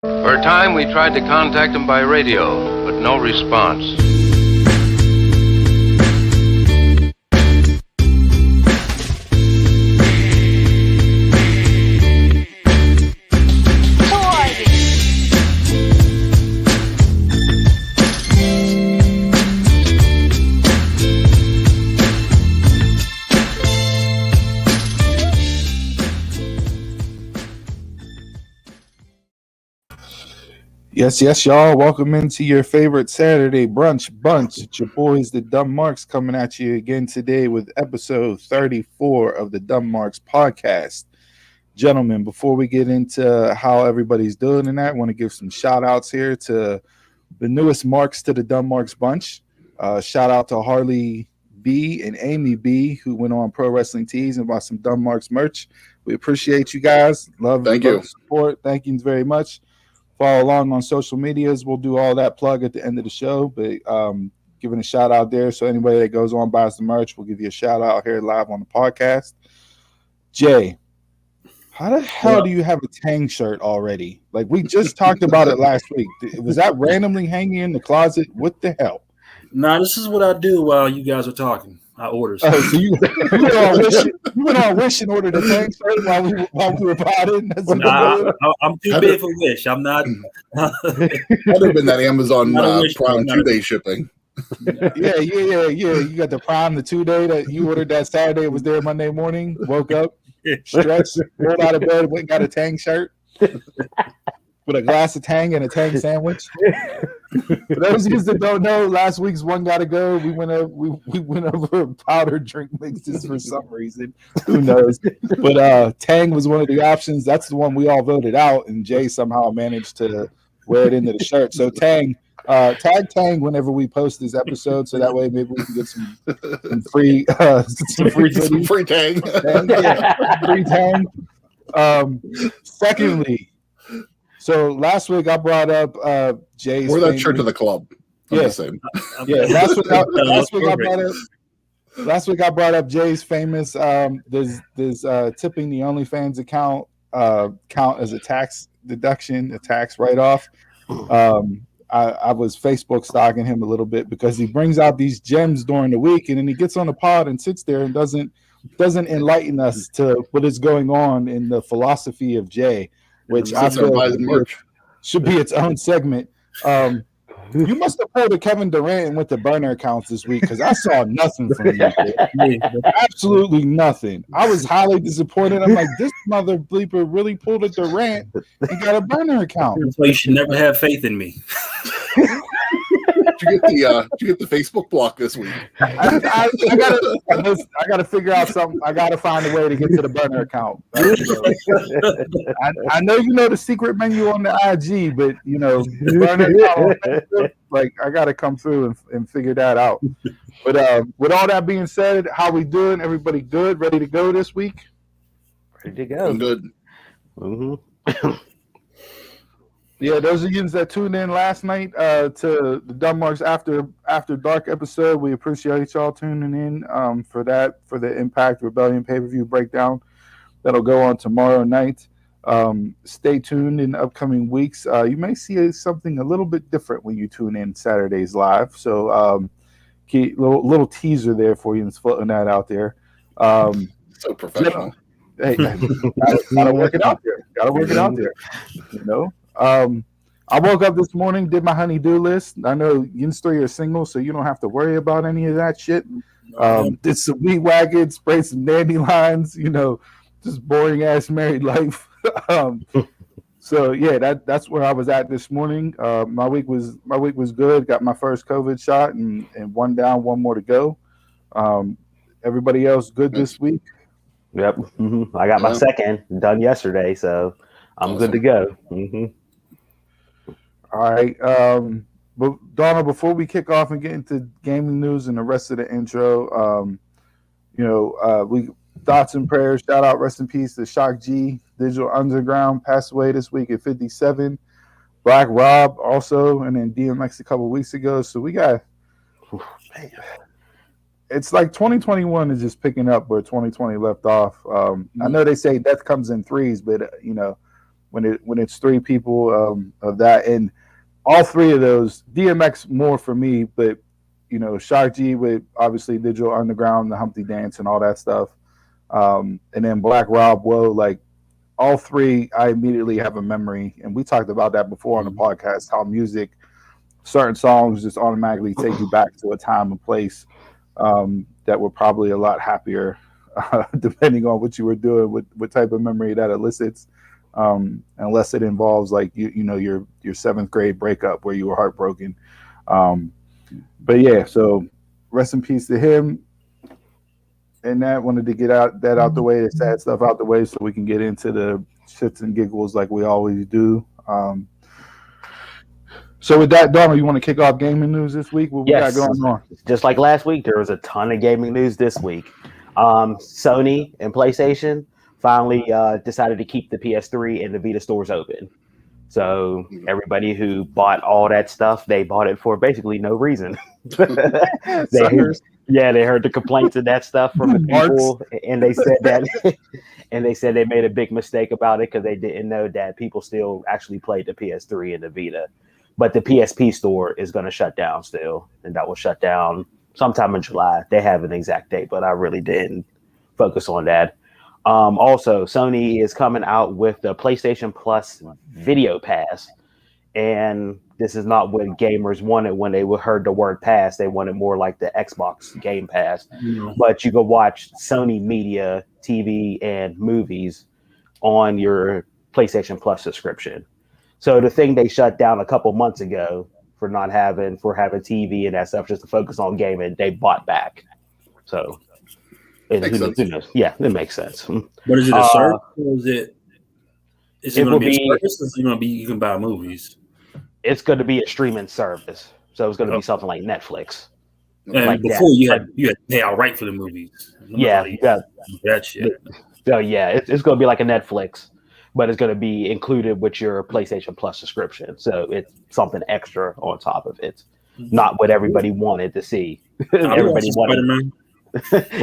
For a time, we tried to contact him by radio, but no response. Yes, y'all. Welcome into your favorite Saturday brunch bunch. It's your boys, the Dumb Marks, coming at you again today with episode 34 of the Dumb Marks podcast. Gentlemen, before we get into how everybody's doing and that, I want to give some shout outs here to the newest marks to the Dumb Marks bunch. Shout out to Harley B and Amy B, who went on Pro Wrestling Tees and bought some Dumb Marks merch. We appreciate you guys. Love you. Support. Thank you very much. Follow along on social medias. We'll do all that plug at the end of the show, but giving a shout out there. So anybody that goes on buys the merch, we'll give you a shout out here live on the podcast. Jay, how the hell do you have a Tang shirt already? Like, we just talked about it last week. Was that randomly hanging in the closet? What the hell? Nah, this is what I do while you guys are talking. I order. So you went on Wish and ordered a Tang shirt while we were potting. I'm too big for Wish. I'm not. That'd have been that Amazon Prime 2-day shipping. Yeah. You got the Prime, the 2-day that you ordered that Saturday. It was there Monday morning. Woke up, stretched, rolled out of bed, went and got a Tang shirt with a glass of Tang and a Tang sandwich. For those of you that don't know, last week's One Gotta Go, we went over powdered drink mixes for some reason. Who knows? But Tang was one of the options. That's the one we all voted out, and Jay somehow managed to wear it into the shirt. So Tang, tag Tang whenever we post this episode, so that way maybe we can get some free free Tang. Free Tang. Secondly, so last week I brought up Jay's. Wear that shirt to the club. Last week I brought up Jay's famous. Does tipping the OnlyFans account count as a tax deduction, a tax write-off? I was Facebook stalking him a little bit because he brings out these gems during the week, and then he gets on the pod and sits there and doesn't enlighten us to what is going on in the philosophy of Jay, which I feel should be its own segment. You must have pulled a Kevin Durant and went to burner accounts this week, because I saw nothing from you. Absolutely nothing. I was highly disappointed. I'm like, this mother bleeper really pulled a Durant and got a burner account. So you should never have faith in me. Did you get the Facebook block this week? I gotta figure out something. I gotta find a way to get to the burner account. I know you know the secret menu on the IG, but the burner account, like, I gotta come through and figure that out. But with all that being said, how we doing? Everybody good? Ready to go this week? Ready to go. I'm good. Mm-hmm. Yeah, those of you that tuned in last night to the Dumb Marks After Dark episode, we appreciate y'all tuning in for the Impact Rebellion pay-per-view breakdown that'll go on tomorrow night. Stay tuned in the upcoming weeks. You may see something a little bit different when you tune in Saturdays live. So little teaser there for you and floating that out there. So professional. Hey, gotta work it out there. I woke up this morning, did my honey-do list. I know you and three are single, so you don't have to worry about any of that shit. Did some weed whackage, sprayed some dandelions, just boring ass married life. So yeah, that's where I was at this morning. My week was good. Got my first COVID shot and one down, one more to go. Everybody else good this week? Yep. Mm-hmm. I got my second done yesterday, so I'm good to go. Mm-hmm. All right. But Donna, before we kick off and get into gaming news and the rest of the intro, we thoughts and prayers. Shout out, rest in peace to Shock G. Digital Underground passed away this week at 57. Black Rob also, and then DMX a couple weeks ago. So we got. It's like 2021 is just picking up where 2020 left off. I know they say death comes in threes, but when it's three people of that, and all three of those, DMX more for me, but Shock G with obviously Digital Underground, the Humpty Dance, and all that stuff, and then Black Rob, whoa, like all three, I immediately have a memory, and we talked about that before on the podcast. How music, certain songs just automatically take you back to a time and place that were probably a lot happier, depending on what you were doing, what type of memory that elicits. Unless it involves like your seventh grade breakup where you were heartbroken. But yeah, so rest in peace to him. And that wanted to get out the way, the sad stuff out the way, so we can get into the shits and giggles like we always do. So with that, Donna, you want to kick off gaming news this week? What we got going on? Just like last week, there was a ton of gaming news this week. Sony and PlayStation finally decided to keep the PS3 and the Vita stores open. So everybody who bought all that stuff, they bought it for basically no reason. They heard the complaints of that stuff from the people, and they said they made a big mistake about it because they didn't know that people still actually played the PS3 and the Vita. But the PSP store is going to shut down still, and that will shut down sometime in July. They have an exact date, but I really didn't focus on that. Also, Sony is coming out with the PlayStation Plus Video Pass, and this is not what gamers wanted when they heard the word pass. They wanted more like the Xbox Game Pass, but you can watch Sony media, TV, and movies on your PlayStation Plus subscription. So the thing they shut down a couple months ago for having TV and that stuff just to focus on gaming, they bought back. So. Yeah, it makes sense. But is it a service or is it going to be a service? Or is it going to be you can buy movies? It's going to be a streaming service, so it's going to be something like Netflix. And like before you had to pay outright for the movies. That shit. So yeah, it's going to be like a Netflix, but it's going to be included with your PlayStation Plus subscription. So it's something extra on top of it, not what everybody wanted to see.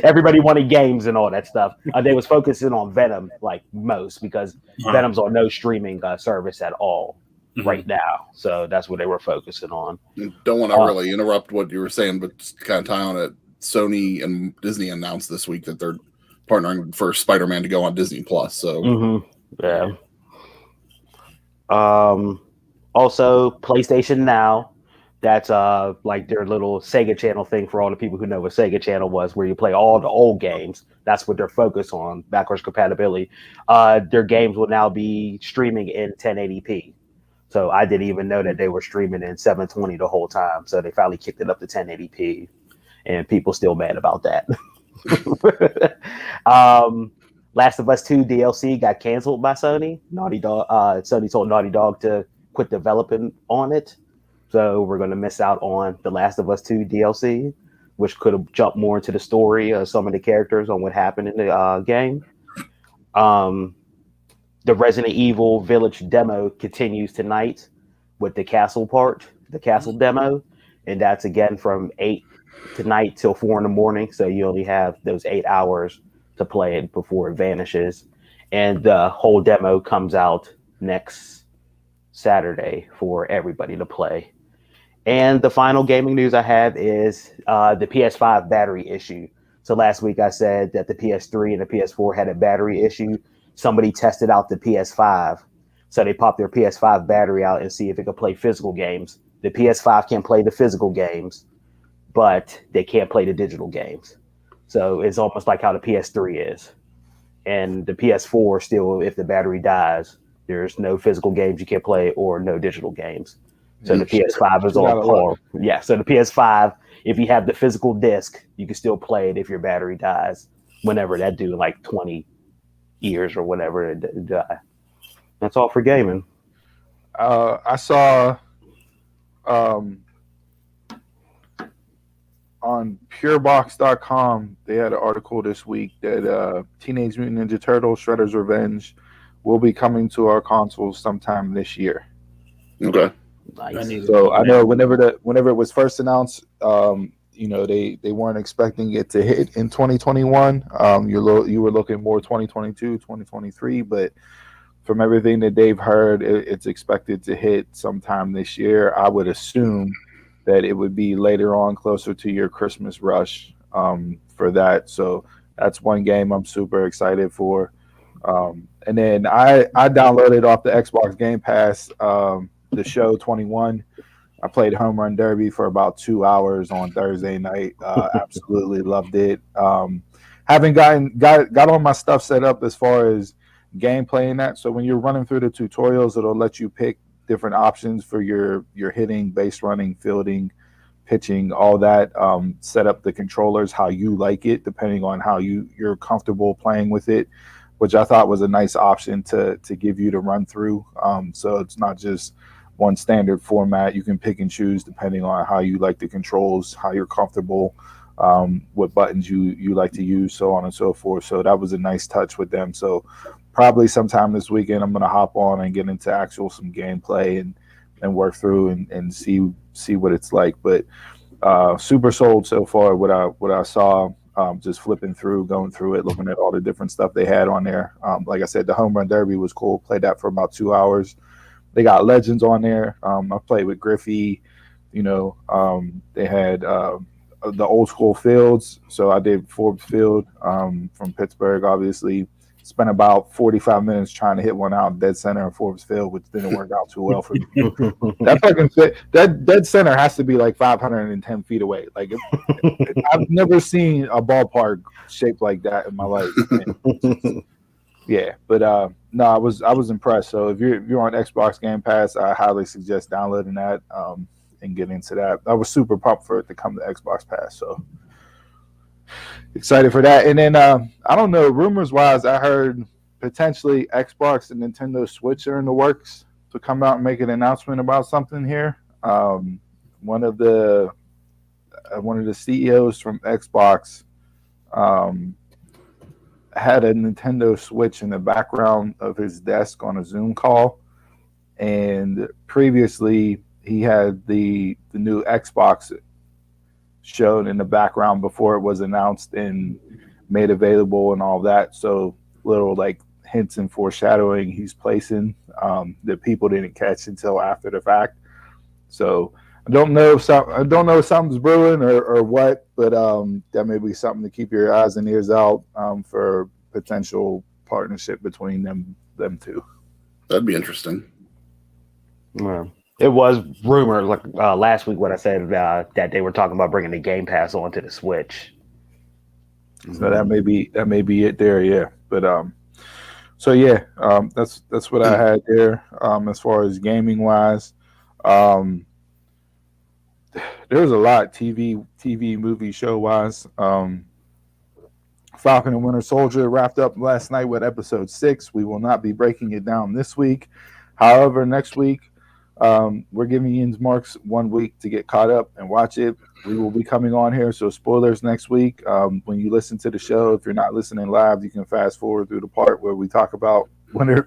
Everybody wanted games and all that stuff. They was focusing on Venom like most because Venom's on no streaming service at all right now. So that's what they were focusing on. Don't want to really interrupt what you were saying, but just kind of tie on it. Sony and Disney announced this week that they're partnering for Spider-Man to go on Disney Plus. So yeah. Also, PlayStation Now. That's like their little Sega Channel thing for all the people who know what Sega Channel was, where you play all the old games. That's what they're focused on, backwards compatibility. Their games will now be streaming in 1080p. So I didn't even know that they were streaming in 720 the whole time. So they finally kicked it up to 1080p, and people still mad about that. Last of Us 2 DLC got canceled by Sony. Naughty Dog. Sony told Naughty Dog to quit developing on it. So we're going to miss out on The Last of Us 2 DLC, which could have jumped more into the story of some of the characters on what happened in the game. The Resident Evil Village demo continues tonight with the castle demo. And that's again from 8 tonight till 4 in the morning. So you only have those 8 hours to play it before it vanishes. And the whole demo comes out next Saturday for everybody to play. And the final gaming news I have is the PS5 battery issue. So last week I said that the PS3 and the PS4 had a battery issue. Somebody tested out the PS5. So they popped their PS5 battery out and see if it could play physical games. The PS5 can play the physical games, but they can't play the digital games. So it's almost like how the PS3 is. And the PS4 still, if the battery dies, there's no physical games you can play or no digital games. So the PS5 is on par. Yeah, so the PS5, if you have the physical disc, you can still play it if your battery dies. Whenever that do like 20 years or whatever it die. That's all for gaming. I saw on purebox.com, they had an article this week that Teenage Mutant Ninja Turtles Shredder's Revenge will be coming to our consoles sometime this year. Okay. Nice. So I know whenever it was first announced, they weren't expecting it to hit in 2021. You were looking more 2022, 2023, but from everything that they've heard, it's expected to hit sometime this year. I would assume that it would be later on, closer to your Christmas rush for that. So that's one game I'm super excited for. And then I downloaded off the Xbox Game Pass the show 21. I played Home Run Derby for about 2 hours on Thursday night. Absolutely loved it. Haven't got all my stuff set up as far as gameplay and that. So when you're running through the tutorials, it'll let you pick different options for your hitting, base running, fielding, pitching, all that. Set up the controllers how you like it, depending on how you're comfortable playing with it, which I thought was a nice option to give you to run through. So it's not just one standard format. You can pick and choose depending on how you like the controls, how you're comfortable, what buttons you like to use, so on and so forth. So that was a nice touch with them. So probably sometime this weekend I'm going to hop on and get into some gameplay and work through and see what it's like. But super sold so far what I saw. Just flipping through, going through it, looking at all the different stuff they had on there. Like I said, the Home Run Derby was cool. Played that for about 2 hours. They got legends on there. I played with Griffey. They had the old school fields. So I did Forbes Field from Pittsburgh, obviously. Spent about 45 minutes trying to hit one out dead center in Forbes Field, which didn't work out too well for me. That dead center has to be like 510 feet away. Like I've never seen a ballpark shaped like that in my life. Yeah, but no, I was impressed. So if you're on Xbox Game Pass, I highly suggest downloading that and getting into that. I was super pumped for it to come to Xbox Pass. So excited for that. And then I don't know, rumors wise, I heard potentially Xbox and Nintendo Switch are in the works to come out and make an announcement about something here. One of the CEOs from Xbox had a Nintendo Switch in the background of his desk on a Zoom call, and previously he had the new Xbox shown in the background before it was announced and made available and all that. So little like hints and foreshadowing he's placing that people didn't catch until after the fact. So I don't know if something's brewing or what, but that may be something to keep your eyes and ears out for potential partnership between them two. That'd be interesting. Yeah. It was rumored, like last week, what I said that they were talking about bringing the Game Pass onto the Switch. So that may be it there, yeah. But so yeah, that's what I had there. As far as gaming wise, there was a lot TV, movie, show wise. Falcon and Winter Soldier wrapped up last night with episode 6. We will not be breaking it down this week. However, next week, we're giving Ian's Marks 1 week to get caught up and watch it. We will be coming on here, so spoilers next week. When you listen to the show, if you're not listening live, you can fast forward through the part where we talk about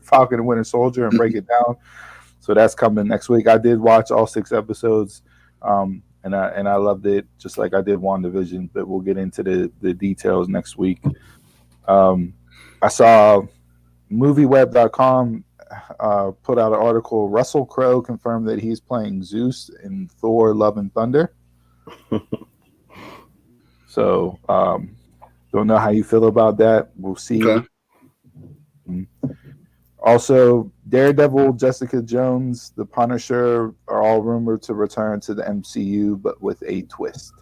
Falcon and Winter Soldier and break it down. So that's coming next week. I did watch all 6 episodes, and I loved it, just like I did WandaVision. But we'll get into the details next week. I saw MovieWeb.com put out an article. Russell Crowe confirmed that he's playing Zeus in Thor: Love and Thunder. So don't know how you feel about that. We'll see. Okay. Also, Daredevil, Jessica Jones, The Punisher are all rumored to return to the MCU, but with a twist.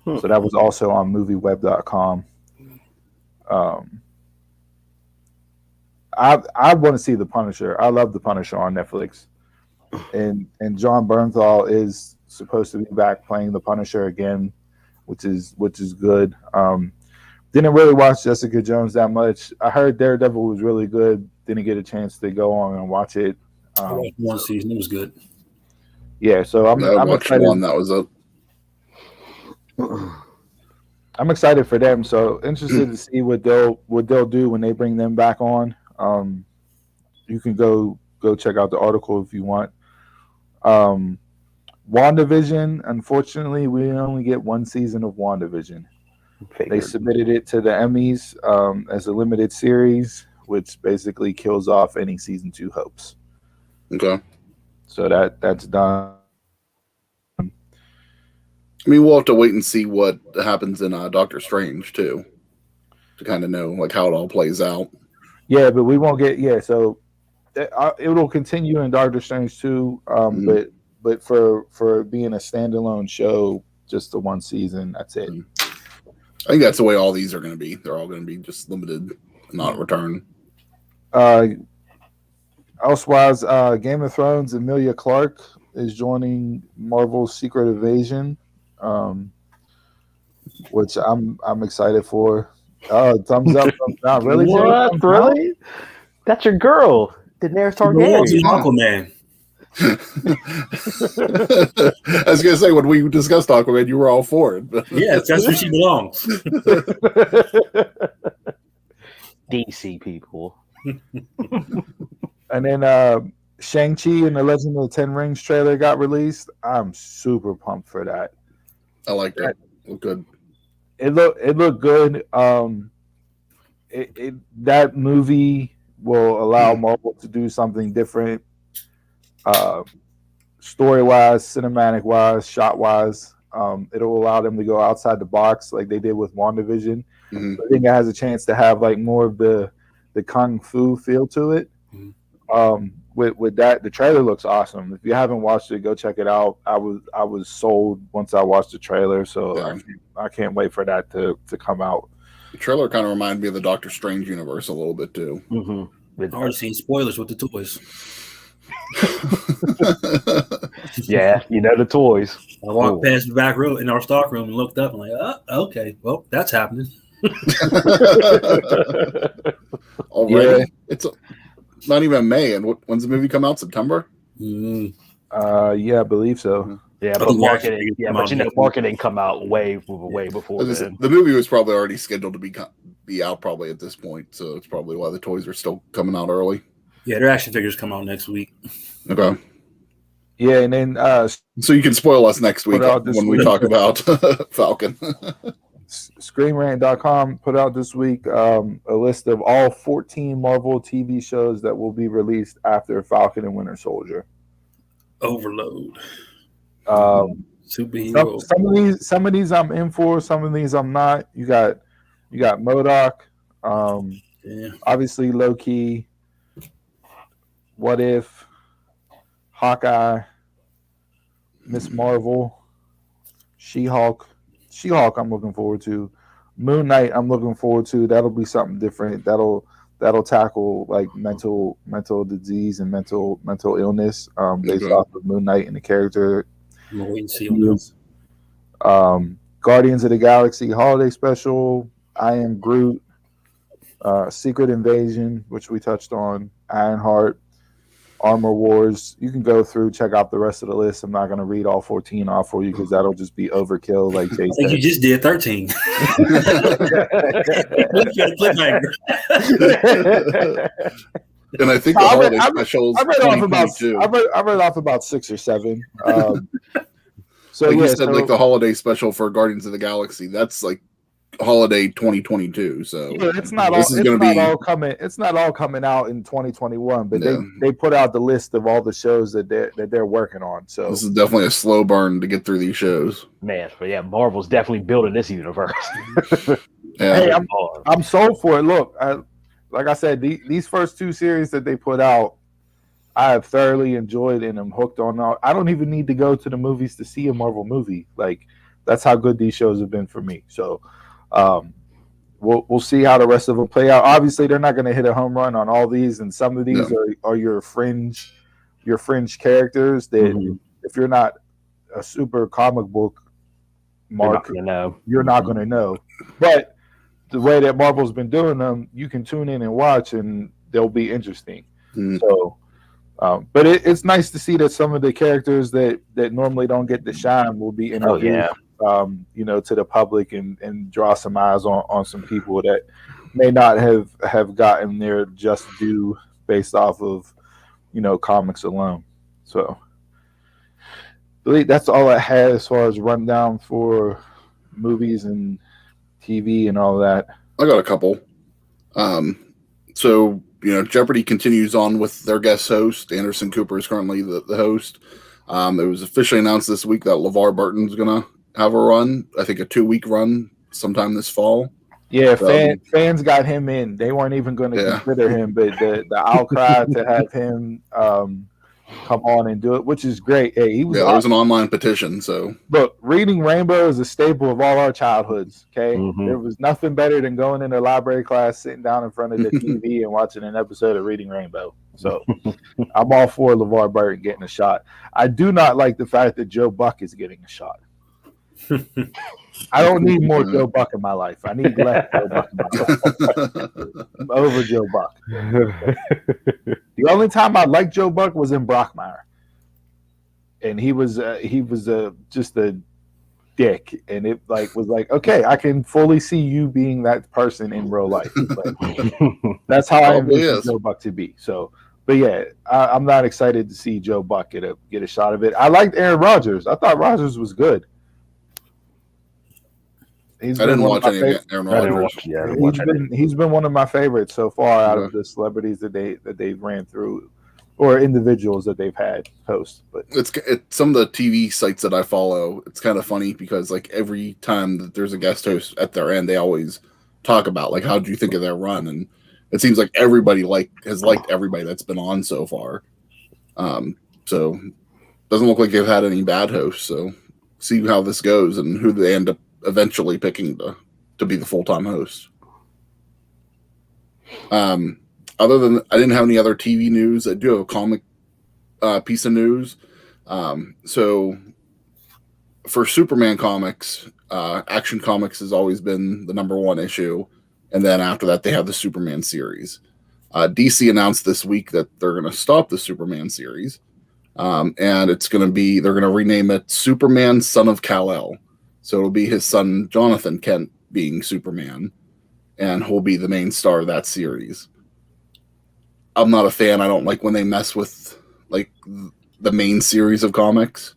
So that was also on MovieWeb.com. I want to see The Punisher. I love The Punisher on Netflix, and John Bernthal is supposed to be back playing The Punisher again, which is good. Didn't really watch Jessica Jones that much. I heard Daredevil was really good. Didn't get a chance to go on and watch it. I watched one season. It was good. Yeah, so I'm excited. One that was up. I'm excited for them. So interested to see what they'll do when they bring them back on. You can go check out the article if you want. WandaVision, unfortunately, we only get 1 season of WandaVision. They submitted it to the Emmys as a limited series. which basically kills off any season 2 hopes. Okay. So that's done. I mean, we'll have to wait and see what happens in Doctor Strange too, to kind of know like how it all plays out. Yeah, but we won't get so it will continue in Doctor Strange too. But for being a standalone show, just the one season, that's it. I think that's the way all these are going to be. They're all going to be just limited, not return. Elsewise, Game of Thrones, Emilia Clarke is joining Marvel's Secret Invasion, which I'm excited for. Thumbs up, thumbs down. Really? What? Really? That's your girl, Daenerys Targaryen. Aquaman. I was gonna say when we discussed Aquaman, you were all for it. But Yes, that's where she belongs. DC people. And then Shang-Chi and the Legend of the Ten Rings trailer got released. I'm super pumped for that. I like that. Look good. It looked good. That movie will allow Marvel to do something different. Story-wise, cinematic-wise, shot-wise, it'll allow them to go outside the box like they did with WandaVision. Mm-hmm. I think it has a chance to have like more of the kung fu feel to it. With that, the trailer looks awesome. If you haven't watched it, go check it out. I was sold once I watched the trailer, so yeah. I can't wait for that to come out. The trailer kind of reminded me of the Doctor Strange universe a little bit too. Mm-hmm. I've already seen spoilers with the toys. Yeah, you know the toys. I walked past the back room in our stock room and looked up and like, oh, okay, well, that's happening. Already, it's not even May, and when's the movie come out? September? Yeah, I believe so. Yeah, but marketing. Yeah, but marketing come out way before then. The movie was probably already scheduled to be out probably at this point, so it's probably why the toys are still coming out early. Yeah, their action figures come out next week. Okay. Yeah, and then so you can spoil us next week when we talk about Falcon. ScreenRant.com put out this week a list of all 14 Marvel TV shows that will be released after Falcon and Winter Soldier. Overload. Superhero. Some of these I'm in for. Some of these I'm not. You got MODOK. Obviously Loki. What If? Hawkeye. Miss Marvel. She-Hulk. I'm looking forward to. Moon Knight I'm looking forward to. That'll be something different. That'll tackle like mental disease and mental illness based off of Moon Knight and the character. I'm gonna wait and see on those. Guardians of the Galaxy holiday special. I Am Groot. Secret Invasion, which we touched on. Ironheart. Armor Wars. You can go through, check out the rest of the list. I'm not going to read all 14 off for you because that'll just be overkill. Like Jay said. You just did 13. And I think the holiday specials. I read off about 6 or 7. So like you said, like the holiday special for Guardians of the Galaxy. That's like holiday 2022. So yeah, it's not all coming out in 2021, but they put out the list of all the shows that they're working on. So this is definitely a slow burn to get through these shows. Man, but yeah, Marvel's definitely building this universe. Hey, I'm sold for it. Look, like I said, these first 2 series that they put out, I have thoroughly enjoyed and I'm hooked on. I don't even need to go to the movies to see a Marvel movie. Like that's how good these shows have been for me. So. We'll see how the rest of them play out. Obviously, they're not going to hit a home run on all these, and some of these are your fringe characters that if you're not a super comic book mark, you're not going to know. But the way that Marvel's been doing them, you can tune in and watch, and they'll be interesting. So, but it's nice to see that some of the characters that normally don't get the shine will be introduced. To the public and draw some eyes on some people that may not have gotten their just due based off of, comics alone. So I believe that's all I had as far as rundown for movies and TV and all that. I got a couple. So, Jeopardy continues on with their guest host. Anderson Cooper is currently the host. It was officially announced this week that LeVar Burton's going to have a run. I think a 2-week run sometime this fall. Yeah, fans got him in. They weren't even going to consider him, but the outcry to have him come on and do it, which is great. Hey, there was an online petition. So look, reading Rainbow is a staple of all our childhoods. Okay, There was nothing better than going into library class, sitting down in front of the TV and watching an episode of Reading Rainbow. So I'm all for LeVar Burton getting a shot. I do not like the fact that Joe Buck is getting a shot. I don't need more Joe Buck in my life. I need less Joe Buck in my life. I'm over Joe Buck. The only time I liked Joe Buck was in Brockmire, and he was just a dick, and it was like, okay, I can fully see you being that person in real life. That's how I envision Joe Buck to be. So, but yeah, I'm not excited to see Joe Buck get a shot of it. I liked Aaron Rodgers. I thought Rodgers was good. I didn't watch any of Aaron Rodgers. He's been one of my favorites so far out of the celebrities that they've ran through, or individuals that they've had host. But it's some of the TV sites that I follow. It's kind of funny because like every time that there's a guest host at their end, they always talk about like how do you think of their run, and it seems like everybody has liked everybody that's been on so far. So doesn't look like they've had any bad hosts. So see how this goes and who they end up eventually picking to be the full-time host. Other than I didn't have any other TV news. I do have a comic piece of news. So for Superman comics, Action Comics has always been the #1 issue, and then after that they have the Superman series. DC announced this week that they're going to stop the Superman series, and they're going to rename it Superman Son of Kal-El. So it'll be his son, Jonathan Kent, being Superman, and he'll be the main star of that series. I'm not a fan. I don't like when they mess with like the main series of comics.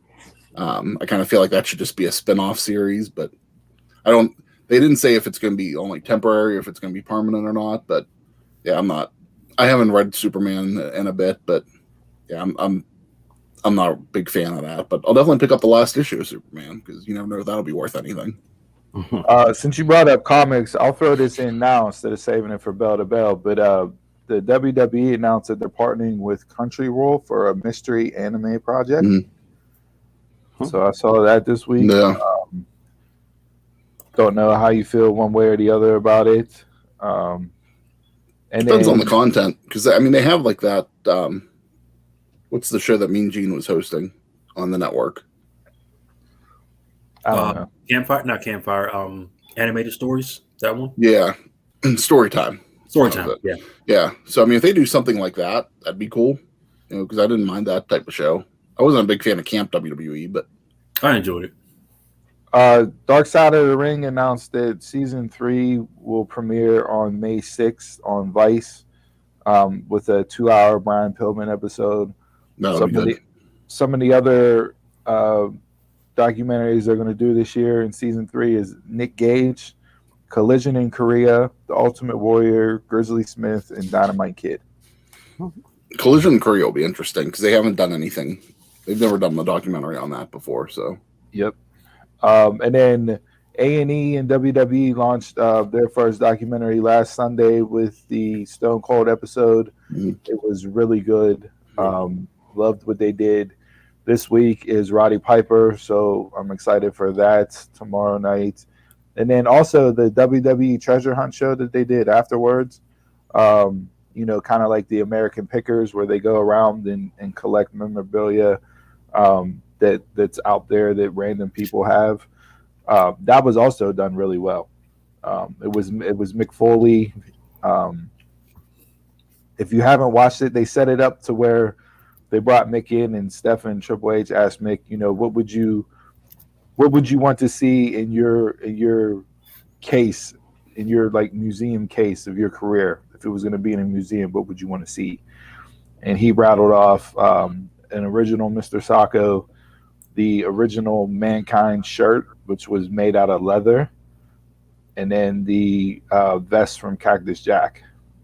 I kind of feel like that should just be a spin-off series, but they didn't say if it's going to be only temporary, if it's going to be permanent or not, but yeah, I haven't read Superman in a bit, but yeah, I'm not a big fan of that, but I'll definitely pick up the last issue of Superman because you never know if that'll be worth anything. Since you brought up comics, I'll throw this in now instead of saving it for bell to bell. But the WWE announced that they're partnering with Crunchyroll for a mystery anime project. So I saw that this week. Yeah. Don't know how you feel one way or the other about it. And depends on the content because they have like that. What's the show that Mean Gene was hosting on the network? I don't know. Campfire. Animated stories. That one. Yeah, Storytime. Yeah. Yeah. So if they do something like that, that'd be cool. Because I didn't mind that type of show. I wasn't a big fan of Camp WWE, but I enjoyed it. Dark Side of the Ring announced that season 3 will premiere on May 6th on Vice, with a 2-hour Brian Pillman episode. Some of the other documentaries they're going to do this year in season 3 is Nick Gage, Collision in Korea, The Ultimate Warrior, Grizzly Smith, and Dynamite Kid. Collision in Korea will be interesting because they haven't done anything. They've never done the documentary on that before. So yep. And then A&E and WWE launched their first documentary last Sunday with the Stone Cold episode. It was really good. Loved what they did. This week is Roddy Piper, so I'm excited for that tomorrow night. And then also the WWE Treasure Hunt show that they did afterwards, kind of like the American Pickers where they go around and collect memorabilia that's out there that random people have. That was also done really well. It was Mick Foley. If you haven't watched it, they set it up to where they brought Mick in, and Stephen Triple H asked Mick, what would you want to see in your case, in your like museum case of your career? If it was going to be in a museum, what would you want to see? And he rattled off an original Mr. Sacco, the original Mankind shirt, which was made out of leather, and then the vest from Cactus Jack.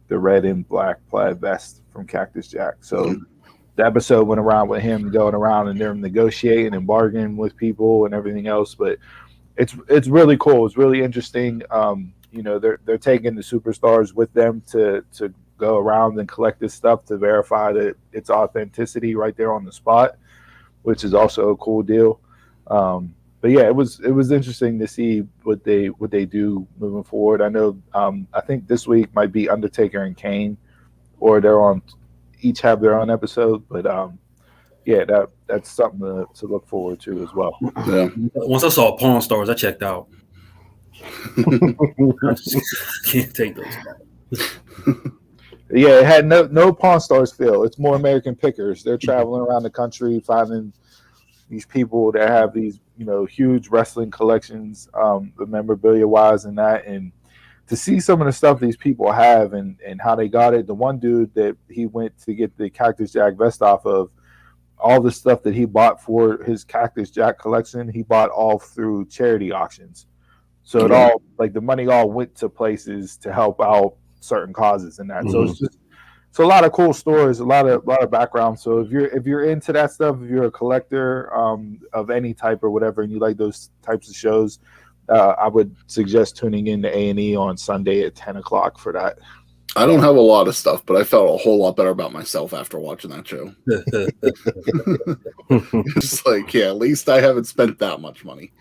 the red and black plaid vest from Cactus Jack. So the episode went around with him going around and them negotiating and bargaining with people and everything else. But it's really cool. It's really interesting. They're taking the superstars with them to go around and collect this stuff to verify that it's authenticity right there on the spot, which is also a cool deal. But yeah, it was interesting to see what they do moving forward. I know I think this week might be Undertaker and Kane, or they're on each have their own episode. But that's something to look forward to as well. Yeah. Once I saw Pawn Stars, I checked out. I just can't take those. Yeah, it had no Pawn Stars feel. It's more American Pickers. They're traveling around the country finding these people that have these, huge wrestling collections, the memorabilia wise and that, and to see some of the stuff these people have and how they got it. The one dude that he went to get the Cactus Jack vest off of, all the stuff that he bought for his Cactus Jack collection, he bought all through charity auctions. So it all, like, the money all went to places to help out certain causes and that. Mm-hmm. So it's a lot of cool stories, a lot of background. So if you're into that stuff, if you're a collector of any type or whatever, and you like those types of shows, I would suggest tuning in to A&E on Sunday at 10 o'clock for that. I don't have a lot of stuff, but I felt a whole lot better about myself after watching that show. It's like, yeah, at least I haven't spent that much money.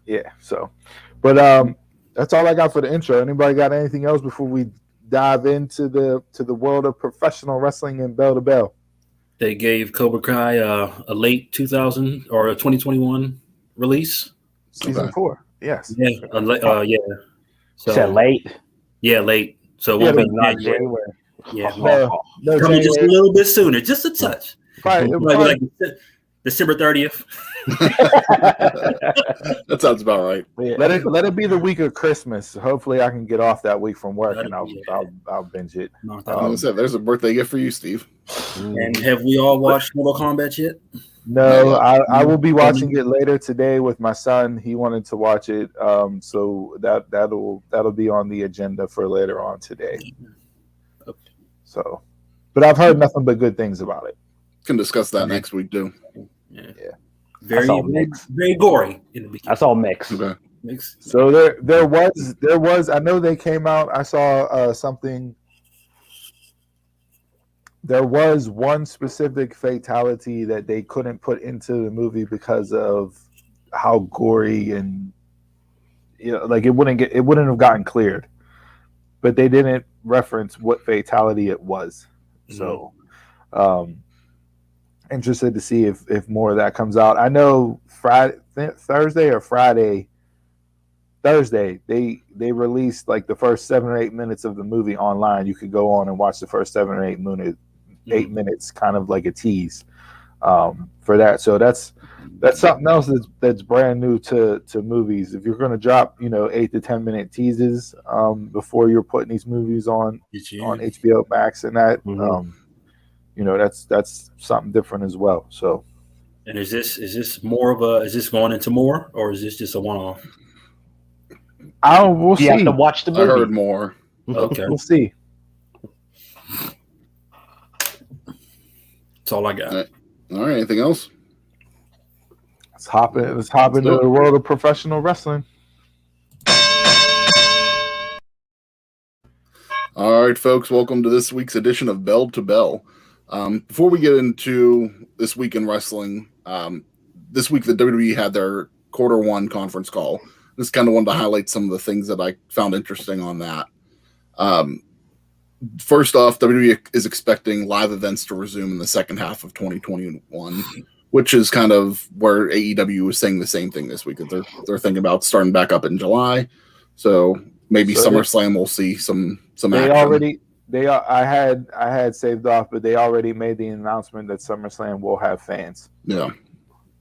Yeah, so, but that's all I got for the intro. Anybody got anything else before we dive into the world of professional wrestling and bell to bell? They gave Cobra Kai a late 2000 or a 2021 release. Season 4, yes. Yeah, yeah. So said late. Yeah, late. So it won't be not January. Yeah, no, coming just a little bit sooner, just a touch. Right, like December 30th. That sounds about right. Yeah. Let it be the week of Christmas. Hopefully, I can get off that week from work and I'll binge it. There's a birthday gift for you, Steve. And have we all watched Mortal Kombat yet? No, I will be watching it later today with my son. He wanted to watch it, so that'll be on the agenda for later on today. Okay. So, but I've heard nothing but good things about it. Can discuss that next week too. Yeah. Very gory in the beginning. I saw mix. Okay. Mix. So there was. I know they came out. I saw something. There was one specific fatality that they couldn't put into the movie because of how gory and like it wouldn't have gotten cleared. But they didn't reference what fatality it was. So interested to see if more of that comes out. I know Thursday, they released like the first 7 or 8 minutes of the movie online. You could go on and watch the first 7 or 8 minutes, kind of like a tease for that. So that's something else that's brand new to movies. If you're going to drop 8 to 10 minute teases before you're putting these movies on HBO Max and that, that's something different as well. So, and is this more of is this going into more, or is this just a one-off? We'll see. You have to watch the movie. I heard more. Okay, we'll see. That's all I got. All right. Anything else? Let's hop into the world of professional wrestling. All right, folks. Welcome to this week's edition of Bell to Bell. Before we get into this week in wrestling, this week the WWE had their Q1 conference call. Just kind of wanted to highlight some of the things that I found interesting on that. First off, WWE is expecting live events to resume in the second half of 2021, which is kind of where AEW was saying the same thing this week. They're thinking about starting back up in July, so maybe SummerSlam will see some action. I had saved off, but they already made the announcement that SummerSlam will have fans. Yeah.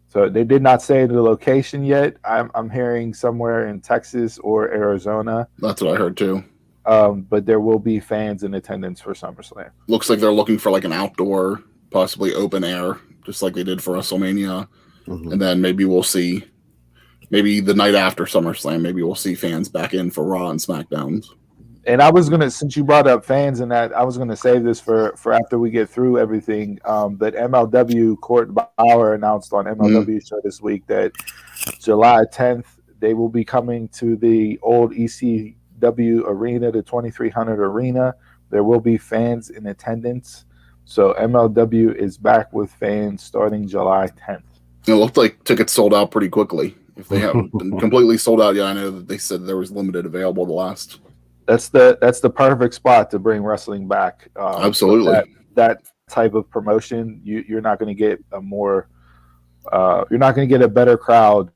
So they did not say the location yet. I'm hearing somewhere in Texas or Arizona. That's what I heard too. But there will be fans in attendance for SummerSlam. Looks like they're looking for like an outdoor, possibly open air, just like they did for WrestleMania. Mm-hmm. And then maybe we'll see, maybe the night after SummerSlam, maybe we'll see fans back in for Raw and SmackDowns. And I was gonna, since you brought up fans and that, I was gonna save this for after we get through everything. But MLW Court Bauer announced on MLW show this week that July 10th they will be coming to the old ECW arena, the 2300 arena. There will be fans in attendance. So MLW is back with fans starting July 10th. It looked like tickets sold out pretty quickly. If they haven't been completely sold out yet, I know that they said there was limited available the last. That's the perfect spot to bring wrestling back. Absolutely. That type of promotion, you're not going to get a more, you're not going to get a better crowd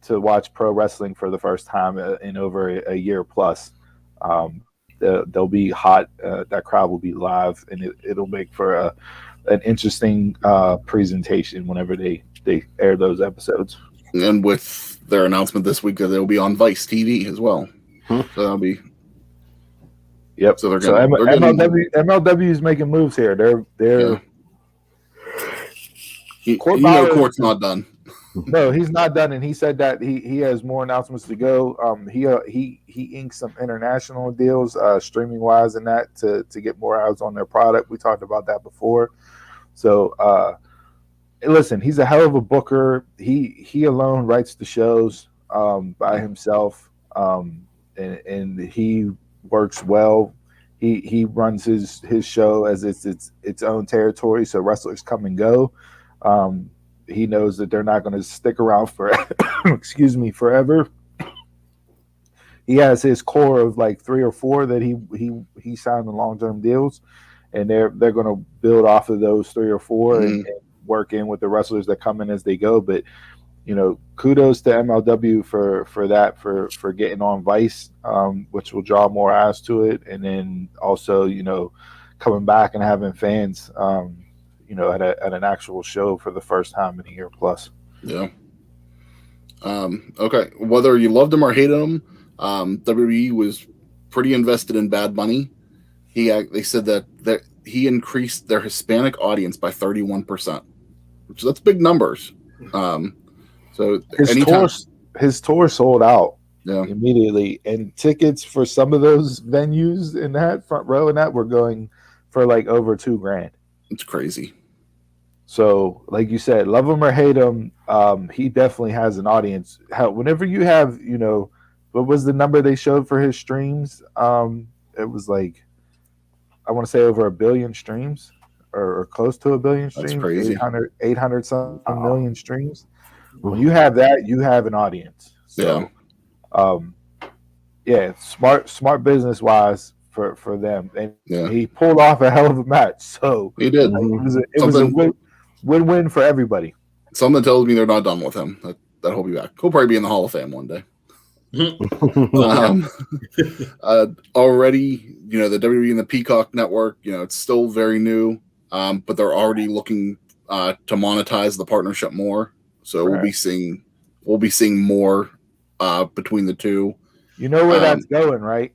to watch pro wrestling for the first time in over a year plus. They'll be hot. That crowd will be live, and it'll make for an interesting presentation whenever they air those episodes. And with their announcement this week that they'll be on Vice TV as well. So that'll be. Yep. So they're MLW is making moves here. They're. Yeah. Court's not done. No, he's not done, and he said that he has more announcements to go. He inked some international deals, streaming wise, and that to get more eyes on their product. We talked about that before. So, listen, he's a hell of a booker. He alone writes the shows by himself. And he works well. He runs his show as its own territory, so wrestlers come and go. He knows that they're not going to stick around for forever. He has his core of like 3 or 4 that he signed in long-term deals, and they're going to build off of those 3 or 4 and work in with the wrestlers that come in as they go. But kudos to MLW for getting on Vice, which will draw more eyes to it, and then also coming back and having fans, at an actual show for the first time in a year plus. Yeah. Okay. Whether you loved him or hated him, WWE was pretty invested in Bad Bunny. They said that he increased their Hispanic audience by 31%, which that's big numbers. So his tour sold out immediately, and tickets for some of those venues in that front row and that were going for like over $2,000. It's crazy. So, like you said, love him or hate him, he definitely has an audience. Whenever you have, what was the number they showed for his streams? It was like, I want to say over 1 billion streams, or close to 1 billion streams. That's crazy. 800 some million streams. When you have that, you have an audience. So, smart business wise for them, and he pulled off a hell of a match. So he did. It was a win-win for everybody. Something tells me they're not done with him. That he'll be back. He'll probably be in the Hall of Fame one day. Already, the WWE and the Peacock Network, it's still very new, but they're already looking to monetize the partnership more. So we'll be seeing more between the two. You know where that's going, right?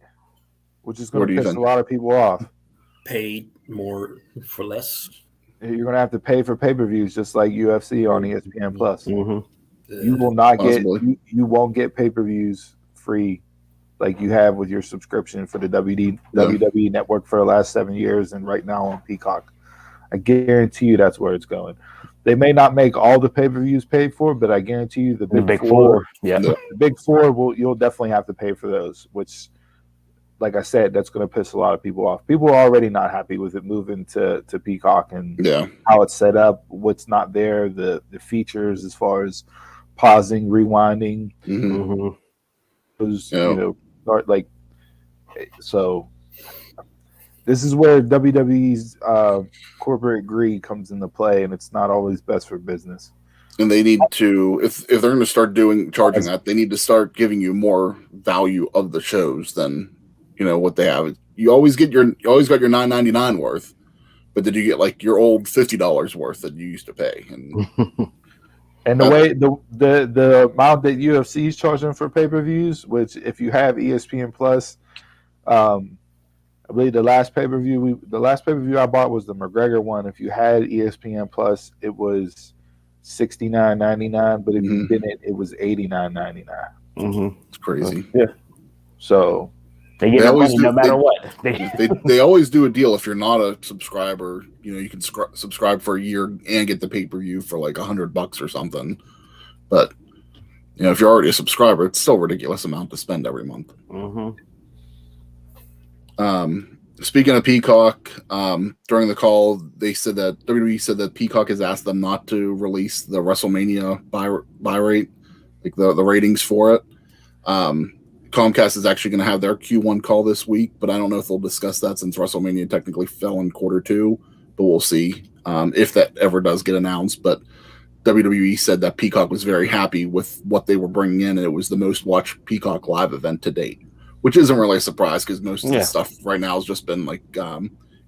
Which is going to piss a lot of people off. Paid more for less. You're going to have to pay for pay-per-views just like UFC on ESPN Plus. Mm-hmm. You will not you won't get pay-per-views free like you have with your subscription for the WWE Network for the last 7 years, and right now on Peacock. I guarantee you that's where it's going. They may not make all the pay-per-views paid for, but I guarantee you the big four. Yeah, the big four you'll definitely have to pay for those. Which, like I said, that's going to piss a lot of people off. People are already not happy with it moving to Peacock and how it's set up. What's not there, the features as far as pausing, rewinding. So. This is where WWE's corporate greed comes into play, and it's not always best for business. And they need to, if they're going to start charging that, they need to start giving you more value of the shows than what they have. You always got your $9.99 worth, but did you get like your old $50 worth that you used to pay? And the way the amount that UFC is charging for pay-per-views, which if you have ESPN Plus, I believe the last pay-per-view I bought was the McGregor one. If you had ESPN Plus, it was $69.99, but if you didn't, it was $89.99. It's crazy. Yeah. So They get no money no matter what. They always do a deal. If you're not a subscriber, you can subscribe for a year and get the pay-per-view for like $100 or something. But if you're already a subscriber, it's still a ridiculous amount to spend every month. Mm-hmm. Speaking of Peacock, during the call, they said that WWE said that Peacock has asked them not to release the WrestleMania buy rate, like the ratings for it. Comcast is actually going to have their Q1 call this week, but I don't know if they'll discuss that since WrestleMania technically fell in Q2, but we'll see if that ever does get announced. But WWE said that Peacock was very happy with what they were bringing in, and it was the most watched Peacock live event to date, which isn't really a surprise because most of the stuff right now has just been like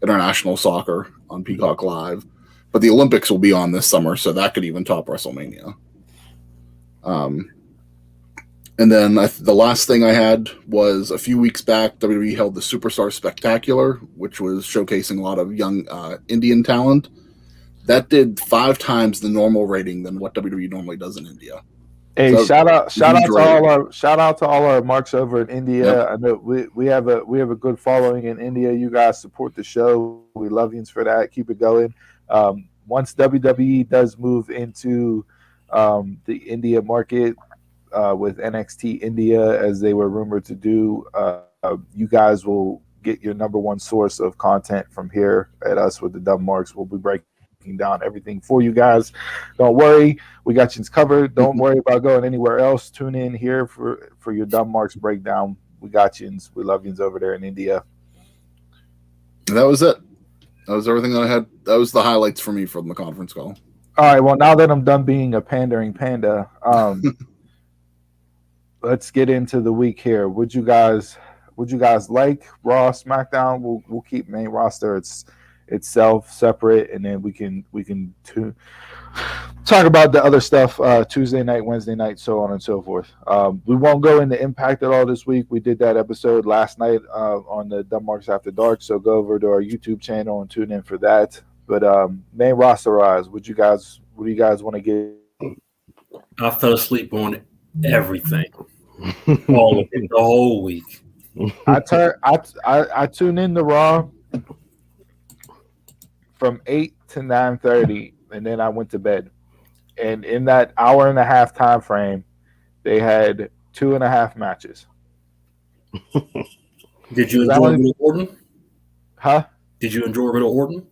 international soccer on Peacock Live. But the Olympics will be on this summer, so that could even top WrestleMania. And then the last thing I had was a few weeks back, WWE held the Superstar Spectacular, which was showcasing a lot of young Indian talent. That did 5 times the normal rating than what WWE normally does in India. Hey, so shout out to all our marks over in India. Yep. I know we have a good following in India. You guys support the show. We love you for that. Keep it going. Once WWE does move into the India market with NXT India, as they were rumored to do, you guys will get your number one source of content from here at us with the Dumb Marks. We'll be breaking down everything for you guys. Don't worry, we got you covered. Don't worry about going anywhere else. Tune in here for your Dumb Marks breakdown. We got you. We love you over there in India. And that was it. That was everything that I had. That was the highlights for me from the conference call. All right. Well, now that I'm done being a pandering panda, let's get into the week here. Would you guys like Raw SmackDown? We'll keep main roster itself separate, and then we can talk about the other stuff Tuesday night, Wednesday night, so on and so forth. We won't go into Impact at all this week. We did that episode last night on the Dumb Marks After Dark, so go over to our YouTube channel and tune in for that. But main roster-wise, what do you guys want to get? I fell asleep on everything, all of it, the whole week. I tune in to Raw from 8 to 9:30, and then I went to bed. And in that hour and a half time frame, they had 2.5 matches. Did you enjoy Riddle Orton? Huh? Did you enjoy Riddle Orton?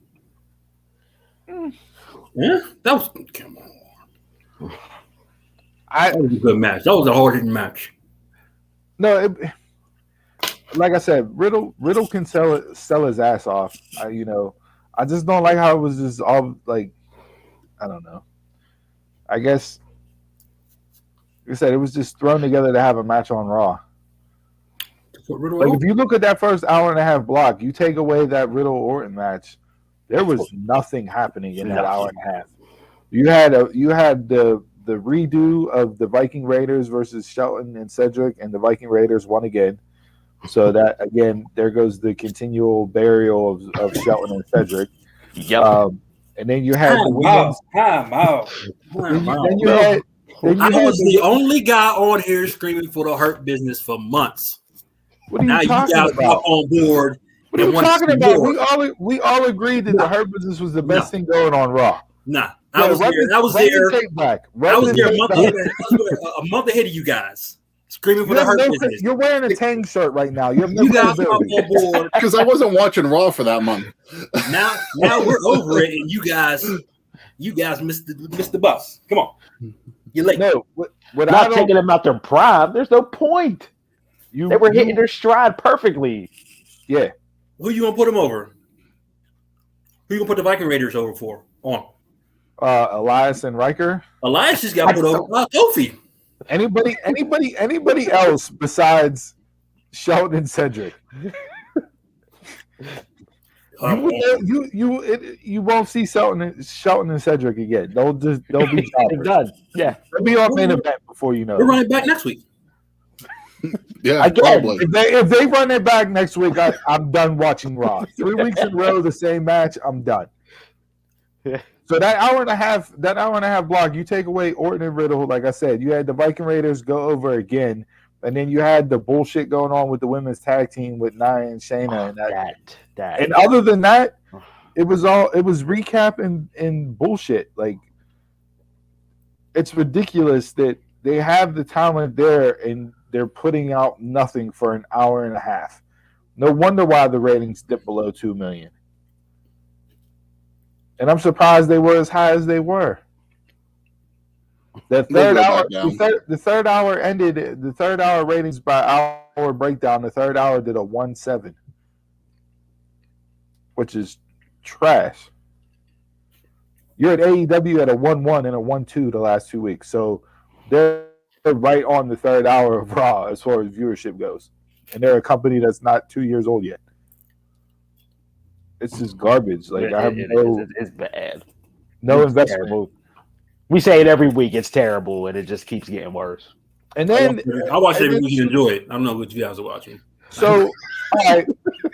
Yeah, that was. Come on. That was a good match. That was a hard-hitting match. No, like I said, Riddle can sell his ass off. I just don't like how it was just all like, I don't know. I guess, like I said, it was just thrown together to have a match on Raw. Like if you look at that first hour and a half block, you take away that Riddle Orton match, there was nothing happening in that hour and a half. You had the redo of the Viking Raiders versus Shelton and Cedric, and the Viking Raiders won again. So that again, there goes the continual burial of Shelton and Cedric. Yep. And then you had Time out. I was the only guy on here screaming for the Hurt Business for months. What are you talking about? Got on board. What are you talking about? We all agreed that the Hurt Business was the best thing going on Raw. Nah, I was there a month ahead of you guys. Screaming for the Hurt Business. You're wearing a Tang shirt right now. You guys are on board because I wasn't watching Raw for that month. Now we're over it, and you guys missed the bus. Come on, you're late. No, not taking them out their prime. There's no point. They were hitting their stride perfectly. Yeah. Who you gonna put them over? Who you gonna put the Viking Raiders over for? On Elias and Riker. Elias just got put over Kofi. Anybody else besides Shelton and Cedric? You won't see Shelton and Cedric again. They'll be done. Yeah, they'll be on main event before you know. We're running back next week. Yeah, again, probably. If they run it back next week, I'm done watching Raw. 3 weeks in a row, the same match, I'm done. Yeah. So that hour and a half block, you take away Orton and Riddle. Like I said, you had the Viking Raiders go over again And then you had the bullshit going on with the women's tag team with Nia and Shayna, and that. And other than that, it was recap and bullshit. Like, it's ridiculous that they have the talent there and they're putting out nothing for an hour and a half. No wonder why the ratings dipped below 2 million. And I'm surprised they were as high as they were. The third hour ended. The third hour ratings by hour breakdown. The third hour did a 1.7, which is trash. You're at AEW at a 1.1 and a 1.2 the last 2 weeks, so they're right on the third hour of Raw as far as viewership goes, and they're a company that's not 2 years old yet. It's just garbage. Like it's bad. No investment. Terrible. We say it every week. It's terrible, and it just keeps getting worse. And then I watch it every week and enjoy it. I don't know what you guys are watching. So, all right.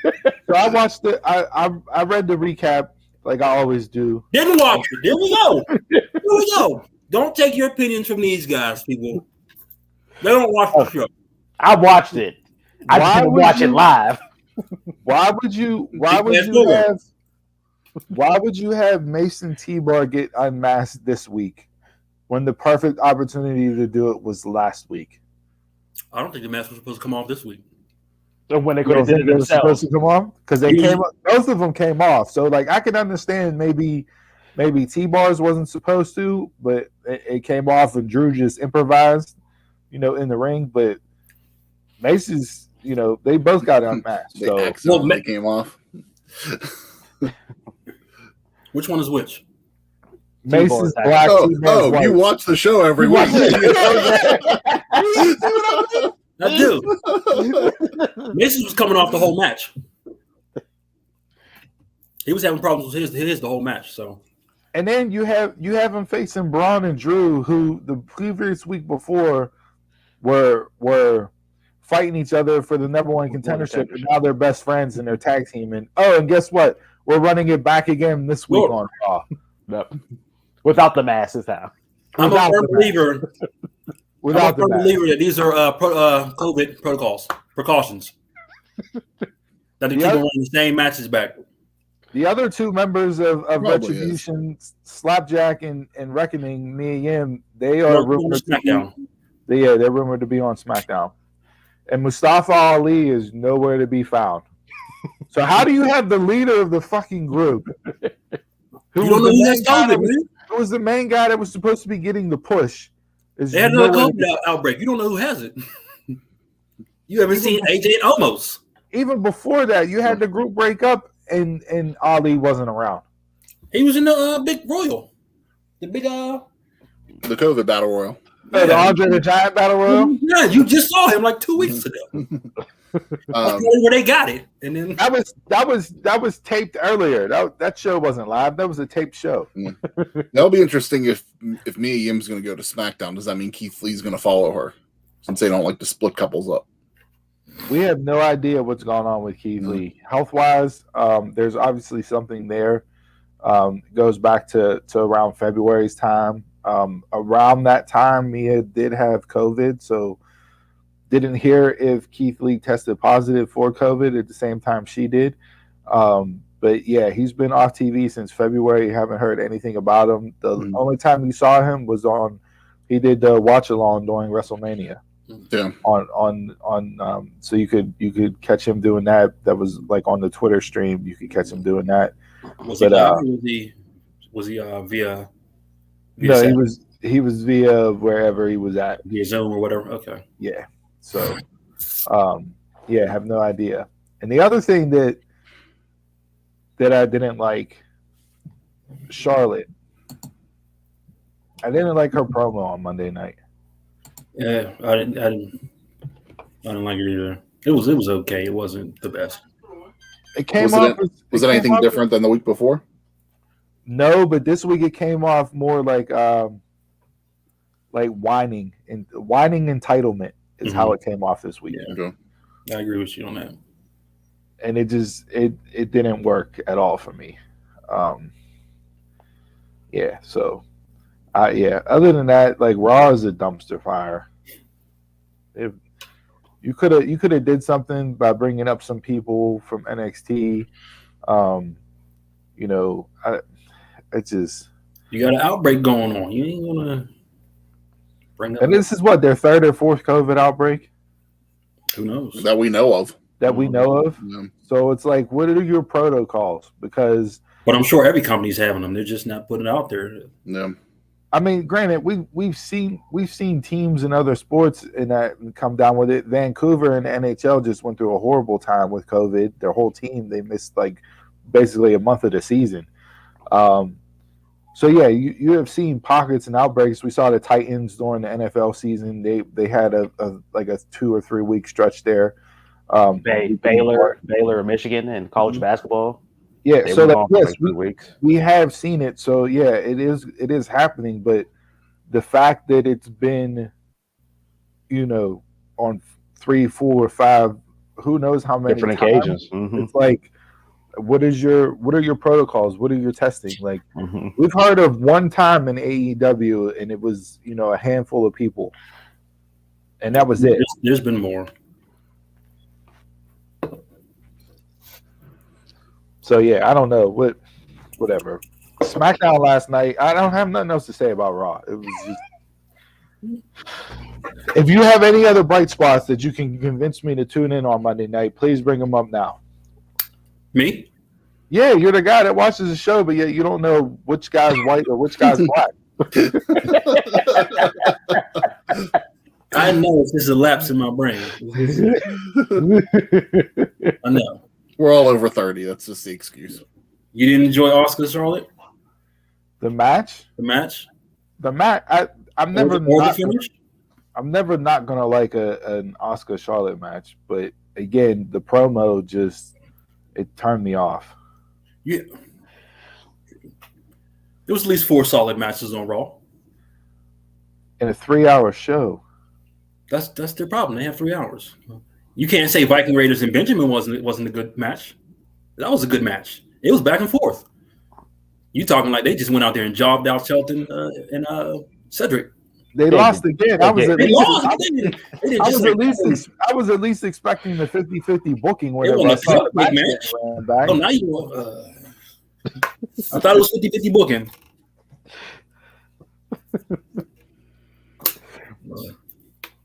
So I watched it. I read the recap like I always do. Didn't watch it. There we go. There we go. Don't take your opinions from these guys, people. They don't watch the show. I watched it. I just didn't watch it live. Why would you have Mason T-Bar get unmasked this week when the perfect opportunity to do it was last week? I don't think the mask was supposed to come off this week. So when they could have did it themselves. Supposed to come off? Because they both of them came off. So like I can understand maybe T-Bars wasn't supposed to, but it came off and Drew just improvised, in the ring. But Mason's, they both got unmasked. They came off. Which one is which? Mason's black. Oh, you watch the show every week. I do. Mason was coming off the whole match. He was having problems with his the whole match. So, and then you have him facing Braun and Drew, who the previous week before were fighting each other for the number one contendership, and now they're best friends in their tag team. And guess what? We're running it back again this week on Raw. Yep. Without the mask this time. I'm a firm believer. Without the believer that these are COVID precautions. That they keep running the same matches back. The other two members of Retribution, Slapjack and Reckoning, Mia Yim, they are rumored to be, they're rumored to be on SmackDown. And Mustafa Ali is nowhere to be found. So how do you have the leader of the fucking group? Who was the main guy that was supposed to be getting the push? They had another COVID outbreak. You don't know who has it. You haven't seen AJ and Omos. Even before that, you had the group break up and Ali wasn't around. He was in the Big Royal. The COVID Battle Royal. The Andre the Giant Battle Royal? Yeah, you just saw him like 2 weeks ago. Where they got it. And then that was taped earlier. That show wasn't live. That was a taped show. That'll be interesting if Mia Yim's going to go to SmackDown. Does that mean Keith Lee's going to follow her? Since they don't like to split couples up. We have no idea what's going on with Keith Lee. Health-wise, there's obviously something there. It goes back to around February's time. Around that time, Mia did have COVID, so didn't hear if Keith Lee tested positive for COVID at the same time she did. But yeah, he's been off TV since February. Haven't heard anything about him. The only time you saw him was he did the watch along during WrestleMania. Yeah. So you could catch him doing that. That was like on the Twitter stream. You could catch him doing that. Was he via? No, he was via wherever he was at. Via Zoom or whatever. Okay. Yeah. So, have no idea. And the other thing that I didn't like, Charlotte. I didn't like her promo on Monday night. Yeah, I didn't like it either. It was okay. It wasn't the best. It came off. Was it anything different than the week before? No, but this week it came off more like whining entitlement is how it came off this week. Yeah. Okay. I agree with you on that. And it didn't work at all for me. So other than that, like Raw is a dumpster fire. You could have did something by bringing up some people from NXT. You know, it's just you got an outbreak going on. You ain't gonna bring up. And this is what their third or fourth COVID outbreak. Who knows that we know of? Yeah. So it's like, what are your protocols? Because, but I'm sure every company's having them. They're just not putting it out there. Yeah. I mean, granted, we've seen teams in other sports and that come down with it. Vancouver and the NHL just went through a horrible time with COVID. Their whole team, they missed like basically a month of the season. So yeah, you have seen pockets and outbreaks. We saw the Titans during the NFL season. They had a 2 or 3 week stretch there. Baylor, Michigan, and college basketball. Yeah, they so that, yes, 3 weeks. We have seen it. So yeah, it is happening. But the fact that it's been, on 3, 4, 5, who knows how many different times, occasions. Mm-hmm. It's like, what are your protocols? What are your testing? Like, we've heard of one time in AEW, and it was a handful of people, and that was it. There's been more. So yeah, I don't know whatever. SmackDown last night. I don't have nothing else to say about Raw. It was just. If you have any other bright spots that you can convince me to tune in on Monday night, please bring them up now. Me? Yeah, you're the guy that watches the show, but yet you don't know which guy's white or which guy's black. I know it's just a lapse in my brain. I know. We're all over 30. That's just the excuse. You didn't enjoy Oscar Charlotte? The match? I'm never not gonna like an Oscar Charlotte match, but again, the promo just it turned me off. Yeah, there was at least 4 solid matches on Raw in a 3-hour show. That's their problem. They have 3 hours. You can't say Viking Raiders and Benjamin wasn't a good match. That was a good match. It was back and forth. You talking like they just went out there and jobbed out Shelton and Cedric. They lost again. I was at least expecting the 50-50 booking where they match. Oh, now you I thought it was 50-50 booking.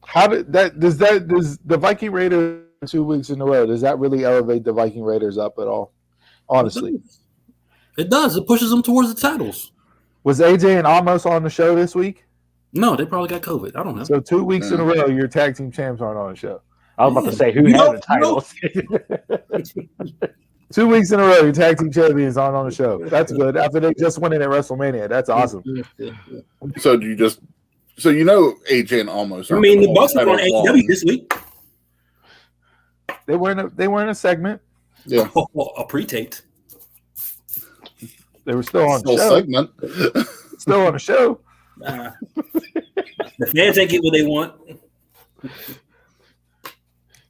How does the Viking Raiders 2 weeks in a row, does that really elevate the Viking Raiders up at all? Honestly. It does. It pushes them towards the titles. Was AJ and Amos on the show this week? No, they probably got COVID. I don't know. So 2 weeks in a row, your tag team champs aren't on the show. I was about to say, who has the titles? 2 weeks in a row, your tag team champions aren't on the show. That's good. After they just won it at WrestleMania. That's awesome. So AJ and Amos. I mean, the Bucks are on AEW this week. They were in a segment. Yeah. A pre-taped. They were still on the show. Segment. Still on the show. The fans ain't get what they want.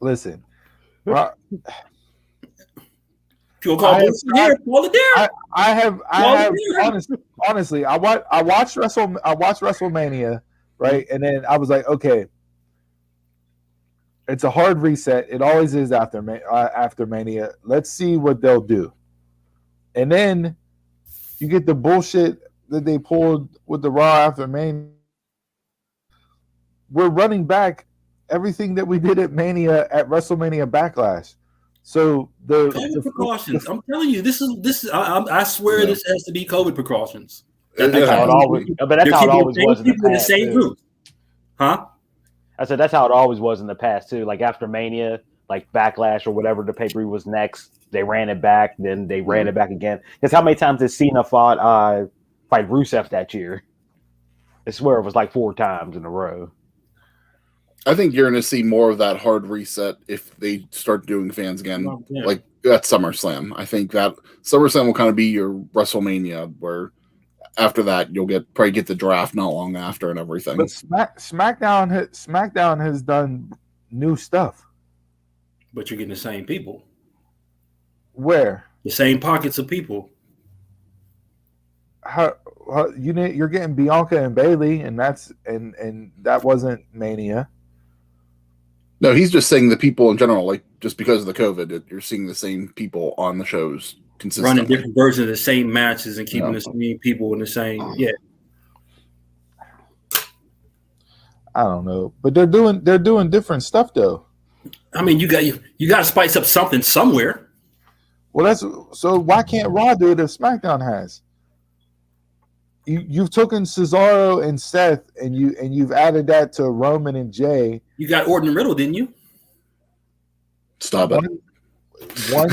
Listen, if you call it there. I have honestly, I watched WrestleMania, right? And then I was like, okay, it's a hard reset. It always is after Mania. Let's see what they'll do. And then you get the bullshit that they pulled with the Raw after Mania. We're running back everything that we did at Mania at WrestleMania Backlash. So the precautions. I'm telling you, this is. I swear this has to be COVID precautions. That's how it always. But that's how it always was in the past. Same group, huh? I said that's how it always was in the past too. Like after Mania, like Backlash or whatever the pay-per-view was next, they ran it back, then they ran it back again. Because how many times did Cena fight Rusev that year? I swear it was like 4 times in a row. I think you're going to see more of that hard reset if they start doing fans again, like at SummerSlam. I think that SummerSlam will kind of be your WrestleMania, where after that you'll probably get the draft not long after and everything. But SmackDown has done new stuff. But you're getting the same people. Where? The same pockets of people. You're getting Bianca and Bayley, and that wasn't Mania. No, he's just saying the people in general, like just because of the COVID, you're seeing the same people on the shows consistently. Running different versions of the same matches and keeping the same people in the same. Yeah. I don't know, but they're doing different stuff though. I mean, you got to spice up something somewhere. Well, so why can't Raw do it if SmackDown has? You've taken Cesaro and Seth, and you've added that to Roman and Jay. You got Orton and Riddle, didn't you? Stop it. One.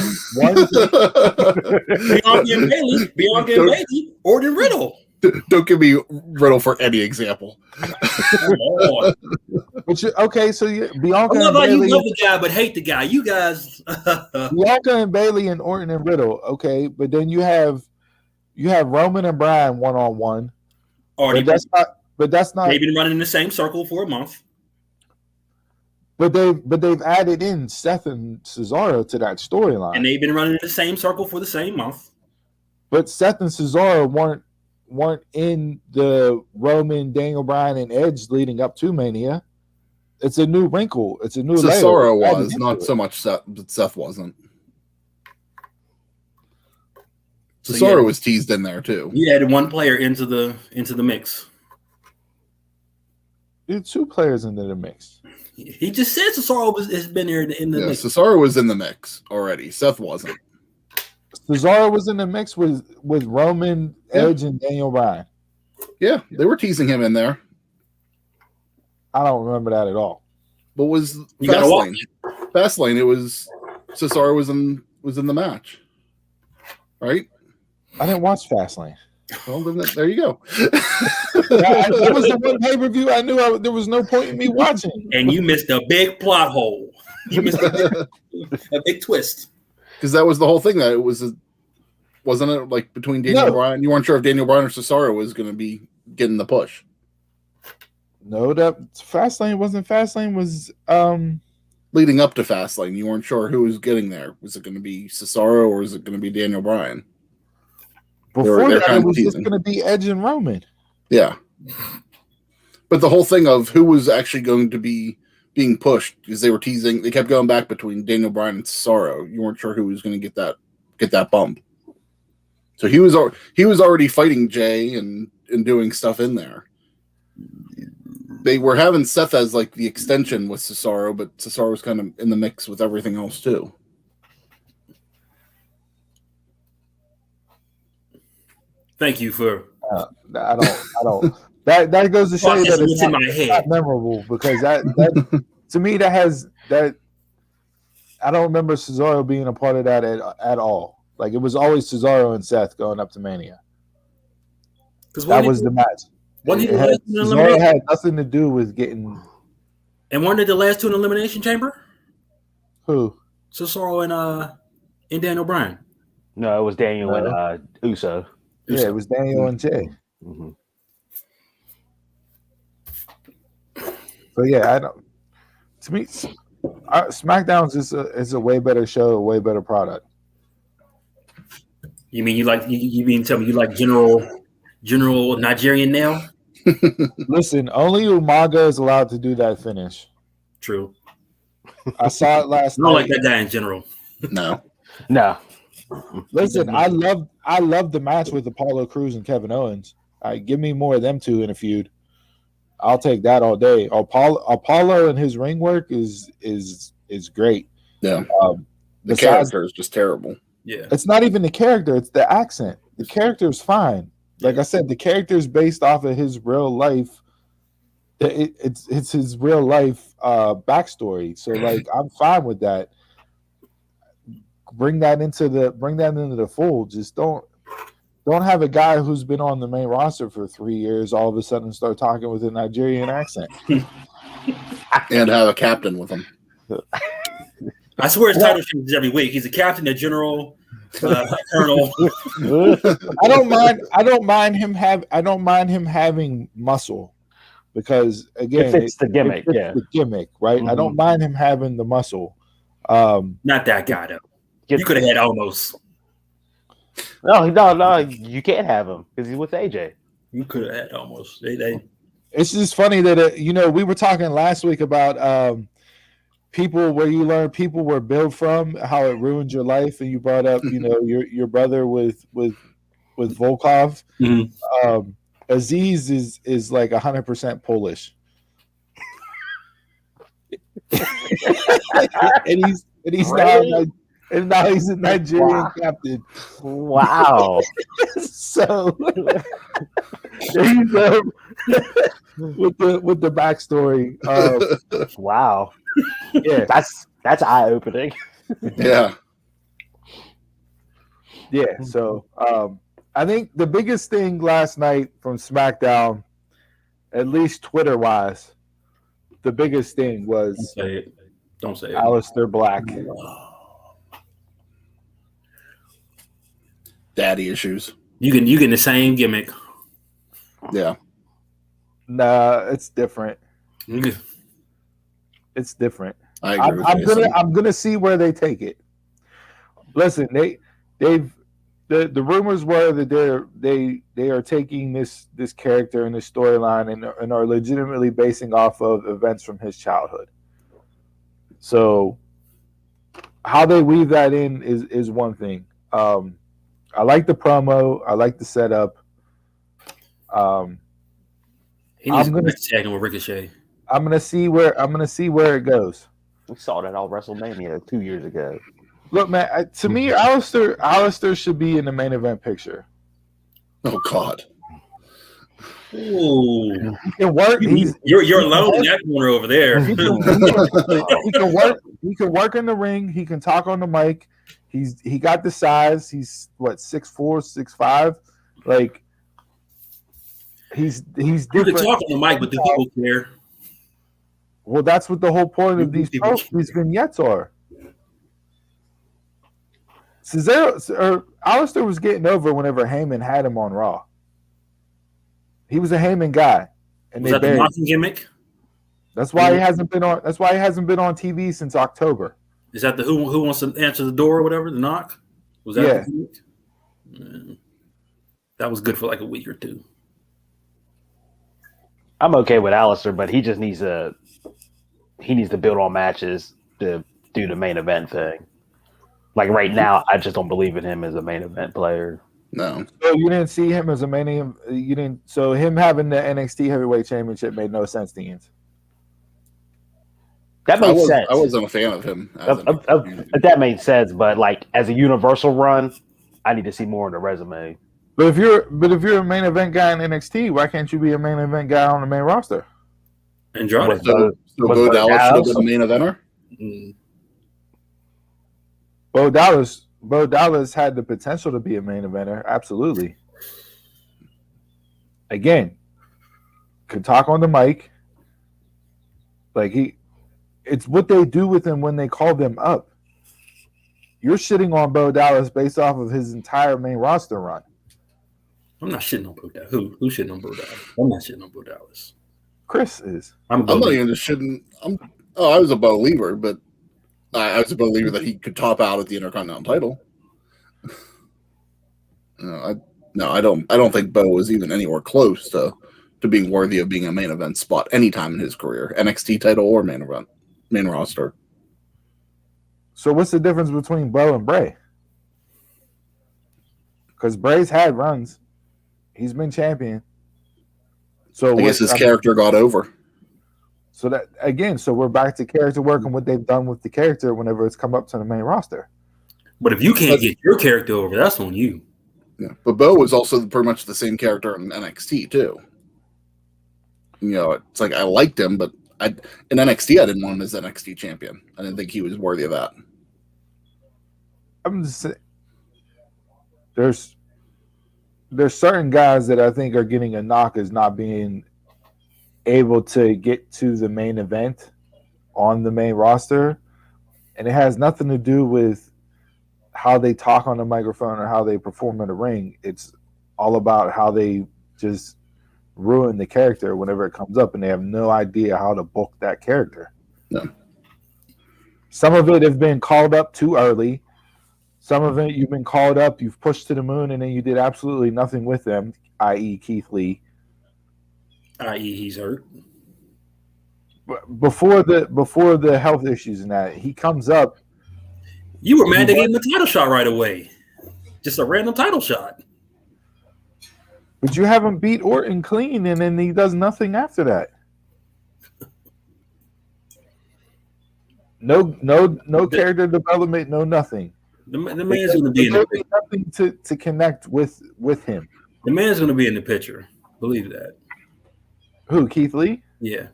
Bianca and Bailey, Orton and Riddle. Don't give me Riddle for any example. Okay, so Bianca. I love and how Bailey, you love the guy but hate the guy. You guys. Bianca and Bailey and Orton and Riddle. Okay, but then you have Roman and Bryan 1-on-1. But that's not. They've been running in the same circle for a month. But they've added in Seth and Cesaro to that storyline, And they've been running in the same circle for the same month. But Seth and Cesaro weren't in the Roman, Daniel Bryan, and Edge leading up to Mania. It's a new wrinkle. It's a new layer. Cesaro was not so much Seth, but Seth wasn't. Cesaro was teased in there too. You added one player into the mix. There's two players into the mix. He just said Cesaro has been there in the mix. Cesaro was in the mix already. Seth wasn't. Cesaro was in the mix with Roman, Edge, and Daniel Bryan. Yeah, they were teasing him in there. I don't remember that at all. But was Fastlane? Fastlane, it was Cesaro was in the match, right? I didn't watch Fastlane. Well, then there you go. That was the one pay-per-view I knew there was no point in me watching. And you missed a big plot hole. You missed a big twist. Because that was the whole thing. That it wasn't it like between Daniel Bryan? You weren't sure if Daniel Bryan or Cesaro was going to be getting the push. No, that Fastlane wasn't. Fastlane was leading up to Fastlane. You weren't sure who was getting there. Was it going to be Cesaro or was it going to be Daniel Bryan? Before that, it was just going to be Edge and Roman. Yeah, but the whole thing of who was actually going to be being pushed because they were teasing. They kept going back between Daniel Bryan and Cesaro. You weren't sure who was going to get that bump. So he was already fighting Jay and doing stuff in there. They were having Seth as like the extension with Cesaro, but Cesaro was kind of in the mix with everything else too. Thank you for. I don't. That goes to show you that it's not memorable because that to me that I don't remember Cesaro being a part of that at all. Like it was always Cesaro and Seth going up to Mania. That was the match. Cesaro had nothing to do with getting. And weren't they the last two in the Elimination Chamber? Who? Cesaro and Daniel Bryan. No, it was Daniel and Uso. Yeah, it was Daniel and Jay. Mm-hmm. So yeah, I don't. To me, SmackDown is a way better show, a way better product. You mean you mean tell me you like General Nigerian Nail? Listen, only Umaga is allowed to do that finish. True. I saw it last night. I don't like that guy in general. No. Listen, I love the match with Apollo Crews and Kevin Owens. Give me more of them two in a feud. I'll take that all day. Apollo and his ring work is great. Yeah. The character is just terrible. Yeah. It's not even the character, it's the accent. The character is fine. Like I said, the character is based off of his real life. It's his real life backstory. So like I'm fine with that. Bring that into the fold. Just don't have a guy who's been on the main roster for 3 years all of a sudden start talking with a Nigerian accent. And have a captain with him. I swear his title changes every week. He's a captain, a general, colonel. I don't mind him having muscle because again, it's the gimmick. The gimmick, right? Mm-hmm. I don't mind him having the muscle. Not that guy though. You could have had almost. No, you can't have him because he's with AJ. You could have had almost. It's just funny that we were talking last week about where you learn people where built from, how it ruined your life, and you brought up, your brother with Volkov. Mm-hmm. Aziz is like 100% Polish. and he's Really? now he's a Nigerian captain. Wow. So he's, with the backstory. Wow. Yeah, That's eye opening. Yeah. yeah. So I think the biggest thing last night from SmackDown, at least Twitter wise, the biggest thing was Don't say it. Aleister Black. Daddy issues. You getting the same gimmick. Yeah. Nah, it's different. You It's different. I agree with Jason. I'm gonna see where they take it. Listen, the rumors were that they are taking this character and this storyline and are legitimately basing off of events from his childhood. So how they weave that in is one thing. I like the promo. I like the setup. He needs to tag him with Ricochet. I'm gonna see where it goes. We saw that on WrestleMania 2 years ago. Look, man. To me, Aleister should be in the main event picture. Oh God. Ooh. He can work. You're alone in that corner over there. He can work. He can work in the ring. He can talk on the mic. He got the size. He's what 6'4", 6'5". Like he's You different. can talk on the mic, but do people care? Well, that's what the whole point of these vignettes are. Aleister was getting over whenever Heyman had him on Raw. He was a Heyman guy, and Was that the knocking gimmick? That's why he hasn't been on. That's why he hasn't been on TV since October. Is that the who wants to answer the door or whatever? The knock? Was that the gimmick? Yeah. That was good for like a week or two. I'm okay with Aleister, but he just needs to build on matches to do the main event thing. Like right now, I just don't believe in him as a main event player. No. So you didn't see him as a main event. You didn't. So him having the NXT Heavyweight Championship made no sense to you. That makes sense. I wasn't a fan of him. That made sense, but like as a universal run, I need to see more on the resume. But if you're a main event guy in NXT, why can't you be a main event guy on the main roster? Andrade. So Bo Dallas should have been the main eventer? Mm. Bo Dallas had the potential to be a main eventer, absolutely. Again, could talk on the mic. Like it's what they do with him when they call them up. You're shitting on Bo Dallas based off of his entire main roster run. I'm not shitting on Bo Dallas. Who's shitting on Bo Dallas? I'm not shitting on Bo Dallas. Chris is. I'm not even just shitting. I was a believer, but I was a believer that he could top out at the Intercontinental title. I don't think Bo was even anywhere close to being worthy of being a main event spot anytime in his career, NXT title or main roster. So what's the difference between Bo and Bray? Because Bray's had runs. He's been champion. So I guess his character got over. So that again, so we're back to character work and what they've done with the character whenever it's come up to the main roster. But if you can't get your character over, that's on you. Yeah, but Bo was also pretty much the same character in NXT too. It's like I liked him, but in NXT I didn't want him as NXT champion. I didn't think he was worthy of that. I'm just saying, there's certain guys that I think are getting a knock as not being able to get to the main event on the main roster, and it has nothing to do with how they talk on the microphone or how they perform in the ring. It's all about how they just ruin the character whenever it comes up, and they have no idea how to book that character. No. Some of it has been called up too early. Some of it you've been called up, you've pushed to the moon, and then you did absolutely nothing with them, i.e. Keith Lee. I.e. he's hurt. before the health issues and that, he comes up. You were mad they gave him a title shot right away. Just a random title shot. But you have him beat Orton clean, and then he does nothing after that. No character development, no nothing. The man's going to be in the nothing to connect with him. The man's going to be in the picture. Believe that. Who, Keith Lee? Yeah.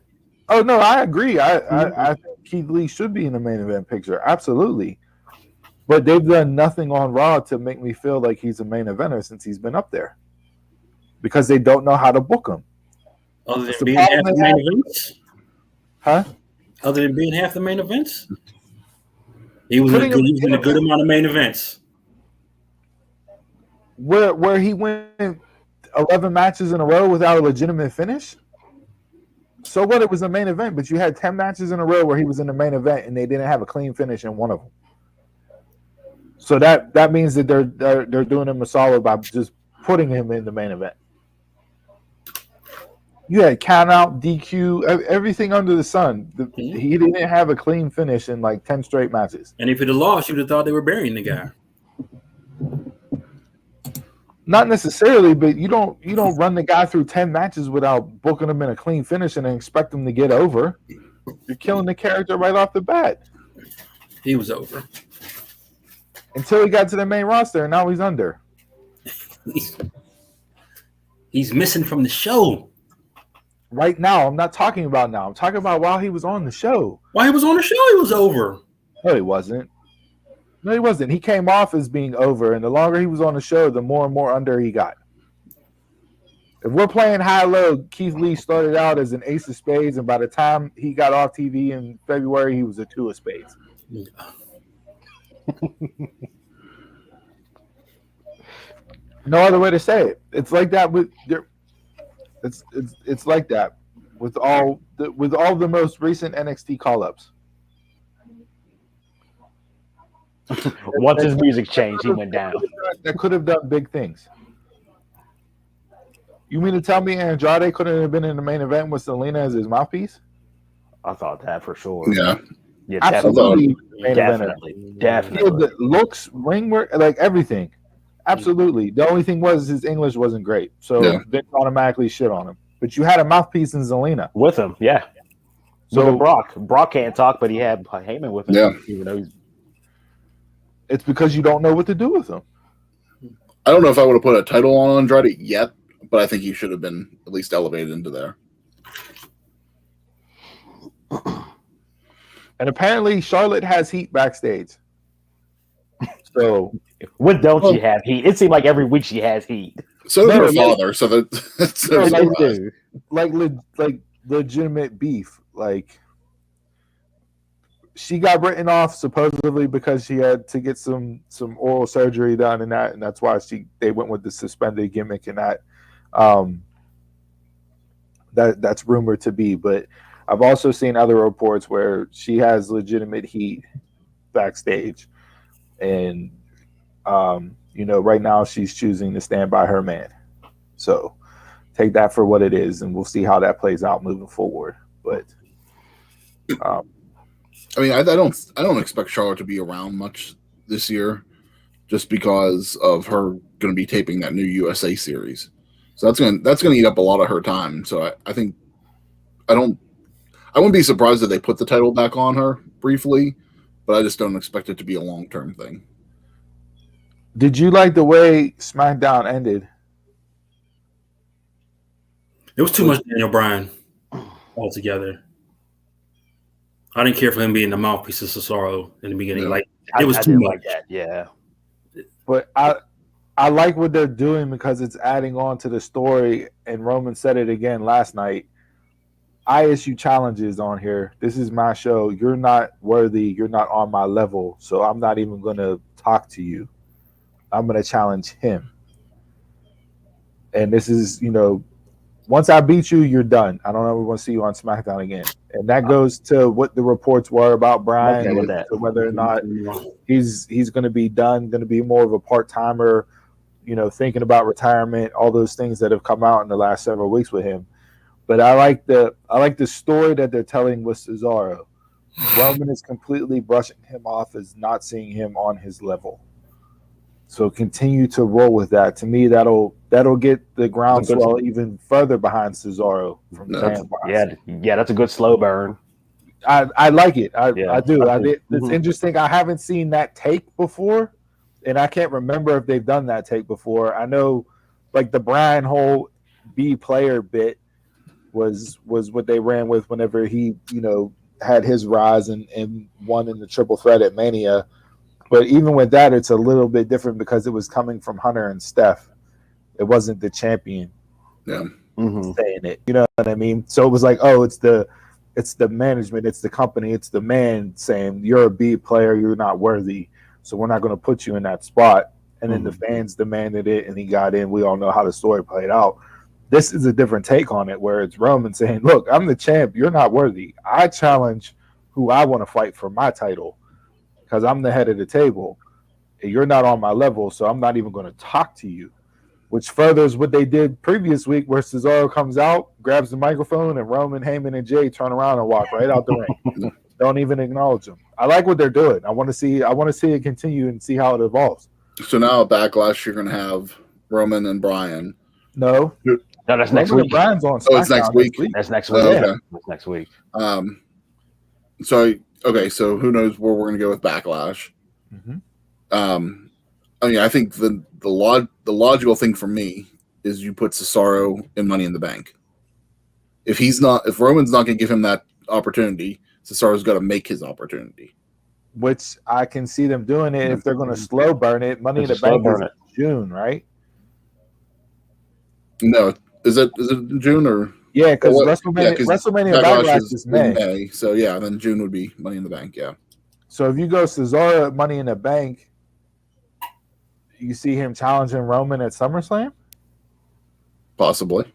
Oh no, I agree. I think Keith Lee should be in the main event picture. Absolutely. But they've done nothing on Raw to make me feel like he's a main eventer since he's been up there. Because they don't know how to book him. Other than being half the main events? Huh? Other than being half the main events? He was in a good amount of main events. Where he went 11 matches in a row without a legitimate finish? So what? It was a main event, but you had 10 matches in a row where he was in the main event and they didn't have a clean finish in one of them. So that means that they're doing him a solid by just putting him in the main event. You had count out, DQ, everything under the sun. He didn't have a clean finish in like 10 straight matches. And if he'd have lost, you'd have thought they were burying the guy. Not necessarily, but you don't run the guy through 10 matches without booking him in a clean finish and then expect him to get over. You're killing the character right off the bat. He was over. Until he got to the main roster, and now he's under. He's missing from the show. Right now, I'm not talking about now. I'm talking about while he was on the show. While he was on the show, he was over. No, he wasn't. No, he wasn't. He came off as being over, and the longer he was on the show, the more and more under he got. If we're playing high-low, Keith Lee started out as an ace of spades, and by the time he got off TV in February, he was a two of spades. No other way to say it. It's like that with it's like that with all the most recent NXT call-ups. Once his music changed, he went down. That could have done big things. You mean to tell me Andrade couldn't have been in the main event with Selena as his mouthpiece? I thought that for sure. Yeah. Absolutely. Definitely. Yeah, the looks, ring work, like everything. Absolutely. The only thing was his English wasn't great, so they automatically shit on him. But you had a mouthpiece in Zelina with him, yeah. So Brock can't talk, but he had Heyman with him. Yeah. Even though it's because you don't know what to do with him. I don't know if I would have put a title on Andrade yet, but I think he should have been at least elevated into there. And apparently Charlotte has heat backstage. So when don't she have heat? It seemed like every week she has heat. So does her father. So that's like legitimate beef. Like she got written off supposedly because she had to get some oral surgery done and that's why they went with the suspended gimmick and that's rumored to be. But I've also seen other reports where she has legitimate heat backstage, and right now she's choosing to stand by her man. So take that for what it is, and we'll see how that plays out moving forward. But I mean, I don't expect Charlotte to be around much this year, just because of her going to be taping that new USA series. So that's gonna eat up a lot of her time. So I think I wouldn't be surprised if they put the title back on her briefly, but I just don't expect it to be a long-term thing. Did you like the way SmackDown ended? It was too much Daniel Bryan altogether. I didn't care for him being the mouthpiece of Cesaro in the beginning. Yeah. Like it was too much. Like that. Yeah. But I like what they're doing because it's adding on to the story. And Roman said it again last night. I issue challenges on here. This is my show. You're not worthy. You're not on my level. So I'm not even going to talk to you. I'm going to challenge him. And this is, once I beat you, you're done. I don't ever want to see you on SmackDown again. And that goes to what the reports were about Bryan, to whether or not he's going to be done, going to be more of a part-timer, thinking about retirement, all those things that have come out in the last several weeks with him. But I like the story that they're telling with Cesaro. Roman is completely brushing him off as not seeing him on his level. So continue to roll with that. To me, that'll get the groundswell even further behind Cesaro from the fan wise. Yeah, that's a good slow burn. I like it. I do. It's Mhm. interesting. I haven't seen that take before, and I can't remember if they've done that take before. I know, like the Brian Hole B player bit was what they ran with whenever he had his rise and won in the triple threat at Mania. But even with that, it's a little bit different because it was coming from Hunter and Steph. It wasn't the champion saying it. You know what I mean? So it was like, oh, it's the management, it's the company, it's the man saying you're a B player, you're not worthy, so we're not going to put you in that spot. And then the fans demanded it, and he got in. We all know how the story played out. This is a different take on it, where it's Roman saying, look, I'm the champ, you're not worthy. I challenge who I want to fight for my title because I'm the head of the table. You're not on my level, so I'm not even going to talk to you. Which furthers what they did previous week, where Cesaro comes out, grabs the microphone, and Roman, Heyman, and Jay turn around and walk right out the ring. Don't even acknowledge them. I like what they're doing. I want to see it continue and see how it evolves. So now Backlash, you're going to have Roman and Bryan. No, that's next Roman week. and Bryan's on Oh, it's next week. That's next week. Okay. That's next week. So who knows where we're going to go with Backlash? I think the logical thing for me is you put Cesaro in Money in the Bank. If Roman's not going to give him that opportunity, Cesaro's got to make his opportunity. Which I can see them doing it if they're going to slow burn it. Money in the Bank is June, right? No, is it June or? Yeah, because WrestleMania Backlash is May. So yeah, then June would be Money in the Bank. Yeah. So if you go Cesaro at Money in the Bank, you see him challenging Roman at SummerSlam? Possibly.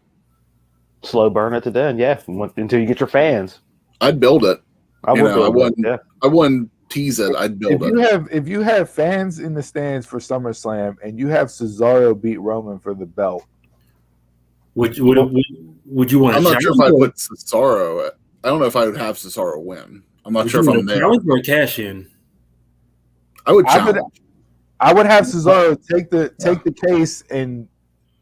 Slow burn it to then, yeah. Until you get your fans. I'd build it. I wouldn't tease it. I'd build it. If you have fans in the stands for SummerSlam and you have Cesaro beat Roman for the belt, would you want? I'm not sure if I'd put Cesaro. I don't know if I would have Cesaro win. I'm not sure if I'm there. Challenge or cash in? I would challenge. I would have Cesaro take the case and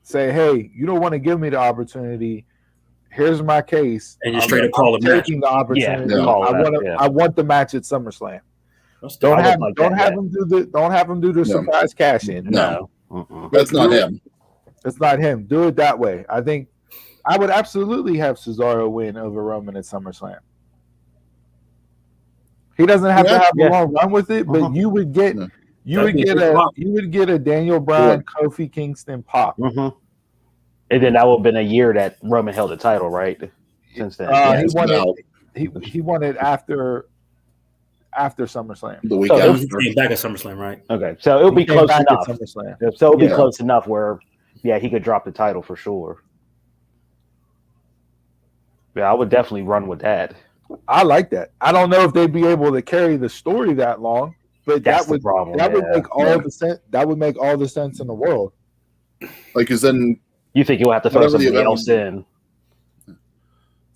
say, "Hey, you don't want to give me the opportunity. Here's my case." And you straight up call it taking the opportunity. I want the match at SummerSlam. Don't have him do the surprise cash in. No. That's not him. It's not him. Do it that way. I think I would absolutely have Cesaro win over Roman at SummerSlam. He doesn't have to have a long run with it, but you would get a Daniel Bryan, Kofi Kingston pop. And then that would have been a year that Roman held the title, right? Since then, he won it after SummerSlam. The week after. He came back at SummerSlam, right? Okay, so it'll be close enough. So it'll be close enough where, he could drop the title for sure. Yeah, I would definitely run with that. I like that. I don't know if they'd be able to carry the story that long, but that would make all the sense. That would make all the sense in the world. Like, because then you think you'll have to throw somebody else in.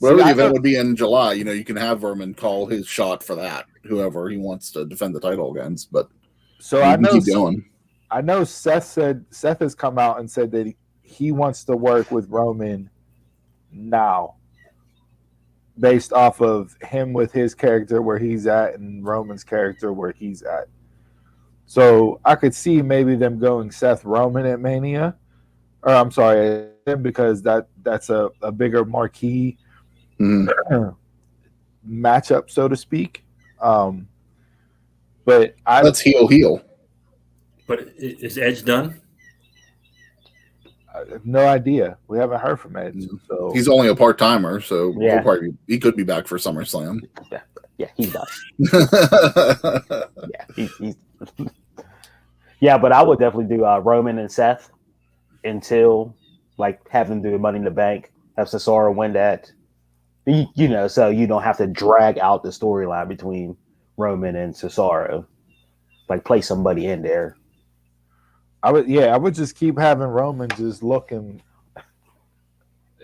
Whatever the event would be in July, you can have Roman call his shot for that, whoever he wants to defend the title against. But so I know keep going. I know Seth has come out and said that he wants to work with Roman now, based off of him with his character where he's at and Roman's character where he's at. So I could see maybe them going Seth Roman at Mania, or I'm sorry, because that's a bigger marquee matchup, so to speak. But that's heel. But is Edge done? I have no idea. We haven't heard from Edge. So he's only a part-timer, so he could be back for SummerSlam. Yeah, he's done. he's but I would definitely do Roman and Seth until have them do Money in the Bank, have Cesaro win that. So you don't have to drag out the storyline between Roman and Cesaro. Play somebody in there. I would just keep having Roman just looking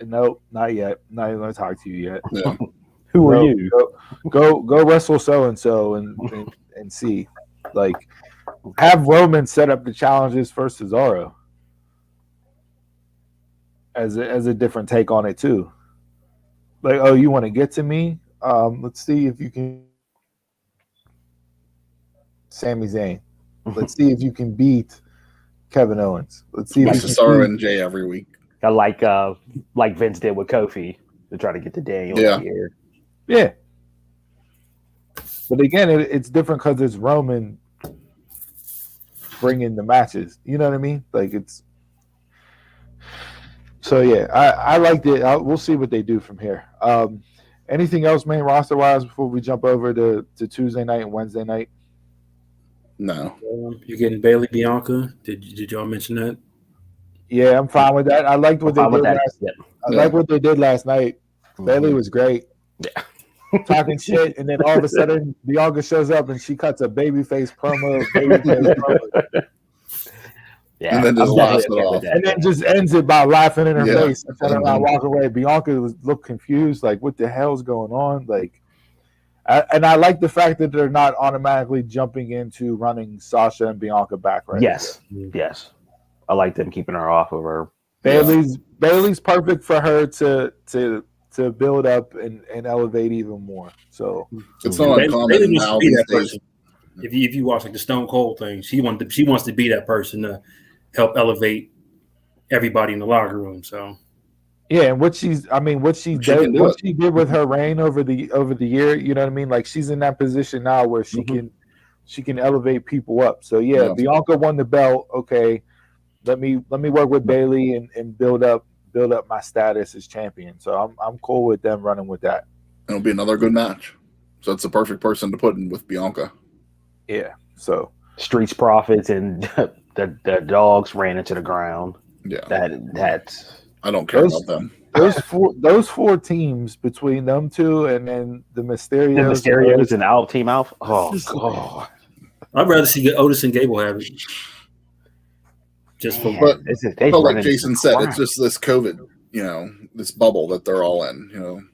Nope, not yet. Not even gonna talk to you yet. Yeah. Who are you? Go wrestle so and so and see. Like, have Roman set up the challenges for Cesaro as a different take on it too. Like, oh, you want to get to me? Let's see if you can. Sami Zayn. Let's see if you can beat Kevin Owens. Let's see if you can Cesaro beat and Jay every week. I like Vince did with Kofi to try to get the Daniel here. Yeah. But again, it's different because it's Roman bringing the matches. You know what I mean? Like it's. So yeah, I liked it. We'll see what they do from here. Anything else, main roster wise, before we jump over to Tuesday night and Wednesday night? No. You're getting Bailey Bianca. Did y'all mention that? Yeah, I'm fine with that. I liked what they did. I like what they did last night. Mm-hmm. Bailey was great. Yeah. Talking shit, and then all of a sudden Bianca shows up and she cuts a babyface promo. Yeah, and then just laughs it off. And then just ends it by laughing in her face and telling her to walk away. Bianca looked confused, like, what the hell's going on? Like, and I like the fact that they're not automatically jumping into running Sasha and Bianca back right Yes. I like them keeping her off of her. Bailey's perfect for her to build up and elevate even more. So it's not uncommon now these days. If you watch like the Stone Cold thing, she wants to be that person to help elevate everybody in the locker room. So yeah, and what she did with her reign over the year, you know what I mean? Like she's in that position now where she can elevate people up. So yeah, Bianca won the belt. Okay, let me work with Bailey and build up my status as champion. So I'm cool with them running with that. It'll be another good match. So it's the perfect person to put in with Bianca. Yeah. So Streets Profits and the dogs ran into the ground. Yeah. That's I don't care about them. Those four teams between them two and then the Mysterios and Out Team Alpha. Oh god. I'd rather see Otis and Gable have it. Just for like Jason said, it's just this COVID, this bubble that they're all in,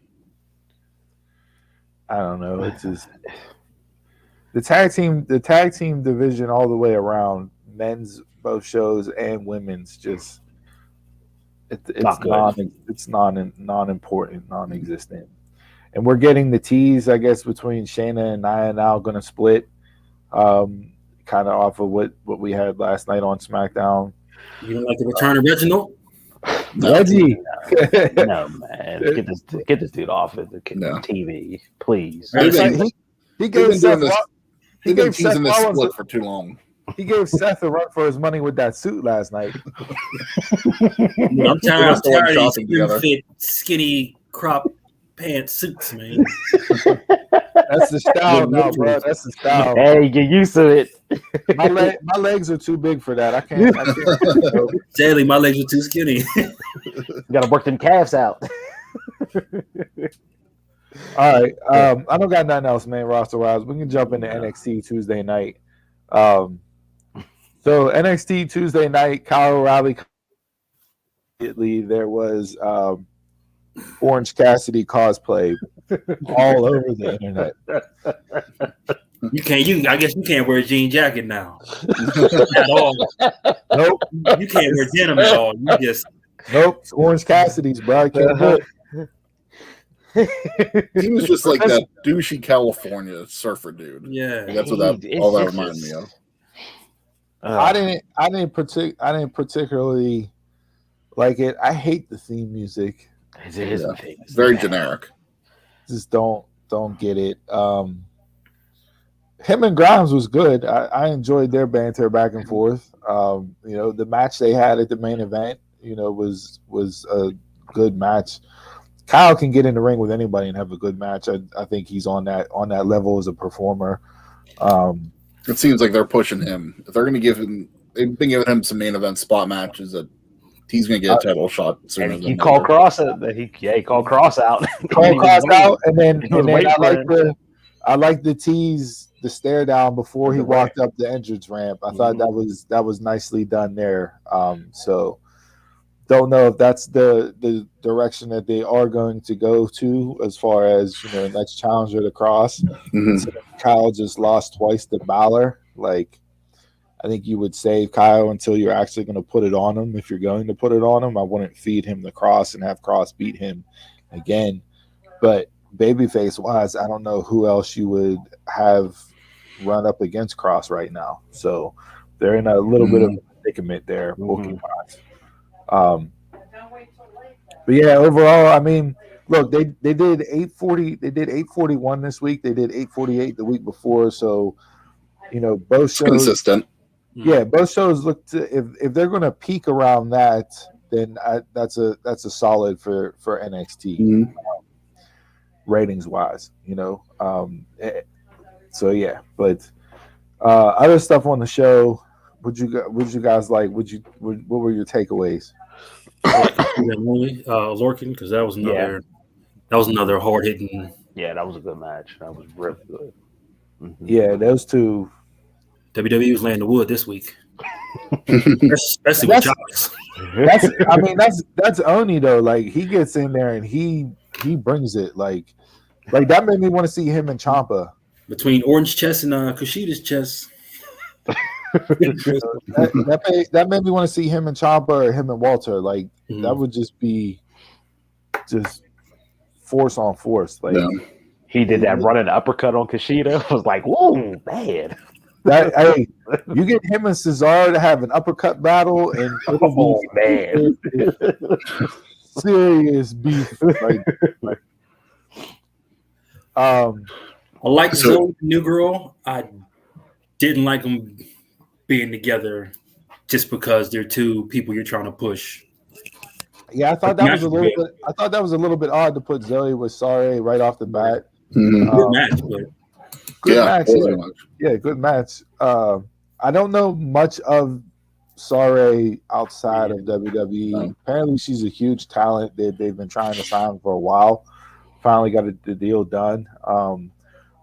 I don't know. It's just the tag team division all the way around, men's both shows and women's, just it's non-important, non-existent. And we're getting the tease, I guess, between Shayna and Nia now going to split, kind of off of what we had last night on SmackDown. You don't like the return of Reginald? Reggie. No, man. Get this dude off of the TV, please. He gave Seth Rollins split for too long. He gave Seth a run for his money with that suit last night. I'm tired of these fit, skinny crop pants suits, man. That's the style now, bro. That's the style. Hey, get used to it. My legs are too big for that. I can't. Sadly, my legs are too skinny. You gotta work them calves out. All right. I don't got nothing else, man, roster wise. We can jump into NXT Tuesday night. So NXT Tuesday night, Kyle O'Reilly. There was Orange Cassidy cosplay all over the internet. I guess you can't wear a jean jacket now. At all. Nope. You can't wear denim at all. You just it's Orange Cassidy's, bro. I can't do it. He was just like that douchey California surfer dude. Yeah, that's what that reminded me of. I didn't particularly like it. I hate the theme music. It's very generic. Just don't get it. Him and Grimes was good. I enjoyed their banter back and forth. The match they had at the main event, was a good match. Kyle can get in the ring with anybody and have a good match. I think he's on that level as a performer. It seems like they're pushing him. If they're going to give him, they've been giving him some main event spot matches that he's going to get a title shot sooner than he called Cross out. He called Cross out. Called Cross out, and then I like the tease, the stare down before he walked up the entrance ramp. I thought that was nicely done there. So don't know if that's the direction that they are going to go to as far as next challenger to Cross. Mhm. Kyle just lost twice to Balor. Like, I think you would save Kyle until you're actually going to put it on him. If you're going to put it on him, I wouldn't feed him the Cross and have Cross beat him again. But babyface wise, I don't know who else you would have run up against Cross right now. So they're in a little bit of a predicament there, booking wise. But yeah, overall, I mean, look, they did 840, they did 841 this week, they did 848 the week before. So both shows Consistent. Yeah, both shows look to if they're going to peak around that, then that's a solid for NXT ratings wise. So yeah, but other stuff on the show. Would you guys like? What were your takeaways? Lorcan, because that was another hard hitting. Yeah, that was a good match. That was really good. Mm-hmm. Yeah, those two. WWE was laying the wood this week, especially with Chops. That's Oni though. Like, he gets in there and he brings it. Like that made me want to see him and Ciampa. Between Orange Chest and Kushida's chest. that made me want to see him and Ciampa or him and Walter. Like, that would just be just force on force. Like, he did that running uppercut on Kushida. I was like, whoa, man. Hey, you get him and Cesaro to have an uppercut battle, and man, serious beef. I like Zoe, the new girl. I didn't like them being together just because they're two people you're trying to push. Yeah, I thought that was a little bit. I thought that was a little bit odd to put Zoe with Sare right off the bat. Good match, but. Good match. Yeah, good match. I don't know much of Sare outside of WWE. Apparently, she's a huge talent that they've been trying to sign for a while. Finally got the deal done. A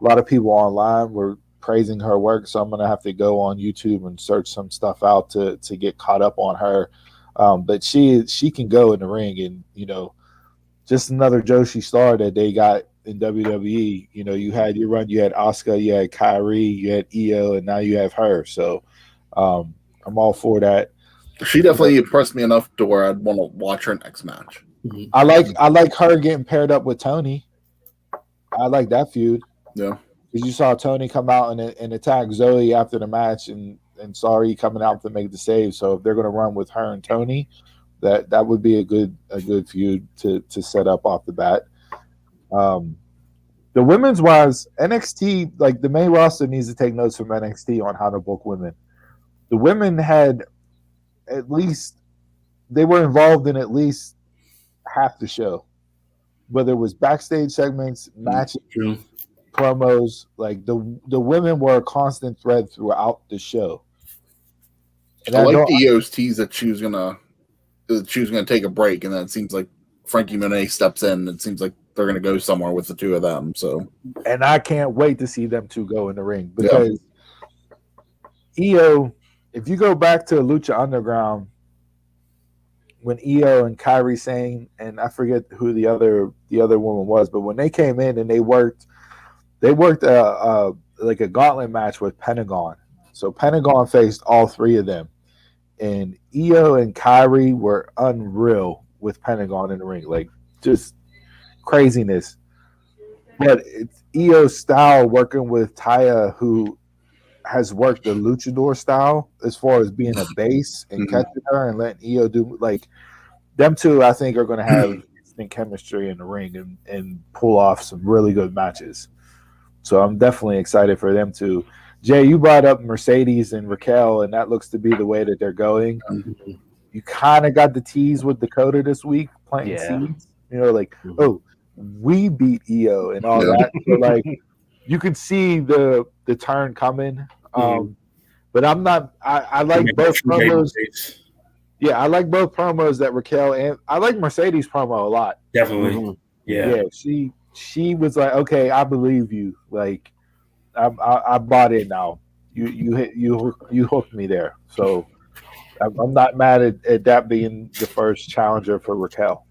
lot of people online were praising her work, so I'm going to have to go on YouTube and search some stuff out to get caught up on her. But she can go in the ring, and just another Joshi star that they got in WWE. You had your run, you had Asuka, you had Kyrie, you had Io, and now you have her. So I'm all for that. She definitely impressed me enough to where I'd want to watch her next match. I like her getting paired up with Tony. I like that feud. Yeah, because you saw Tony come out and attack Zoe after the match, and Sari coming out to make the save. So if they're going to run with her and Tony, that would be a good feud to set up off the bat. The women's wise, NXT, like, the main roster needs to take notes from NXT on how to book women. The women had they were involved in at least half the show, whether it was backstage segments, matches, promos. Like, the women were a constant thread throughout the show. And I like the Io's tease that she was gonna take a break, and then it seems like Frankie Monet steps in. It seems like they're going to go somewhere with the two of them. So, and I can't wait to see them two go in the ring, because Io, if you go back to Lucha Underground, when Io and Kairi Sane, and I forget who the other woman was, but when they came in and they worked a gauntlet match with Pentagon. So Pentagon faced all three of them, and Io and Kairi were unreal with Pentagon in the ring, like, just craziness. But it's Io's style working with Taya, who has worked the luchador style as far as being a base and catching her and letting Io do, like, them two, I think, are going to have instant chemistry in the ring and pull off some really good matches. So I'm definitely excited for them too. Jay, you brought up Mercedes and Raquel, and that looks to be the way that they're going. You kind of got the tease with Dakota this week, planting seeds. Like, oh, we beat Io and all that. So, like, you could see the turn coming. But I'm not. I like both promos. Yeah, I like both promos that Raquel, and I like Mercedes' promo a lot. Definitely. Yeah. She was like, okay, I believe you. Like, I bought it now. You hooked me there. So I'm not mad at that being the first challenger for Raquel.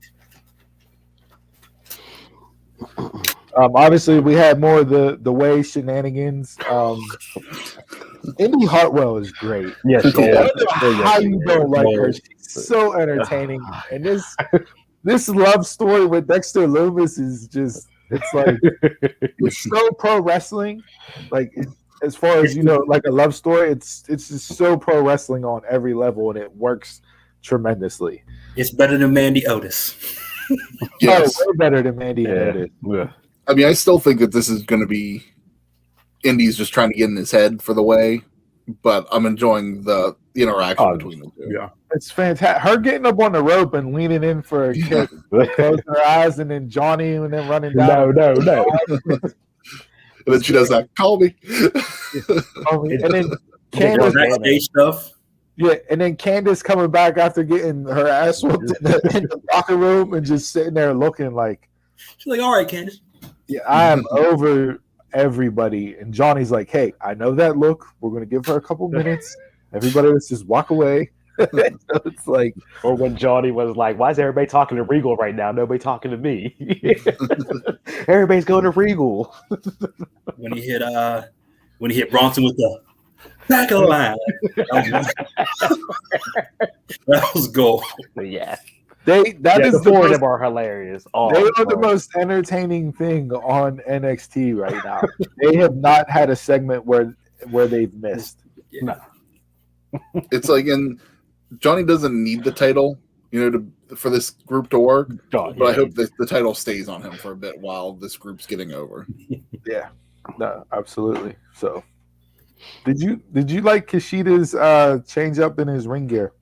Obviously, we had more of the way shenanigans. Indy Hartwell is great. Yes, I don't know how you don't like her. She's so entertaining, and this love story with Dexter Lumis is just—it's like it's so pro wrestling. Like as far as like a love story, it's just so pro wrestling on every level, and it works tremendously. It's better than Mandy Otis. Yes. Oh, way better than Mandy Otis. Yeah. I mean, I still think that this is going to be Indy's just trying to get in his head for the way, but I'm enjoying the interaction between the two. Yeah. It's fantastic. Her getting up on the rope and leaning in for a kick, closing her eyes, and then Johnny, and then running down. No. And then she does that. Call me. And then Candace, Candace, backstage stuff. yeah, and then Candace coming back after getting her ass whooped in the locker room and just sitting there looking like, She's like, all right, Candace. yeah, I am over everybody. And Johnny's like, hey, I know that look. We're going to give her a couple minutes. Everybody, let's just walk away. So it's like, Or when Johnny was like, why is everybody talking to Regal right now? Nobody talking to me. Everybody's going to Regal. When he hit Bronson with the back of the line. That was gold. Yeah. that is the the four of most, them are hilarious. Oh, they are the most entertaining thing on NXT right now. They have not had a segment where they've missed. Yeah. No. It's like, and Johnny doesn't need the title, for this group to work. God, But I hope that the title stays on him for a bit while this group's getting over. Yeah, no, absolutely. So, did you like Kishida's change up in his ring gear?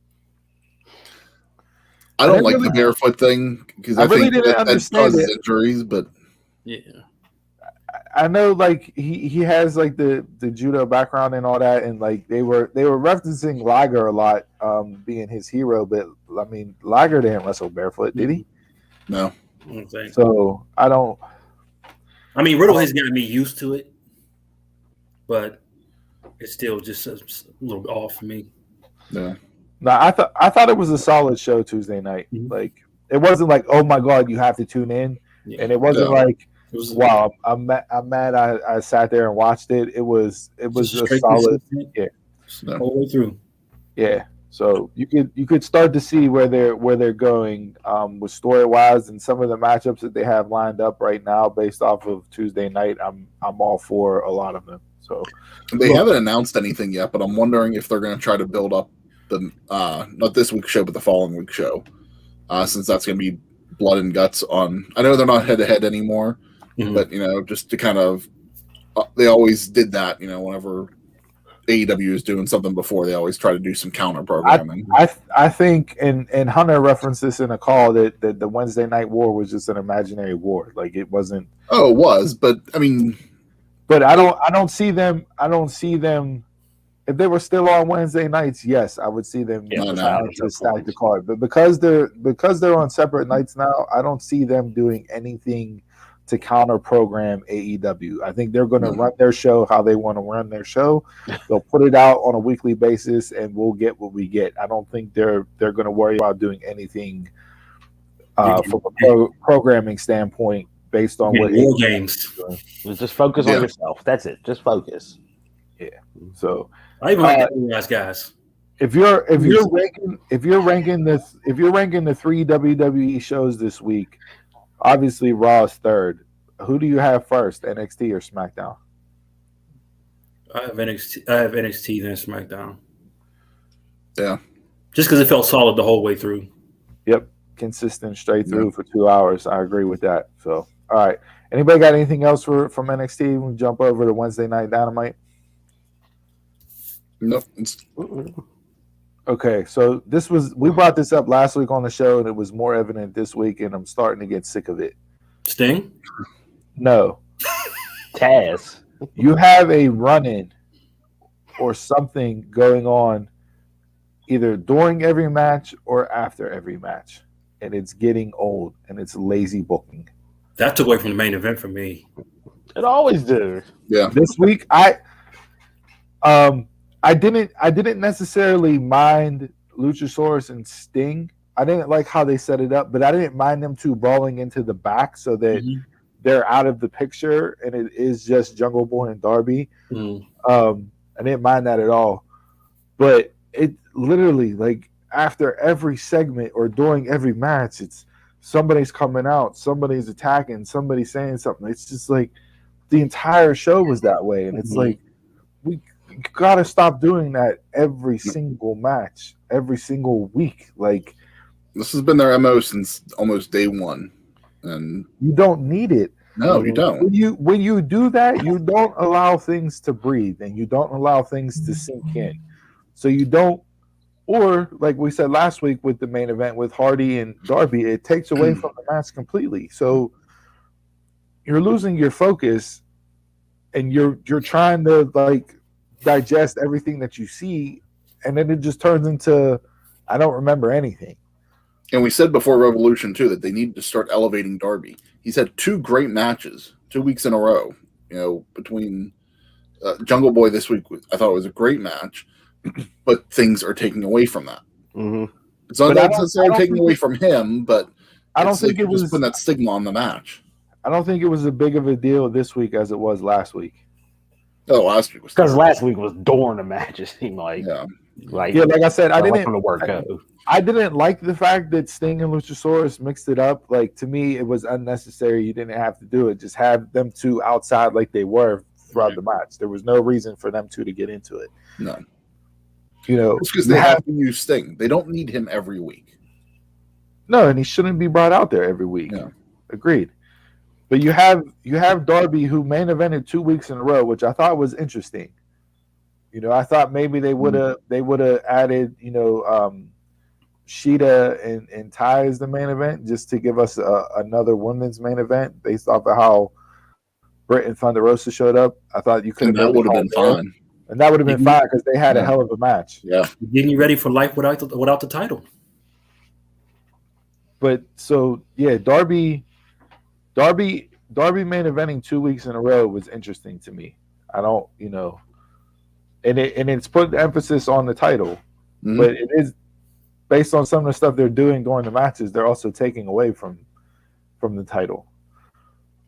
I don't like the barefoot thing because I really think didn't that understand causes it. injuries. But Yeah. I know, like he has like the judo background and all that, and like they were referencing Liger a lot, being his hero. But I mean, Liger didn't wrestle barefoot, did he? no, So I don't. I mean, Riddle has gotten me used to it, but it's still just a little bit off for me. no. No, I thought it was a solid show Tuesday night. Mhm. Like it wasn't like, oh my god, you have to tune in, Yeah. and it wasn't Yeah. like, It was wow, I'm mad. I sat there and watched it. It was just a straight solid, consistent yeah. No. all the way through. yeah. So you could start to see where they're going with story wise, and some of the matchups that they have lined up right now based off of Tuesday night. I'm all for a lot of them. So They haven't announced anything yet, but I'm wondering if they're going to try to build up the not this week's show, but the following week's show, since that's going to be blood and guts on. I know they're not head to head anymore, but just to kind of, they always did that. Whenever AEW is doing something before, they always try to do some counter programming. I think, and Hunter referenced this in a call that the Wednesday Night War was just an imaginary war. Like it wasn't. Oh, it was, but I mean, but I don't see them. If they were still on Wednesday nights, yes, I would see them trying to stack the card. But because they're on separate nights now, I don't see them doing anything to counter program AEW. I think they're going to run their show how they want to run their show. They'll put it out on a weekly basis, and we'll get what we get. I don't think they're going to worry about doing anything from a programming standpoint based on what war games. Just focus on yourself. That's it. Just focus. Yeah. So I even like that guys. If you're ranking the 3 WWE shows this week, obviously Raw is third. Who do you have first, NXT or SmackDown? I have NXT then SmackDown. Yeah. Just because it felt solid the whole way through. Yep. Consistent straight through for 2 hours. I agree with that. So, all right. Anybody got anything else from NXT? We jump over to Wednesday Night Dynamite. Nope. Okay, so we brought this up last week on the show, and it was more evident this week, and I'm starting to get sick of it. Sting? No. Taz. You have a run-in or something going on either during every match or after every match, and it's getting old, and it's lazy booking. That took away from the main event for me. It always do. Yeah. This week, I didn't necessarily mind Luchasaurus and Sting, I didn't like how they set it up, but I didn't mind them two brawling into the back so that they're out of the picture and it is just Jungle Boy and Darby. I didn't mind that at all. But it literally, like, after every segment or during every match, it's somebody's coming out, somebody's attacking, somebody's saying something. It's just like the entire show was that way. And it's like, we got to stop doing that every single match, every single week. Like, this has been their MO since almost day one. And you don't need it. No, you don't. When you do that, you don't allow things to breathe and you don't allow things to sink in. So you don't, or like we said last week with the main event with Hardy and Darby, it takes away from the match completely. So you're losing your focus and you're trying to like digest everything that you see, and then it just turns into I don't remember anything. And we said before Revolution too that they need to start elevating Darby. He's had 2 great matches 2 weeks in a row. You know, between Jungle Boy this week, I thought it was a great match, but things are taking away from that. It's not necessarily taking away from him, but I don't think it was just putting that stigma on the match. I don't think it was as big of a deal this week as it was last week. Oh, last week was because last week was during the match. It seemed like, like I said, I didn't like the fact that Sting and Luchasaurus mixed it up. Like, to me, it was unnecessary. You didn't have to do it. Just have them two outside like they were throughout the match. There was no reason for them two to get into it. No, you know, it's because they have to use Sting. They don't need him every week. No, and he shouldn't be brought out there every week. No. Agreed. But you have Darby, who main evented 2 weeks in a row, which I thought was interesting. You know, I thought maybe they would have added, you know, Sheeta and Ty as the main event just to give us another women's main event based off of how Britt and Thunder Rosa showed up. I thought you could have. That would have been fine. And that would have been fine because they had a hell of a match. Yeah, getting you ready for life without the title. But so yeah, Darby main eventing 2 weeks in a row was interesting to me. I don't, you know, and it's put emphasis on the title, but it is based on some of the stuff they're doing during the matches. They're also taking away from the title.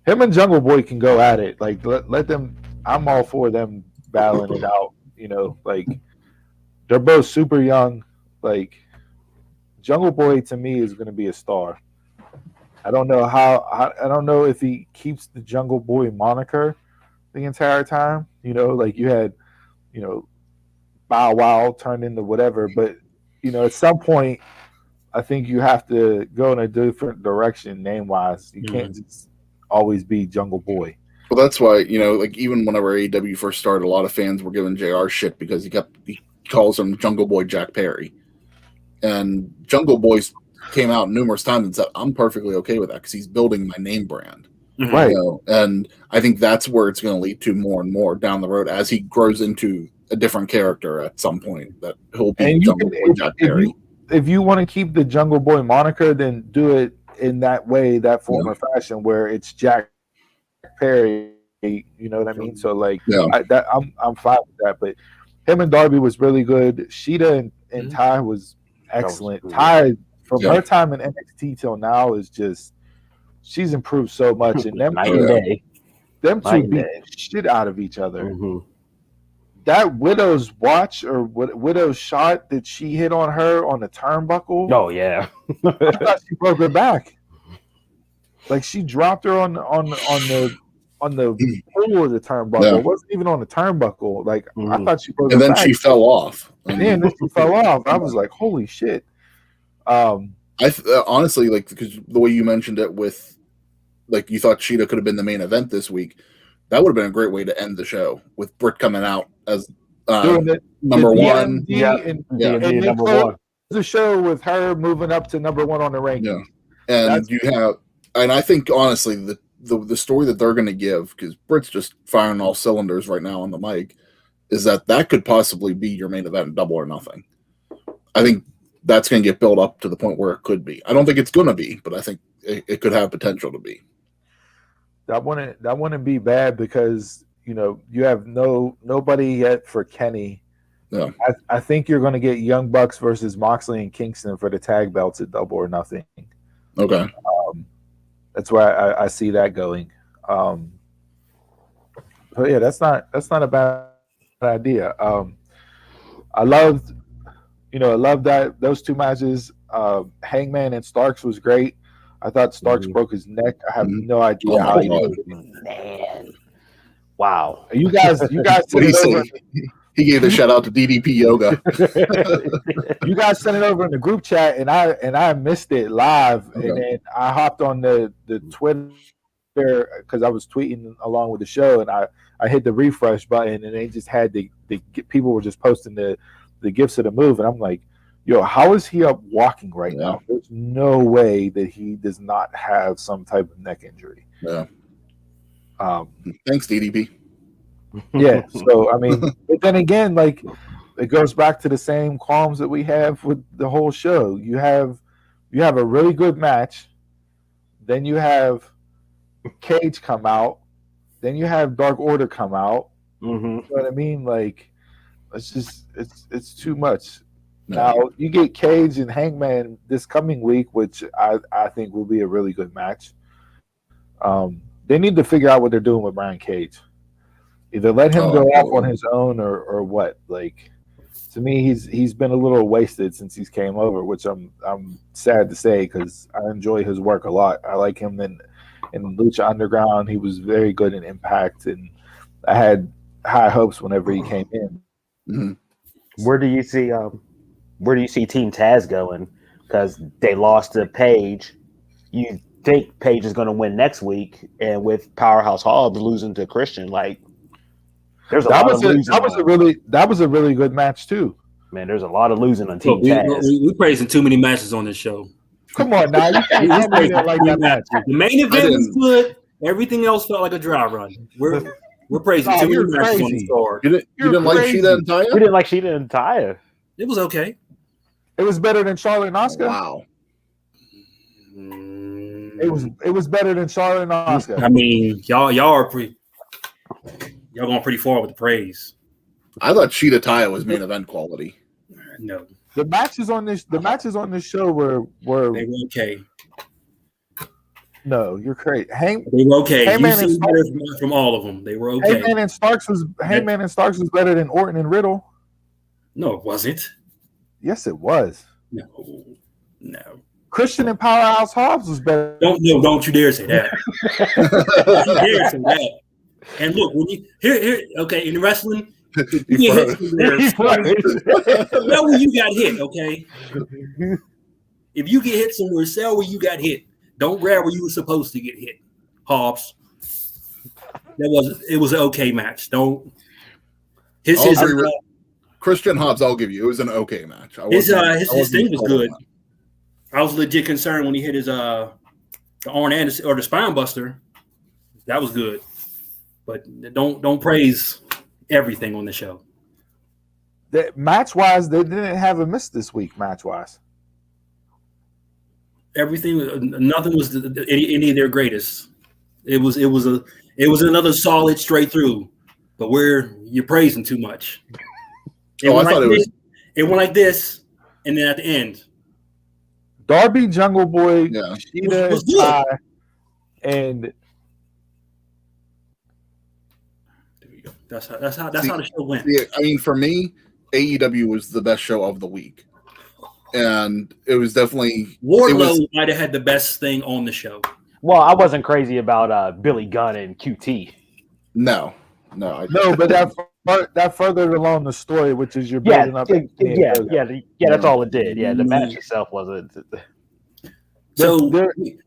Him and Jungle Boy can go at it. Like let them. I'm all for them battling it out. You know, like they're both super young. Like Jungle Boy to me is going to be a star. I don't know I don't know if he keeps the Jungle Boy moniker the entire time. You know, like you had, you know, Bow Wow turned into whatever, but you know, at some point, I think you have to go in a different direction name wise. You can't just always be Jungle Boy. Well, that's why, you know, like even whenever AEW first started, a lot of fans were giving JR shit because he calls him Jungle Boy Jack Perry, and Jungle Boys came out numerous times and said, I'm perfectly okay with that because he's building my name brand. Right. You know? And I think that's where it's going to lead to more and more down the road as he grows into a different character at some point that he'll be Jungle Boy Jack Perry. If you want to keep the Jungle Boy moniker, then do it in that way, that form or fashion where it's Jack Perry. You know what I mean? So like I'm fine with that. But him and Darby was really good. Sheeta and Ty was excellent. Ty, from her time in NXT till now, is just she's improved so much. And them two beat the shit out of each other. That Widow's watch or Widow's shot that she hit on her on the turnbuckle. Oh yeah, I thought she broke her back. Like she dropped her on the pole of the turnbuckle. Yeah. It wasn't even on the turnbuckle. Like I thought she broke her back. And then she fell off. And then she fell off. I was like, holy shit. Honestly, like, because the way you mentioned it with, like, you thought Sheeta could have been the main event this week. That would have been a great way to end the show with Britt coming out as number one. And number one. The show with her moving up to number one on the rankings. Yeah. And I think honestly the story that they're going to give, because Britt's just firing all cylinders right now on the mic, is that could possibly be your main event, Double or Nothing. I think that's going to get built up to the point where it could be. I don't think it's going to be, but I think it could have potential to be. That wouldn't be bad because, you know, you have nobody yet for Kenny Yeah. I think you're going to get Young Bucks versus Moxley and Kingston for the tag belts at Double or Nothing. Okay. That's why I see that going. But yeah, that's not a bad idea. I loved that those two matches. Hangman and Starks was great. I thought Starks broke his neck. I have no idea how he did it. Man, wow! You guys What sent do you it over. say? He gave the shout out to DDP Yoga. You guys sent it over in the group chat, and I missed it live, Okay. and then I hopped on the Twitter because I was tweeting along with the show, and I hit the refresh button, and they just had the people were just posting the gifs of the move, and I'm like, yo, how is he up walking right now? There's no way that he does not have some type of neck injury. Yeah. Thanks, DDP. Yeah. So I mean, but then again, like it goes back to the same qualms that we have with the whole show. You have a really good match, then you have Cage come out, then you have Dark Order come out. You know what I mean? Like it's just it's too much. Now you get Cage and Hangman this coming week, which I think will be a really good match. They need to figure out what they're doing with Brian Cage. Either let him go off on his own or what. Like to me, he's been a little wasted since he's came over, which I'm sad to say because I enjoy his work a lot. I like him in Lucha Underground. He was very good in Impact, and I had high hopes whenever he came in. Mm-hmm. Where do you see Team Taz going? Because they lost to Paige. You think Paige is going to win next week, and with Powerhouse Hobbs losing to Christian, like there's a lot of losing. That was a really good match too. Man, there's a lot of losing on Team Taz. We're praising too many matches on this show. Come on now, you can't tell me that like that match. The main event was good. Everything else felt like a dry run. We're praising too many matches on the card. You didn't like Sheeta and Taya? We didn't like Sheeta and Taya. It was okay. It was better than Charlotte and Asuka. Wow. It was better than Charlotte and Asuka. I mean, y'all going pretty far with the praise. I thought Sheeta Taya was main event quality. No. The matches on this show were They were okay. No, you're crazy. They were okay. Hangman You see better from all of them. They were okay. Hangman and Starks was better than Orton and Riddle. No, it wasn't. Yes, it was. No. Christian and Powerhouse Hobbs was better. Don't you dare say that. Don't you dare say that. And look, when you here, okay, in wrestling, you get hit somewhere. Sell where you got hit, okay? If you get hit somewhere, sell where you got hit. Don't grab where you were supposed to get hit. Hobbs. It was an okay match. Don't Christian Hobbs, I'll give you. It was an okay match. His thing was good. I was legit concerned when he hit his the Arn Anderson or the spine buster. That was good. But don't praise everything on the show. Match wise, they didn't have a miss this week. Match wise, nothing was any of their greatest. It was another solid straight through. But you're praising too much. It went like this, and then at the end, Darby, Jungle Boy, Sheeta, was good. And there you go. That's how the show went. Yeah, I mean, for me, AEW was the best show of the week, and it was definitely Wardlow might have had the best thing on the show. Well, I wasn't crazy about Billy Gunn and QT. No, but that furthered along the story, which is you're building up. That's all it did. Yeah, the match itself wasn't. So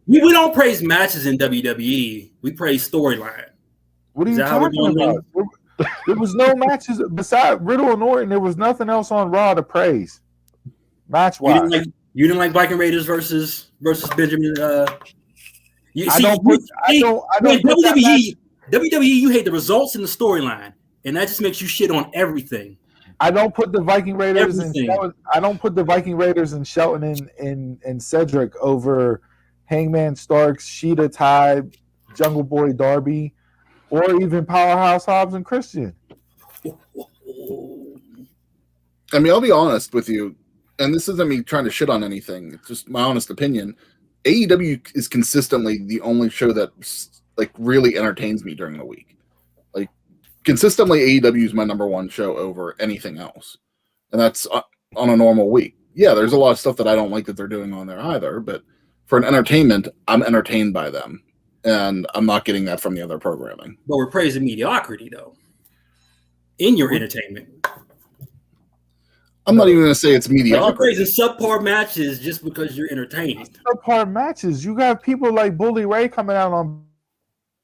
we don't praise matches in WWE. We praise storyline. What are you talking about? There was no matches besides Riddle and Orton. There was nothing else on Raw to praise. Match wise, you didn't like Viking Raiders versus Benjamin. WWE, you hate the results and the storyline, and that just makes you shit on everything. I don't put the Viking Raiders and Shelton and Cedric over Hangman Starks, Sheeta, Ty, Jungle Boy, Darby, or even Powerhouse Hobbs and Christian. I mean, I'll be honest with you, and this isn't me trying to shit on anything. It's just my honest opinion. AEW is consistently the only show that like really entertains me during the week. Like consistently, AEW is my number one show over anything else, and that's on a normal week. Yeah, there's a lot of stuff that I don't like that they're doing on there either, but for an entertainment, I'm entertained by them, and I'm not getting that from the other programming. But we're praising mediocrity, though, in your entertainment. I'm not even going to say it's mediocre. You're praising subpar matches just because you're entertained. Subpar matches. You got people like Bully Ray coming out on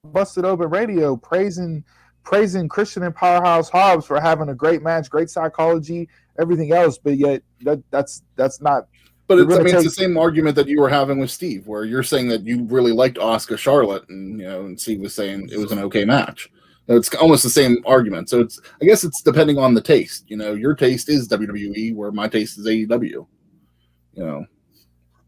Busted Open Radio praising Christian and Powerhouse Hobbs for having a great match, great psychology, everything else, but yet that's not. But it's the same argument that you were having with Steve, where you're saying that you really liked Asuka Charlotte, and Steve was saying it was an okay match. It's almost the same argument. So I guess it's depending on the taste. Your taste is WWE, where my taste is AEW.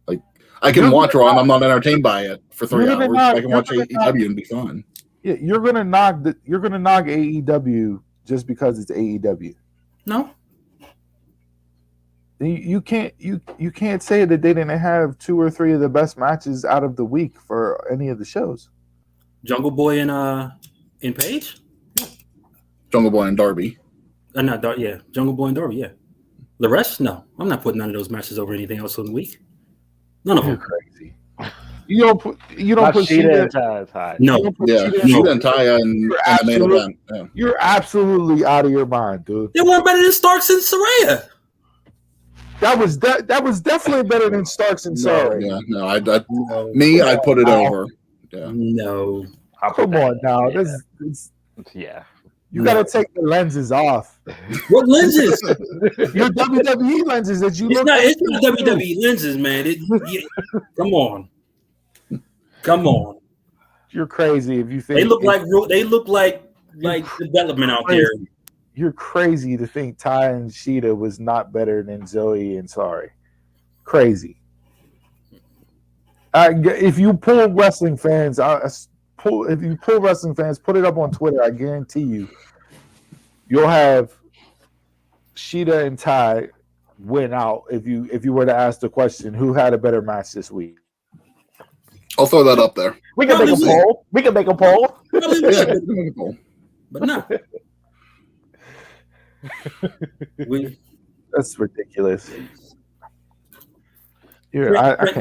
Like I can watch Raw and I'm not entertained by it for 3 hours. I can watch AEW and be fine. Yeah, you're gonna knock AEW just because it's AEW. No. You can't say that they didn't have 2 or 3 of the best matches out of the week for any of the shows. Jungle Boy and Paige? Jungle Boy and Darby. Jungle Boy and Darby, yeah. The rest? No. I'm not putting none of those matches over anything else in the week. None of them. Crazy. You don't put Sheeta and Taya. No. Sheeta and Taya and the main event. Yeah. You're absolutely out of your mind, dude. They weren't better than Starks and Saraya. That was definitely better than Starks and Saraya. Yeah, no, I'd put it over. Yeah. No. Come on now. Yeah. You got to take the lenses off. What lenses? Your WWE lenses that you look at. It's not WWE lenses, man. Come on. You're crazy if you think they look like development out there. You're crazy to think Ty and Sheeta was not better than Zoe and Sari. Crazy. If you pull wrestling fans, put it up on Twitter. I guarantee you'll have Sheeta and Ty win out if you were to ask the question, who had a better match this week? I'll throw that up there. We can make a poll. We can make a poll. But no. That's ridiculous. Trent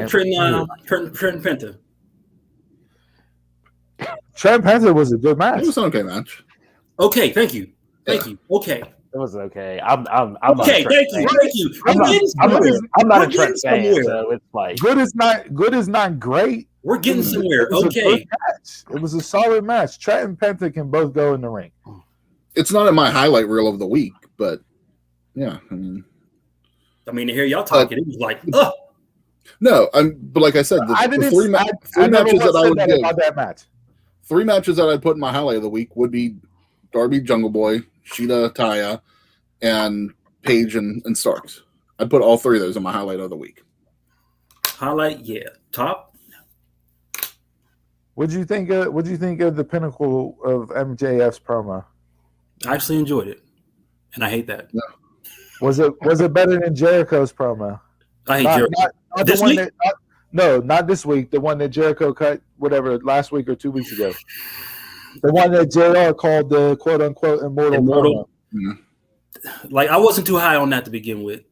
Penta. Trent Penta was a good match. It was an okay match. Okay, thank you. Okay. It was okay. I'm okay. Thank you. I'm not a Trent fan, so it's like good is not great. We're getting somewhere. Okay. It was a solid match. Trent and Penta can both go in the ring. It's not in my highlight reel of the week, but yeah, I mean, to hear y'all talking, it was like, no, but like I said, the three matches that I would give about that match. 3 matches that I'd put in my highlight of the week would be Darby, Jungle Boy, Sheeta, Taya, and Paige and Starks. I'd put all 3 of those in my highlight of the week. Highlight, yeah. Top. What'd you think of the pinnacle of MJF's promo? I actually enjoyed it, and I hate that. Yeah. Was it better than Jericho's promo? I hate Jericho. Not this week? Not this week. The one that Jericho cut, whatever, last week or 2 weeks ago. The one that JR called the quote unquote immortal. Mm-hmm. Like, I wasn't too high on that to begin with.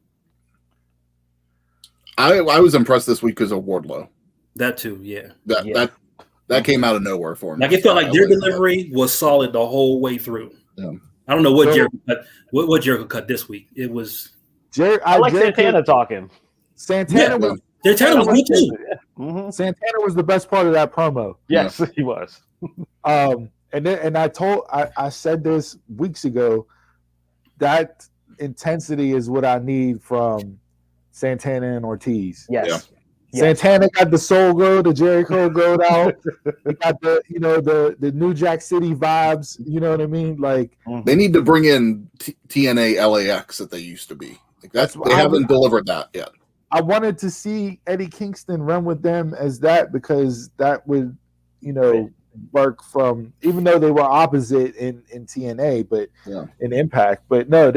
I was impressed this week because of Wardlow. That too, yeah. That came out of nowhere for me. Like, it felt like their delivery was solid the whole way through. Yeah. I don't know what Jericho cut. What Jericho cut this week? It was. I like Santana talking. Santana was good too. Mm-hmm. Santana was the best part of that promo. Yes, he was. And I said this weeks ago. That intensity is what I need from Santana and Ortiz. Yes. Yeah. Santana got the Soul Glow, the Jericho Glow out. He got the New Jack City vibes. You know what I mean? Like, they need to bring in TNA LAX that they used to be. Like they haven't delivered that yet. I wanted to see Eddie Kingston run with them as that because that would, Burke from, even though they were opposite in TNA, but in Impact. But no,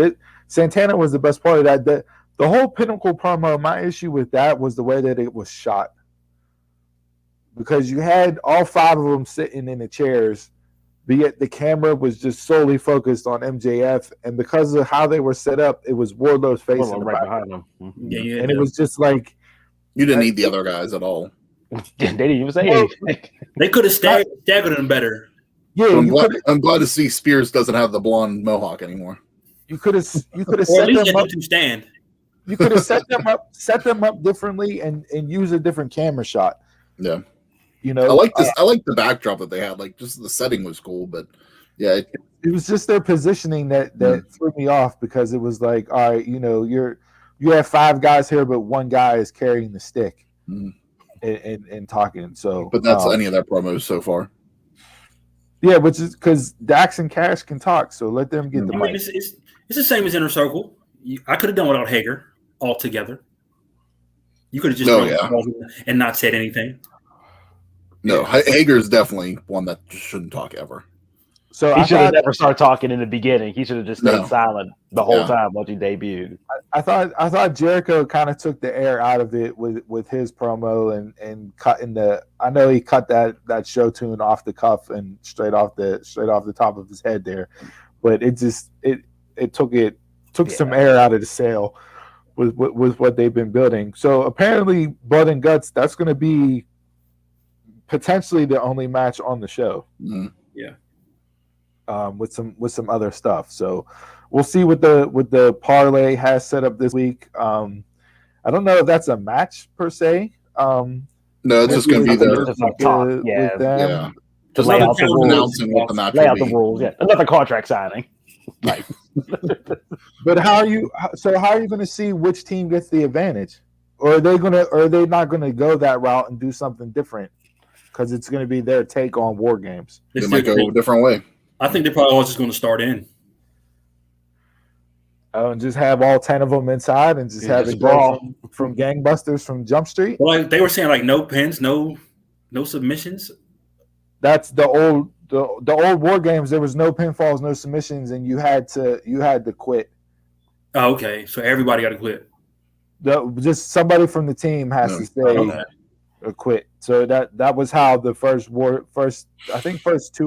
Santana was the best part of that. The whole Pinnacle promo, my issue with that was the way that it was shot. Because you had all 5 of them sitting in the chairs, but yet the camera was just solely focused on MJF. And because of how they were set up, it was Wardlow's face right behind them. Yeah, and it was just like, you didn't need the other guys at all. They didn't even say anything. They could have staggered them better. Yeah, I'm glad to see Spears doesn't have the blonde mohawk anymore. You could have Or set at least them get up. them to stand. You could have set them up differently and use a different camera shot. Yeah. You know, I like this. I like the backdrop that they had. Like, just the setting was cool, but yeah, it was just their positioning that threw me off, because it was like, all right, you know, you have 5 guys here, but one guy is carrying the stick and talking. So, but that's any of their promos so far. Yeah, which is because Dax and Cash can talk, so let them get the mic. It's the same as Inner Circle. I could have done without Hager altogether. You could have just and not said anything. No, Hager's definitely one that just shouldn't talk ever. So he should have never started talking in the beginning. He should have just stayed silent the whole time once he debuted. I thought Jericho kind of took the air out of it with his promo and cutting the. I know he cut that show tune off the cuff and straight off the top of his head there, but it took some air out of the sail with what they've been building. So apparently, Blood and Guts, that's going to be potentially the only match on the show. Yeah. With some other stuff. So we'll see what the parlay has set up this week. I don't know if that's a match per se. No, it's just going to be the just lay out the rules. Announcing what the match lay out will the be. rules. Yeah, another contract signing. Right. But how are you going to see which team gets the advantage? Or are they not going to go that route and do something different? Because it's going to be their take on War Games. They might go a different way. I think they're probably all just going to start in. Oh, and just have all 10 of them inside and just have it brawl from gangbusters from Jump Street. Well, like they were saying, like no pins, no submissions. That's the old War Games. There was no pinfalls, no submissions, and you had to quit. Oh, okay. So everybody got to quit. Just somebody from the team has to stay or quit. So that was how the first 2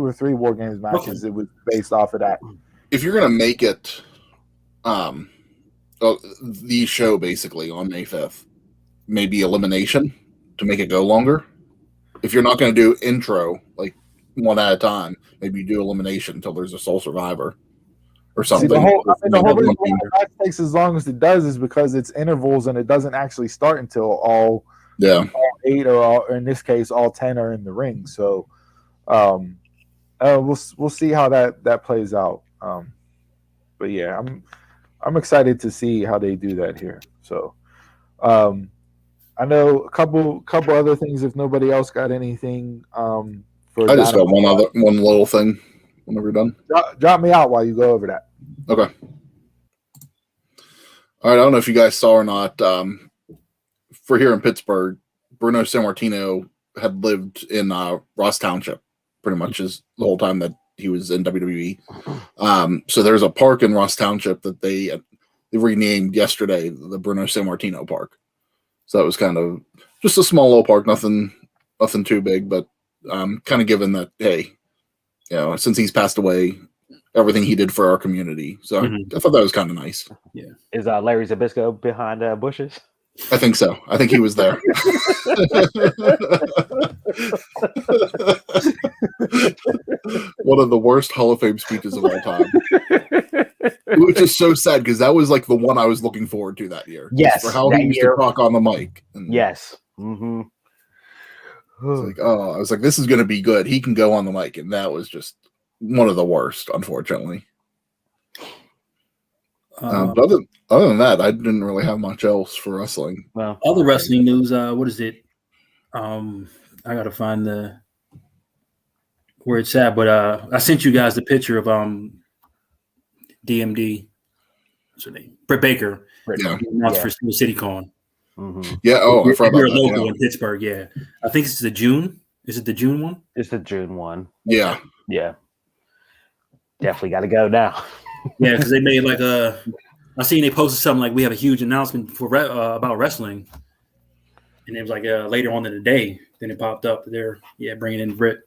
or 3 War Games matches. It was based off of that. If you're gonna make it, the show basically on May 5th, maybe elimination to make it go longer. If you're not gonna do intro like one at a time, maybe you do elimination until there's a sole survivor or something. See, the whole reason why the match takes as long as it does is because it's intervals and it doesn't actually start until all 8 or in this case all 10 are in the ring. So we'll see how that plays out. But yeah, I'm excited to see how they do that here. So I know a couple other things if nobody else got anything I just got one little thing whenever we're done. Drop me out while you go over that. Okay. All right, I don't know if you guys saw or not. For here in Pittsburgh, Bruno Sammartino had lived in Ross Township pretty much the whole time that he was in WWE. So there's a park in Ross Township that they renamed yesterday, the Bruno Sammartino Park. So that was kind of just a small little park, nothing too big, but kind of given that, hey, since he's passed away, everything he did for our community. So I thought that was kind of nice. Yeah. Is Larry Zbyszko behind bushes? I think so. I think he was there. One of the worst Hall of Fame speeches of all time. Which is so sad because that was like the one I was looking forward to that year. Yes. For how he used to talk on the mic. Yes. Mm-hmm. I was like, this is going to be good. He can go on the mic. And that was just one of the worst, unfortunately. But other than that, I didn't really have much else for wrestling. Well, other wrestling news. What is it? I gotta find where it's at. But I sent you guys the picture of DMD. What's her name? Britt Baker. Yeah. For CityCon. Mm-hmm. Yeah. Oh, I forgot about You're that. local in Pittsburgh. Yeah, I think it's the June Is it the June one? It's the June one. Yeah. Yeah. Definitely got to go now. Yeah, because they made like I seen they posted something like we have a huge announcement for about wrestling, and it was like later on in the day. Then it popped up there. Yeah, bringing in Britt.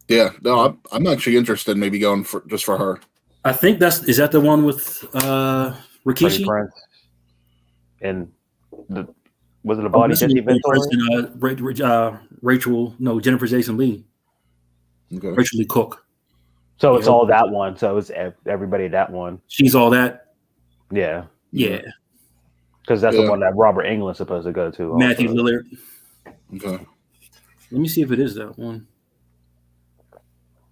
Yeah. No, I'm actually interested in maybe going for just for her. I think is that the one with Rikishi? Prince. And was it a body Jennifer Jason Lee. Okay. Rachel Lee Cook. So it's all that one. So it's everybody that one. She's all that. Yeah. Yeah. Because that's the one that Robert England's supposed to go to. Matthew Lillard. Okay. Let me see if it is that one.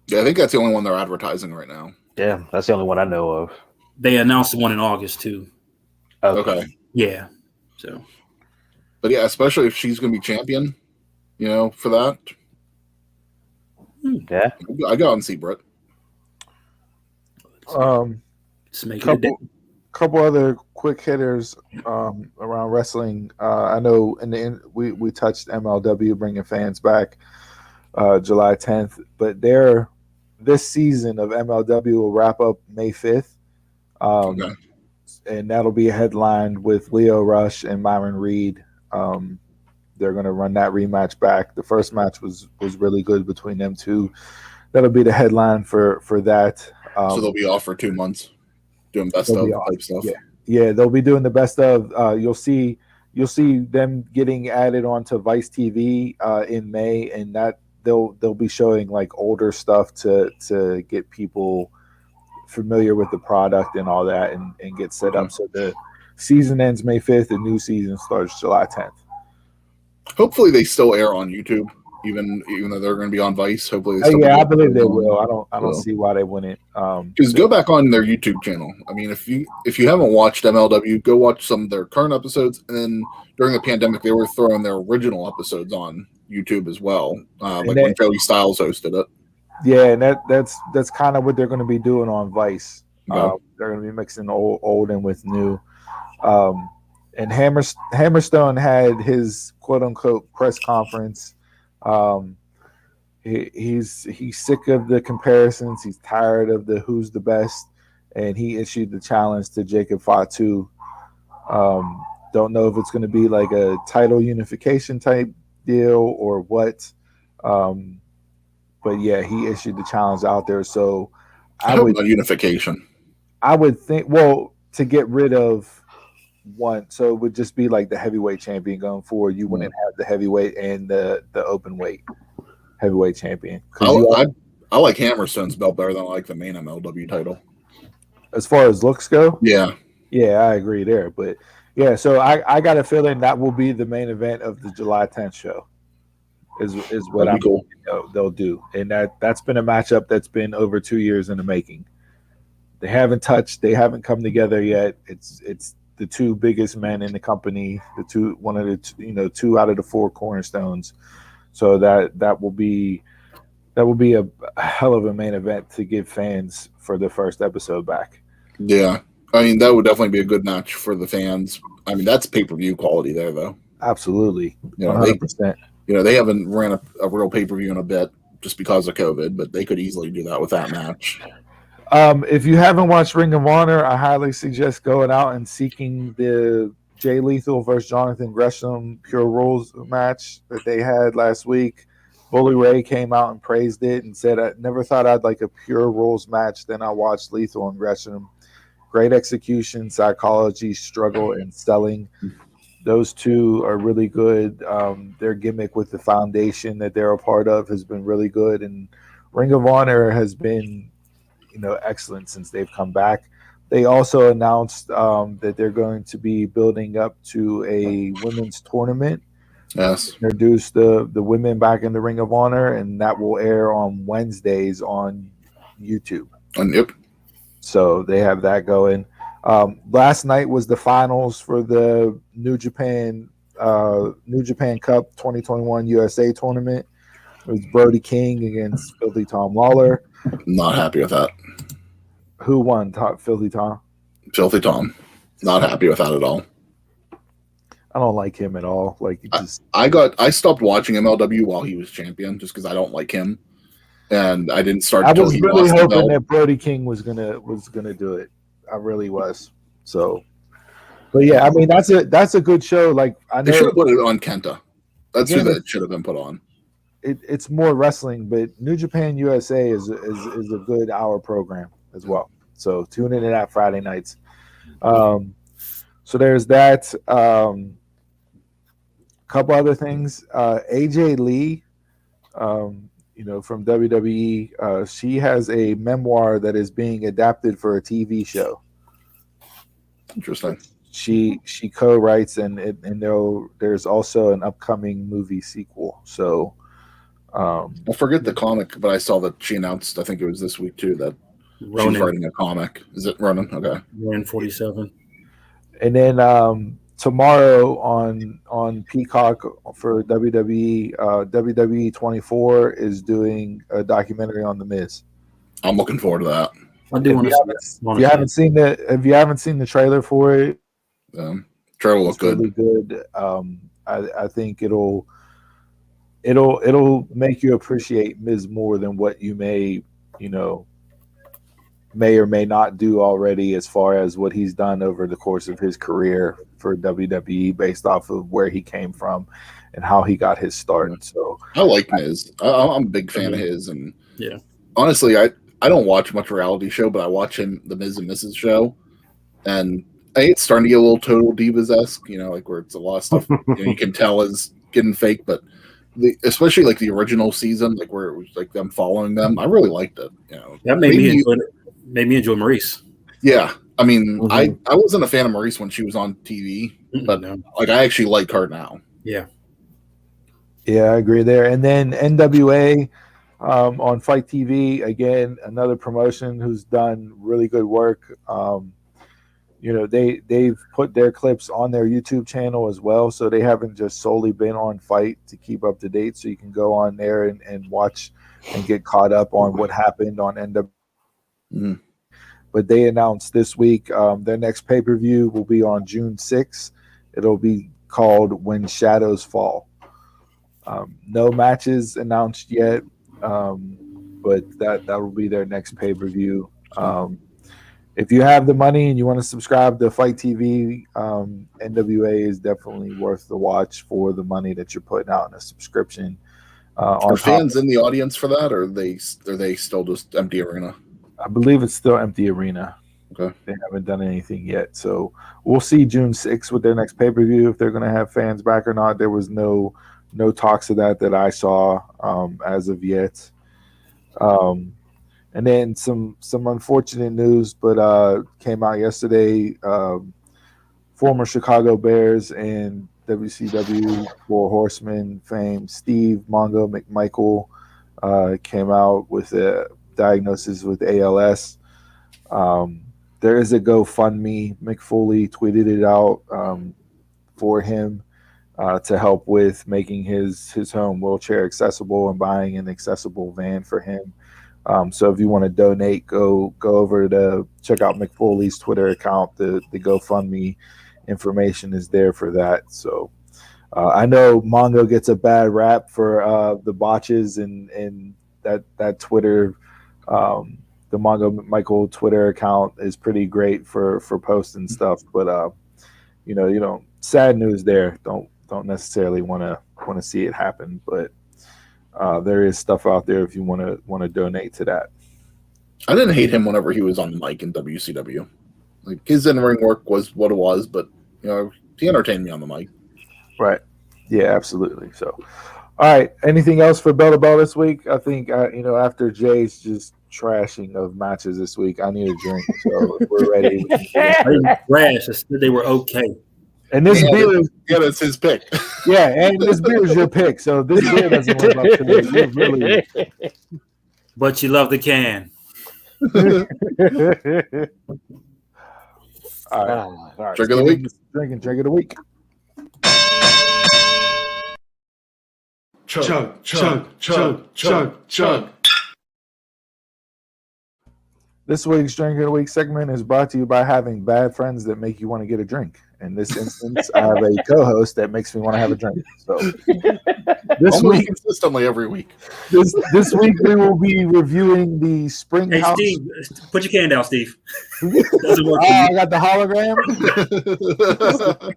Yeah, I think that's the only one they're advertising right now. Yeah, that's the only one I know of. They announced the one in August too. Okay. Yeah. So. But yeah, especially if she's going to be champion, for that. Yeah. I go out and see Britt. Couple other quick hitters around wrestling. I know we touched MLW bringing fans back July 10th, but this season of MLW will wrap up May 5th. Okay. And that'll be headlined with Leo Rush and Myron Reed. They're going to run that rematch back. The first match was really good between them two. That'll be the headline for that. So they'll be off for 2 months doing best of type stuff. Yeah, they'll be doing the best of. You'll see them getting added onto Vice TV in May, and that they'll be showing like older stuff to get people familiar with the product and all that, and get set up. So the season ends May 5th. The new season starts July 10th. Hopefully, they still air on YouTube, even though they're going to be on Vice. Hopefully, I believe they will. I don't see why they wouldn't. Just go back on their YouTube channel. I mean, if you haven't watched MLW, go watch some of their current episodes. And then during the pandemic, they were throwing their original episodes on YouTube as well, when Joey Styles hosted it. Yeah, and that's kind of what they're going to be doing on Vice. They're going to be mixing old in with new. And Hammerstone had his quote unquote press conference. He's sick of the comparisons. He's tired of the who's the best, and he issued the challenge to Jacob Fatu. Don't know if it's going to be like a title unification type deal or what. But yeah, he issued the challenge out there. So I hope about unification. I would think, to get rid of one, so it would just be like the heavyweight champion going forward. You wouldn't have the heavyweight and the open weight heavyweight champion. I like Hammerstone's belt better than I like the main MLW title. As far as looks go, yeah, I agree there. But yeah, so I got a feeling that will be the main event of the July 10th show. Is what I'm cool. They'll do, and that's been a matchup that's been over 2 years in the making. They haven't touched. They haven't come together yet. It's the two biggest men in the company. One of the two out of the four cornerstones. So that will be a hell of a main event to give fans for the first episode back. Yeah, I mean that would definitely be a good match for the fans. I mean that's pay-per-view quality there, though. Absolutely, 100%. They haven't ran a real pay-per-view in a bit just because of COVID, but they could easily do that with that match. If you haven't watched Ring of Honor, I highly suggest going out and seeking the Jay Lethal versus Jonathan Gresham Pure Rules match that they had last week. Bully Ray came out and praised it and said, I never thought I'd like a Pure Rules match. Then I watched Lethal and Gresham. Great execution, psychology, struggle, and selling. Those two are really good. Their gimmick with the foundation that they're a part of has been really good. And Ring of Honor has been excellent since they've come back. They also announced that they're going to be building up to a women's tournament. Yes. Introduce the women back in the Ring of Honor, and that will air on Wednesdays on YouTube. Yep. So they have that going. Last night was the finals for the New Japan Cup 2021 USA tournament. It was Brody King against Filthy Tom Lawler. Not happy with that. Who won? Filthy Tom? Filthy Tom. Not happy with that at all. I don't like him at all. Like, it just I stopped watching MLW while he was champion just because I don't like him, and I didn't start. I until was he really lost the hoping belt. that Brody King was gonna do it. I really was. So, but yeah, I mean that's a good show. Like I They should know have put it on Kenta. That's Again, who that should have been put on. it's more wrestling, but New Japan USA is a good hour program as well. So tune into that Friday nights. So there's that. Couple other things. AJ Lee, from WWE, she has a memoir that is being adapted for a TV show. Interesting. She co-writes, and there's also an upcoming movie sequel. So, I forget the comic, but I saw that she announced. I think it was this week too that Ronan. she's writing a comic. Is it Ronan? Okay. Ronan 47. and then tomorrow on Peacock for WWE, WWE 24 is doing a documentary on The Miz. I'm looking forward to that. I do want to see If you haven't seen the trailer for it, Trailer looks it's good. really good. I think it'll make you appreciate Miz more than what you may or may not do already, as far as what he's done over the course of his career for WWE, based off of where he came from and how he got his start. So I like Miz. I'm a big fan of his, and yeah, honestly, I don't watch much reality show, but I watch him the Miz and Mrs. show, and it's starting to get a little Total Divas-esque, like where it's a lot of stuff you can tell is getting fake, but especially like the original season, like where it was like them following them, I really liked it. That made me enjoy Maurice. Yeah, I mean, I wasn't a fan of Maurice when she was on TV, but like I actually like her now. Yeah, I agree there. And then NWA on Fight TV, again, another promotion who's done really good work. They've put their clips on their YouTube channel as well, so they haven't just solely been on Fight to keep up to date. So you can go on there and watch and get caught up on what happened on NWA. But they announced this week their next pay-per-view will be on June 6th. It'll be called When Shadows Fall. No matches announced yet, but that will be their next pay-per-view. If you have the money and you want to subscribe to Fight TV, NWA is definitely worth the watch for the money that you're putting out in a subscription. Are fans in the audience for that, or are they still just empty arena? I believe it's still empty arena. Okay. They haven't done anything yet. So we'll see June 6th with their next pay-per-view if they're going to have fans back or not. There was no talks of that I saw as of yet. And then some unfortunate news, but came out yesterday. Former Chicago Bears and WCW Four Horsemen fame Steve Mongo McMichael came out with a diagnosis with ALS. There is a GoFundMe. Mick Foley tweeted it out for him to help with making his home wheelchair accessible and buying an accessible van for him. So if you want to donate, go over to check out Mick Foley's Twitter account. The GoFundMe information is there for that. So I know Mongo gets a bad rap for the botches and that Twitter. The Mongo Michael Twitter account is pretty great for posting stuff, but sad news there. Don't necessarily want to see it happen, but there is stuff out there if you want to donate to that. I didn't hate him whenever he was on the mic in WCW. Like his in-ring work was what it was, but he entertained me on the mic. Right. Yeah, absolutely. So, all right. Anything else for Bell to Bell this week? I think after Jay's just trashing of matches this week, I need a drink. So if we're ready. I didn't trash. I said they were okay. And this beer is that's his pick. Yeah, and this beer is your pick. So this beer doesn't live up to it. You're really... But you love the can. All right. Drink of the week. Drink of the week. Chug, chug, chug, chug, chug. This week's Drink of the Week segment is brought to you by having bad friends that make you want to get a drink. In this instance, I have a co-host that makes me want to have a drink. So this week, consistently every week. This week we will be reviewing the Spring Hey, House. Steve, put your can down, Steve. Doesn't work. I got the hologram.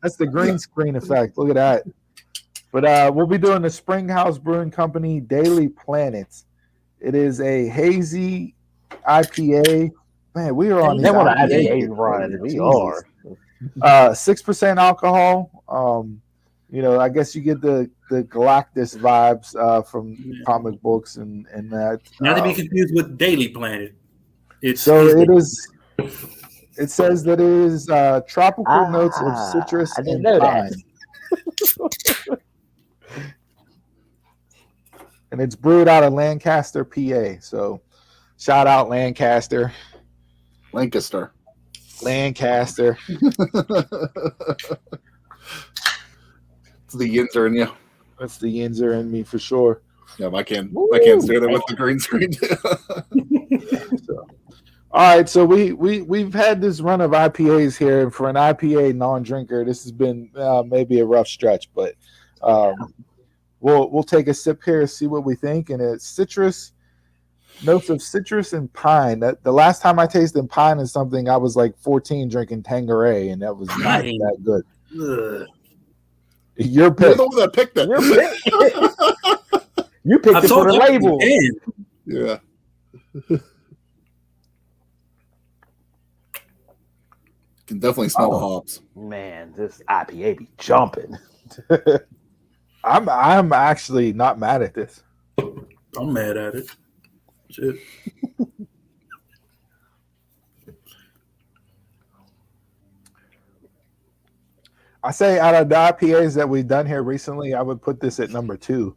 That's the green screen effect. Look at that. But we'll be doing the Spring House Brewing Company Daily Planet. It is a hazy IPA. Man, we are on these IPA run. We are. 6% alcohol. I guess you get the Galactus vibes from comic books and that. Not to be confused with Daily Planet. It says that it is tropical notes of citrus and pine. And it's brewed out of Lancaster, PA. So shout out Lancaster. Lancaster. It's the yinzer in you. That's the yinzer in me for sure. Yeah, I can't stay there with the green screen. All right, so we've had this run of IPAs here, and for an IPA non-drinker, this has been maybe a rough stretch, but we'll take a sip here and see what we think. And it's citrus. Notes of citrus and pine. That the last time I tasted pine is something I was like 14 drinking Tanqueray, and that was not that good. Ugh. Your pick. You're the one that picked it. You picked it for the label. Yeah. Can definitely smell the hops. Man, this IPA be jumping. I'm actually not mad at this. I'm mad at it. Shit. I say out of the IPAs that we've done here recently, I would put this at number 2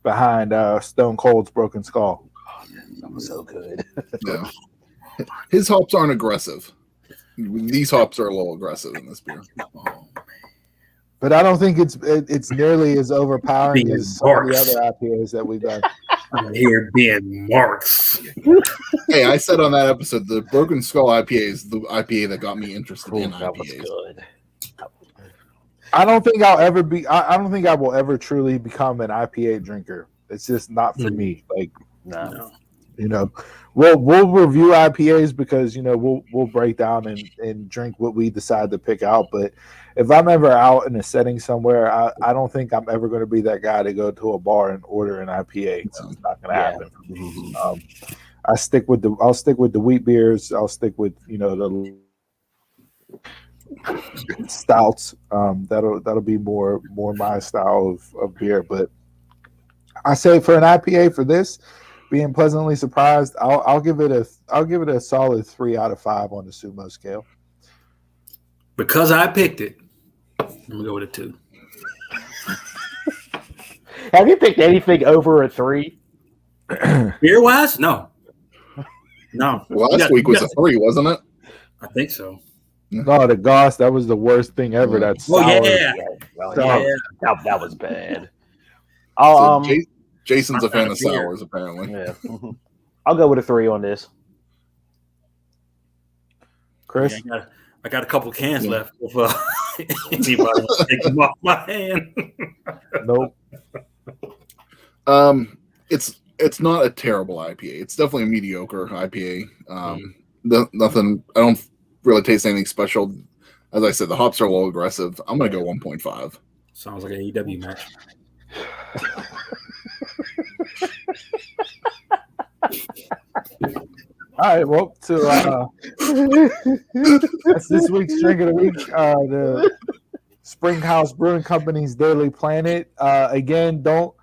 behind Stone Cold's Broken Skull. Oh, that was so good. Yeah. His hops aren't aggressive. These hops are a little aggressive in this beer. But I don't think it's nearly as overpowering as some of the other IPAs that we've done. I'm here being marks. Hey, I said on that episode, the Broken Skull IPA is the IPA that got me interested in That was IPAs. good. I don't think I'll ever be. I don't think I will ever truly become an IPA drinker. It's just not for me. Like, No. We'll review IPAs because we'll break down and drink what we decide to pick out. But if I'm ever out in a setting somewhere, I don't think I'm ever going to be that guy to go to a bar and order an IPA. It's not going to happen. I'll stick with the wheat beers. I'll stick with the stouts. That'll be more my style of beer. But I say for an IPA for this, being pleasantly surprised, I'll give it a solid 3 out of 5 on the Sumo scale. Because I picked it, I'm gonna go with a 2. Have you picked anything over a 3? Beer wise, no. No. Last week was a 3, wasn't it? I think so. No, the Goss, that was the worst thing ever. That's yeah. That was bad. Jason's a fan of sours, apparently. Yeah. I'll go with a 3 on this. Chris? Yeah, I got a couple cans left. If anybody wants to take them off my hand. Nope. It's not a terrible IPA. It's definitely a mediocre IPA. Nothing. I don't really taste anything special. As I said, the hops are a little aggressive. I'm gonna go 1.5. Sounds like an AEW match. All right, well, that's this week's drink of the week. The Spring House Brewing Company's Daily Planet. Again, don't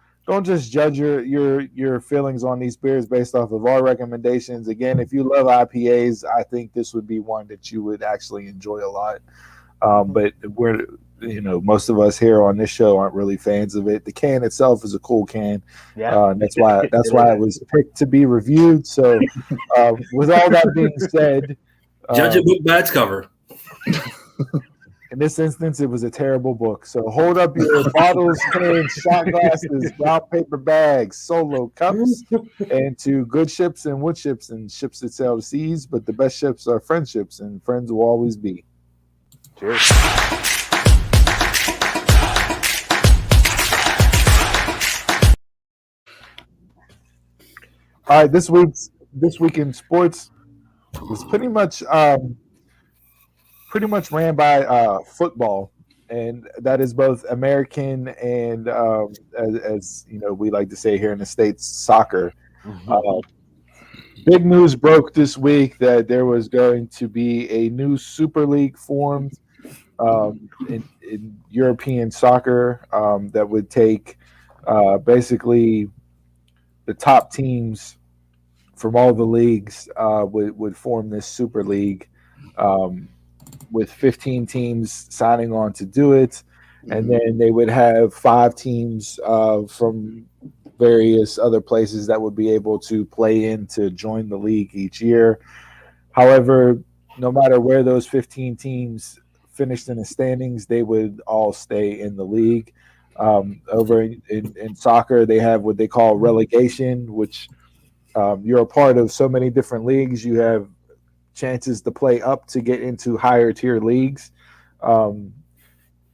just judge your feelings on these beers based off of our recommendations. Again, if you love IPAs, I think this would be one that you would actually enjoy a lot. But most of us here on this show aren't really fans of it. The can itself is a cool can. Yeah. That's why it was picked to be reviewed. So with all that being said, judge a book by its cover. In this instance, it was a terrible book. So hold up your bottles, cans, shot glasses, brown paper bags, solo cups, and to good ships and wood ships and ships that sail the seas. But the best ships are friendships, and friends will always be. Cheers. All right, this week in sports was pretty much ran by football, and that is both American and as you know we like to say here in the States, soccer. Big news broke this week that there was going to be a new Super League formed in European soccer that would take basically the top teams from all the leagues would form this Super League with 15 teams signing on to do it. And then they would have 5 teams from various other places that would be able to play in to join the league each year. However, no matter where those 15 teams finished in the standings, they would all stay in the league. Over in soccer, they have what they call relegation, which you're a part of so many different leagues. You have chances to play up to get into higher tier leagues.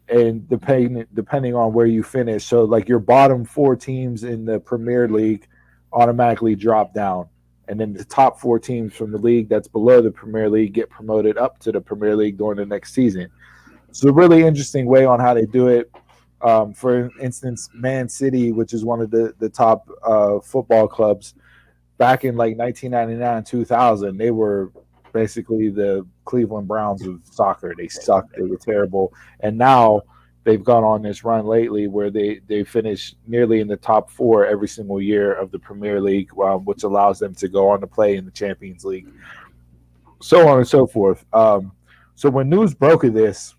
And depending on where you finish. So like your bottom 4 teams in the Premier League automatically drop down. And then the top 4 teams from the league that's below the Premier League get promoted up to the Premier League during the next season. So a really interesting way on how they do it. For instance, Man City, which is one of the top football clubs, back in like 1999, 2000, they were basically the Cleveland Browns of soccer. They sucked. They were terrible. And now they've gone on this run lately where they finish nearly in the top 4 every single year of the Premier League, which allows them to go on to play in the Champions League, so on and so forth. So when news broke of this,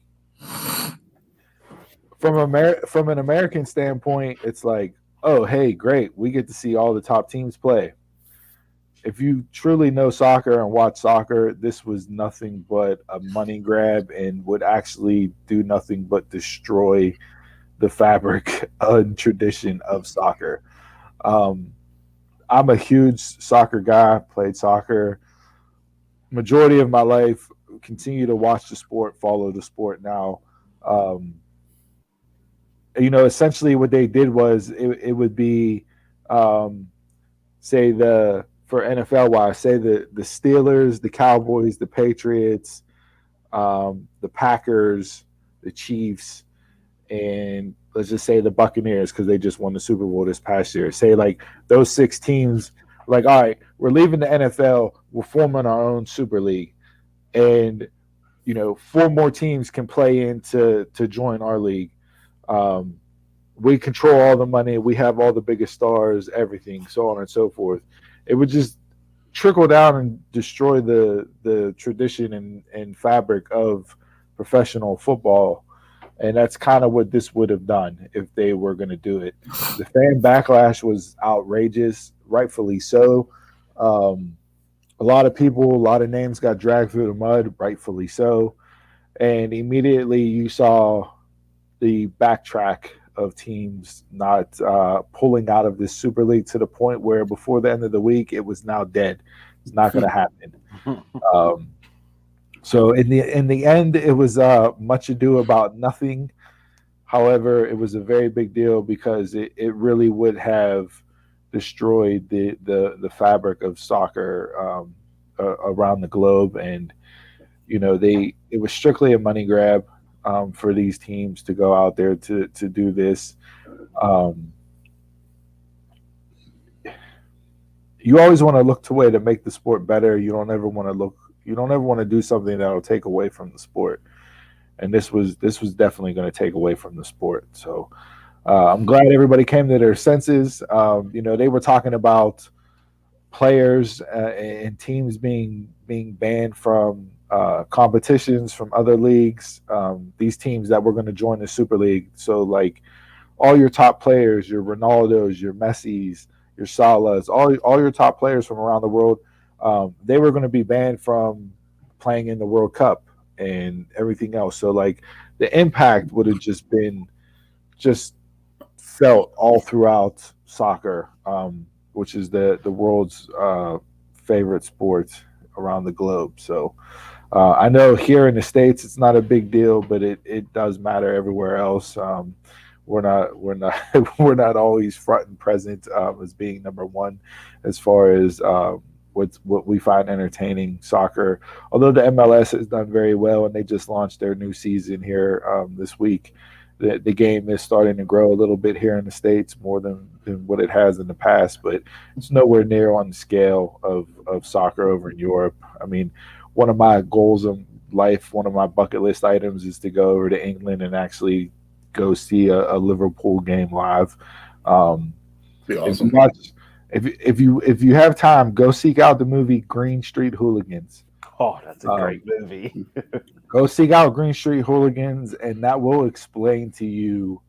from an American standpoint, it's like, oh, hey, great. We get to see all the top teams play. If you truly know soccer and watch soccer, this was nothing but a money grab and would actually do nothing but destroy the fabric and tradition of soccer. I'm a huge soccer guy, played soccer majority of my life, continue to watch the sport, follow the sport now. Essentially what they did was it would be, for NFL wise, say the Steelers, the Cowboys, the Patriots, the Packers, the Chiefs, and let's just say the Buccaneers because they just won the Super Bowl this past year. Say like those 6 teams, like, all right, we're leaving the NFL, we're forming our own Super League, and 4 more teams can play in to join our league. We control all the money, we have all the biggest stars, everything, so on and so forth. It would just trickle down and destroy the tradition and fabric of professional football. And that's kind of what this would have done if they were going to do it. The fan backlash was outrageous, rightfully so. A lot of people, a lot of names got dragged through the mud, rightfully so. And immediately you saw the backtrack of teams not pulling out of this Super League to the point where before the end of the week, it was now dead. It's not going to happen. So in the end, it was much ado about nothing. However, it was a very big deal because it really would have destroyed the fabric of soccer around the globe. And, it was strictly a money grab. For these teams to go out there to do this. You always want to look to way to make the sport better. You don't ever want to do something that'll take away from the sport. And this was definitely going to take away from the sport. So I'm glad everybody came to their senses. They were talking about players and teams being banned from competitions from other leagues, these teams that were going to join the Super League. So like all your top players, your Ronaldos, your Messis, your Salahs, all your top players from around the world, they were going to be banned from playing in the World Cup and everything else. So like the impact would have just been felt all throughout soccer, which is the world's favorite sport around the globe. So I know here in the States it's not a big deal, but it does matter everywhere else. We're not we're not always front and present as being number one as far as what we find entertaining soccer. Although the MLS has done very well and they just launched their new season here this week, the game is starting to grow a little bit here in the States more than what it has in the past, but it's nowhere near on the scale of soccer over in Europe. I mean, one of my goals in life, one of my bucket list items is to go over to England and actually go see a Liverpool game live. Be awesome. If you have time, go seek out the movie Green Street Hooligans. Oh, that's a great movie. Go seek out Green Street Hooligans, and that will explain to you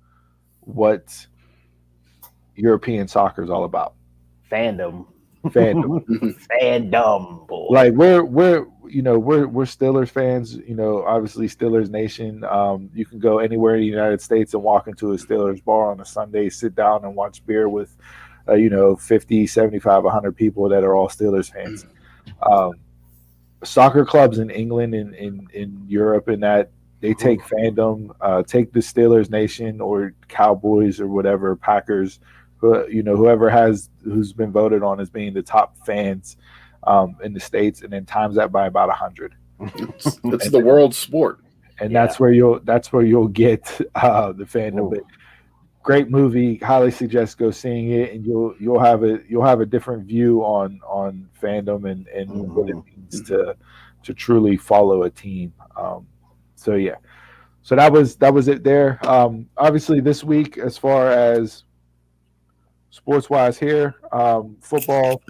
what European soccer is all about. Fandom. Fandom. Boy. Like we're Steelers fans. Obviously Steelers Nation. You can go anywhere in the United States and walk into a Steelers bar on a Sunday, sit down and watch beer with 50, 75, 100 people that are all Steelers fans. Soccer clubs in England and in Europe and that they take fandom, take the Steelers Nation or Cowboys or whatever, Packers, who's been voted on as being the top fans in the States, and then times that by about 100. It's the world sport. And that's where you'll get the fandom. But great movie. Highly suggest go seeing it, and you'll have a different view on fandom and what it means to truly follow a team. So that was it there. Obviously this week, as far as sports wise here, football,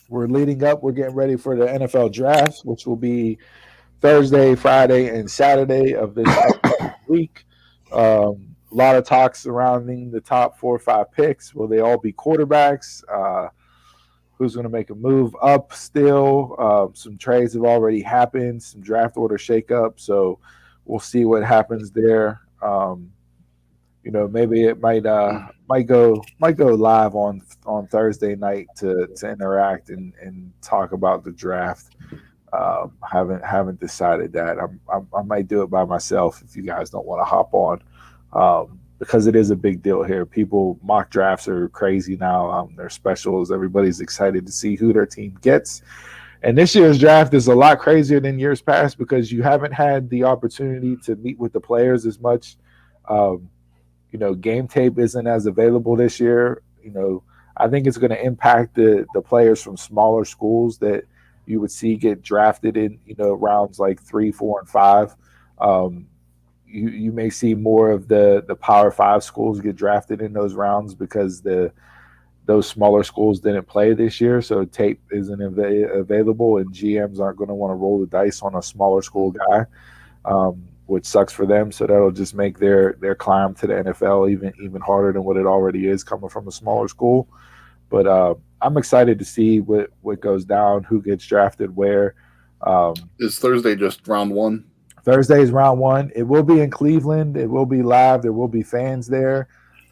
we're leading up. We're getting ready for the NFL draft, which will be Thursday, Friday, and Saturday of this week. A lot of talk surrounding the top 4 or 5 picks. Will they all be quarterbacks? Who's going to make a move up still? Some trades have already happened, some draft order shakeup. So we'll see what happens there. Maybe it might go live on Thursday night to interact and talk about the draft. Haven't decided that. I might do it by myself if you guys don't want to hop on, because it is a big deal here. Mock drafts are crazy now. They're specials. Everybody's excited to see who their team gets. And this year's draft is a lot crazier than years past because you haven't had the opportunity to meet with the players as much. Game tape isn't as available this year. I think it's going to impact the players from smaller schools that you would see get drafted in, rounds like 3, 4, and 5. You may see more of the Power 5 schools get drafted in those rounds because those smaller schools didn't play this year, so tape isn't available, and GMs aren't going to want to roll the dice on a smaller school guy, which sucks for them. So that'll just make their climb to the NFL even harder than what it already is coming from a smaller school. But I'm excited to see what goes down, who gets drafted where. Is Thursday just round 1? Thursday is round 1. It will be in Cleveland. It will be live. There will be fans there.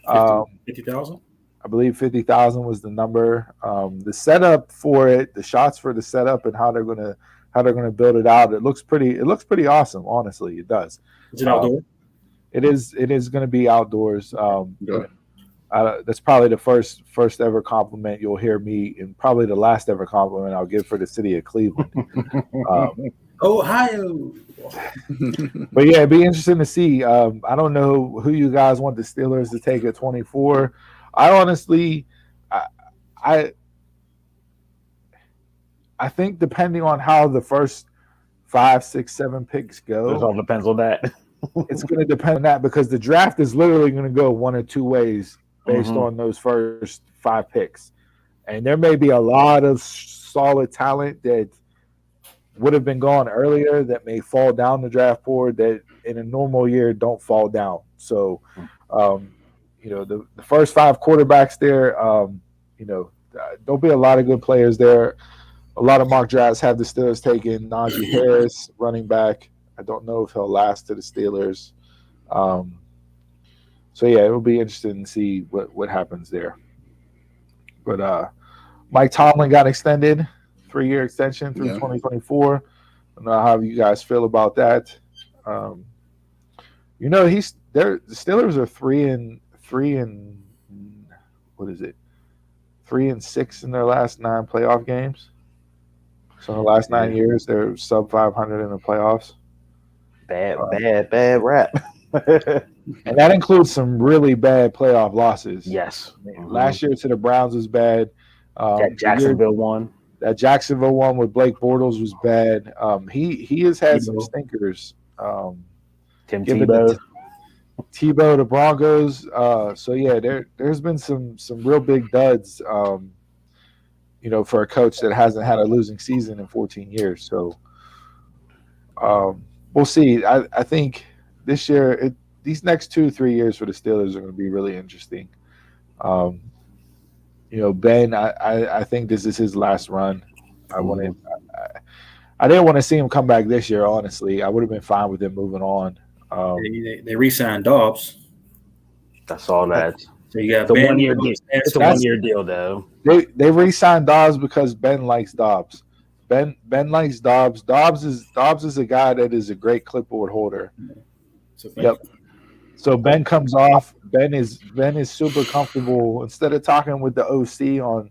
50,000? I believe 50,000 was the number. The setup for it, the shots for the setup, and how they're gonna build it out. It looks pretty awesome. Honestly, it does. Is it outdoor? It is going to be outdoors. That's probably the first ever compliment you'll hear me, and probably the last ever compliment I'll give for the city of Cleveland. Ohio. But yeah, it'd be interesting to see. I don't know who you guys want the Steelers to take at 24. I honestly, I think depending on how the first 5, 6, 7 picks go, it all depends on that. It's going to depend on that because the draft is literally going to go one or two ways based on those first 5 picks, and there may be a lot of solid talent that would have been gone earlier that may fall down the draft board that in a normal year don't fall down. So, the first 5 quarterbacks there, there'll be a lot of good players there. A lot of mock drafts have the Steelers taking Najee Harris, running back. I don't know if he'll last to the Steelers. So yeah, it will be interesting to see what happens there. But Mike Tomlin got extended, 3-year extension through 2024. don't know how you guys feel about that. The Steelers are 3-6 in their last 9 playoff games. So in the last 9 years, they're sub 500 in the playoffs. Bad rap. And that includes some really bad playoff losses. Yes. Last year to the Browns was bad. That Jacksonville one. That Jacksonville one with Blake Bortles was bad. He has had some stinkers. Tim Tebow. Tebow, the Broncos. So yeah, there's been some real big duds. For a coach that hasn't had a losing season in 14 years. So we'll see. I think this year, these next 2-3 years for the Steelers are going to be really interesting. Ben, I think this is his last run. I didn't want to see him come back this year. Honestly, I would have been fine with him moving on. They re-signed Dobbs. I saw that. So you got it's a Ben. 1 year deal. It's a 1 year deal, though. They re-signed Dobbs because Ben likes Dobbs. Ben likes Dobbs. Dobbs is a guy that is a great clipboard holder. Yep. So Ben comes off. Ben is super comfortable. Instead of talking with the OC on,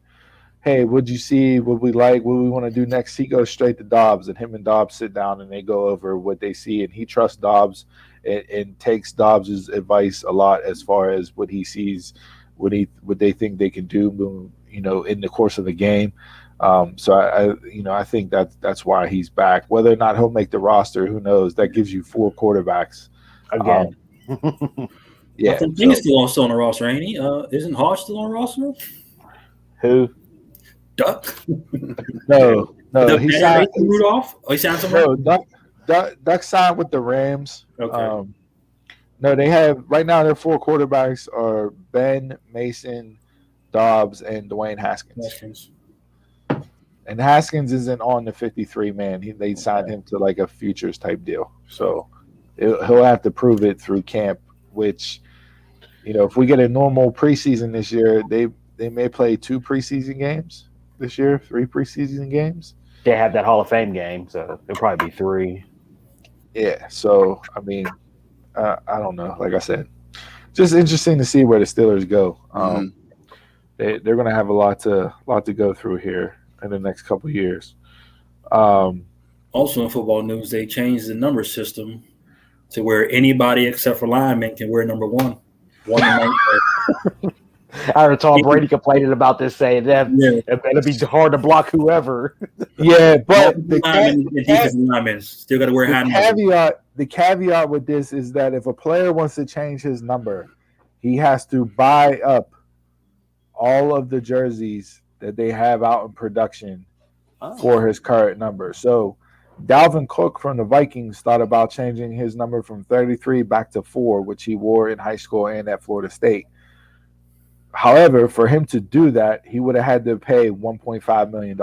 hey, what'd you see? What we like? What we want to do next? He goes straight to Dobbs, and him and Dobbs sit down and they go over what they see. And he trusts Dobbs and takes Dobbs' advice a lot as far as what he sees, what they think they can do, in the course of the game. So I think that's why he's back. Whether or not he'll make the roster, who knows? That gives you 4 quarterbacks again. Yeah, I think he's still on the roster, ain't he? Isn't Hodge still on the roster? Who? Duck? No. He signed Rudolph. Oh, he signed somewhere. No, Duck signed with the Rams. Okay. No, they have right now. Their 4 quarterbacks are Ben, Mason, Dobbs, and Dwayne Haskins. And Haskins isn't on the 53 man. They signed him to like a futures type deal. So he'll have to prove it through camp. Which, if we get a normal preseason this year, they may play 2 preseason games this year, 3 preseason games. They have that Hall of Fame game, so it'll probably be 3. Yeah. So I mean, I don't know. Like I said, just interesting to see where the Steelers go. They're going to have a lot to go through here in the next couple of years. Also in football news, they changed the number system to where anybody except for linemen can wear number 1. I heard Tom Brady complaining about this, saying that it better be hard to block whoever. Yeah, but the linemen still got to wear high numbers. The caveat with this is that if a player wants to change his number, he has to buy up all of the jerseys that they have out in production for his current number. So Dalvin Cook from the Vikings thought about changing his number from 33 back to 4, which he wore in high school and at Florida State. However, for him to do that, he would have had to pay $1.5 million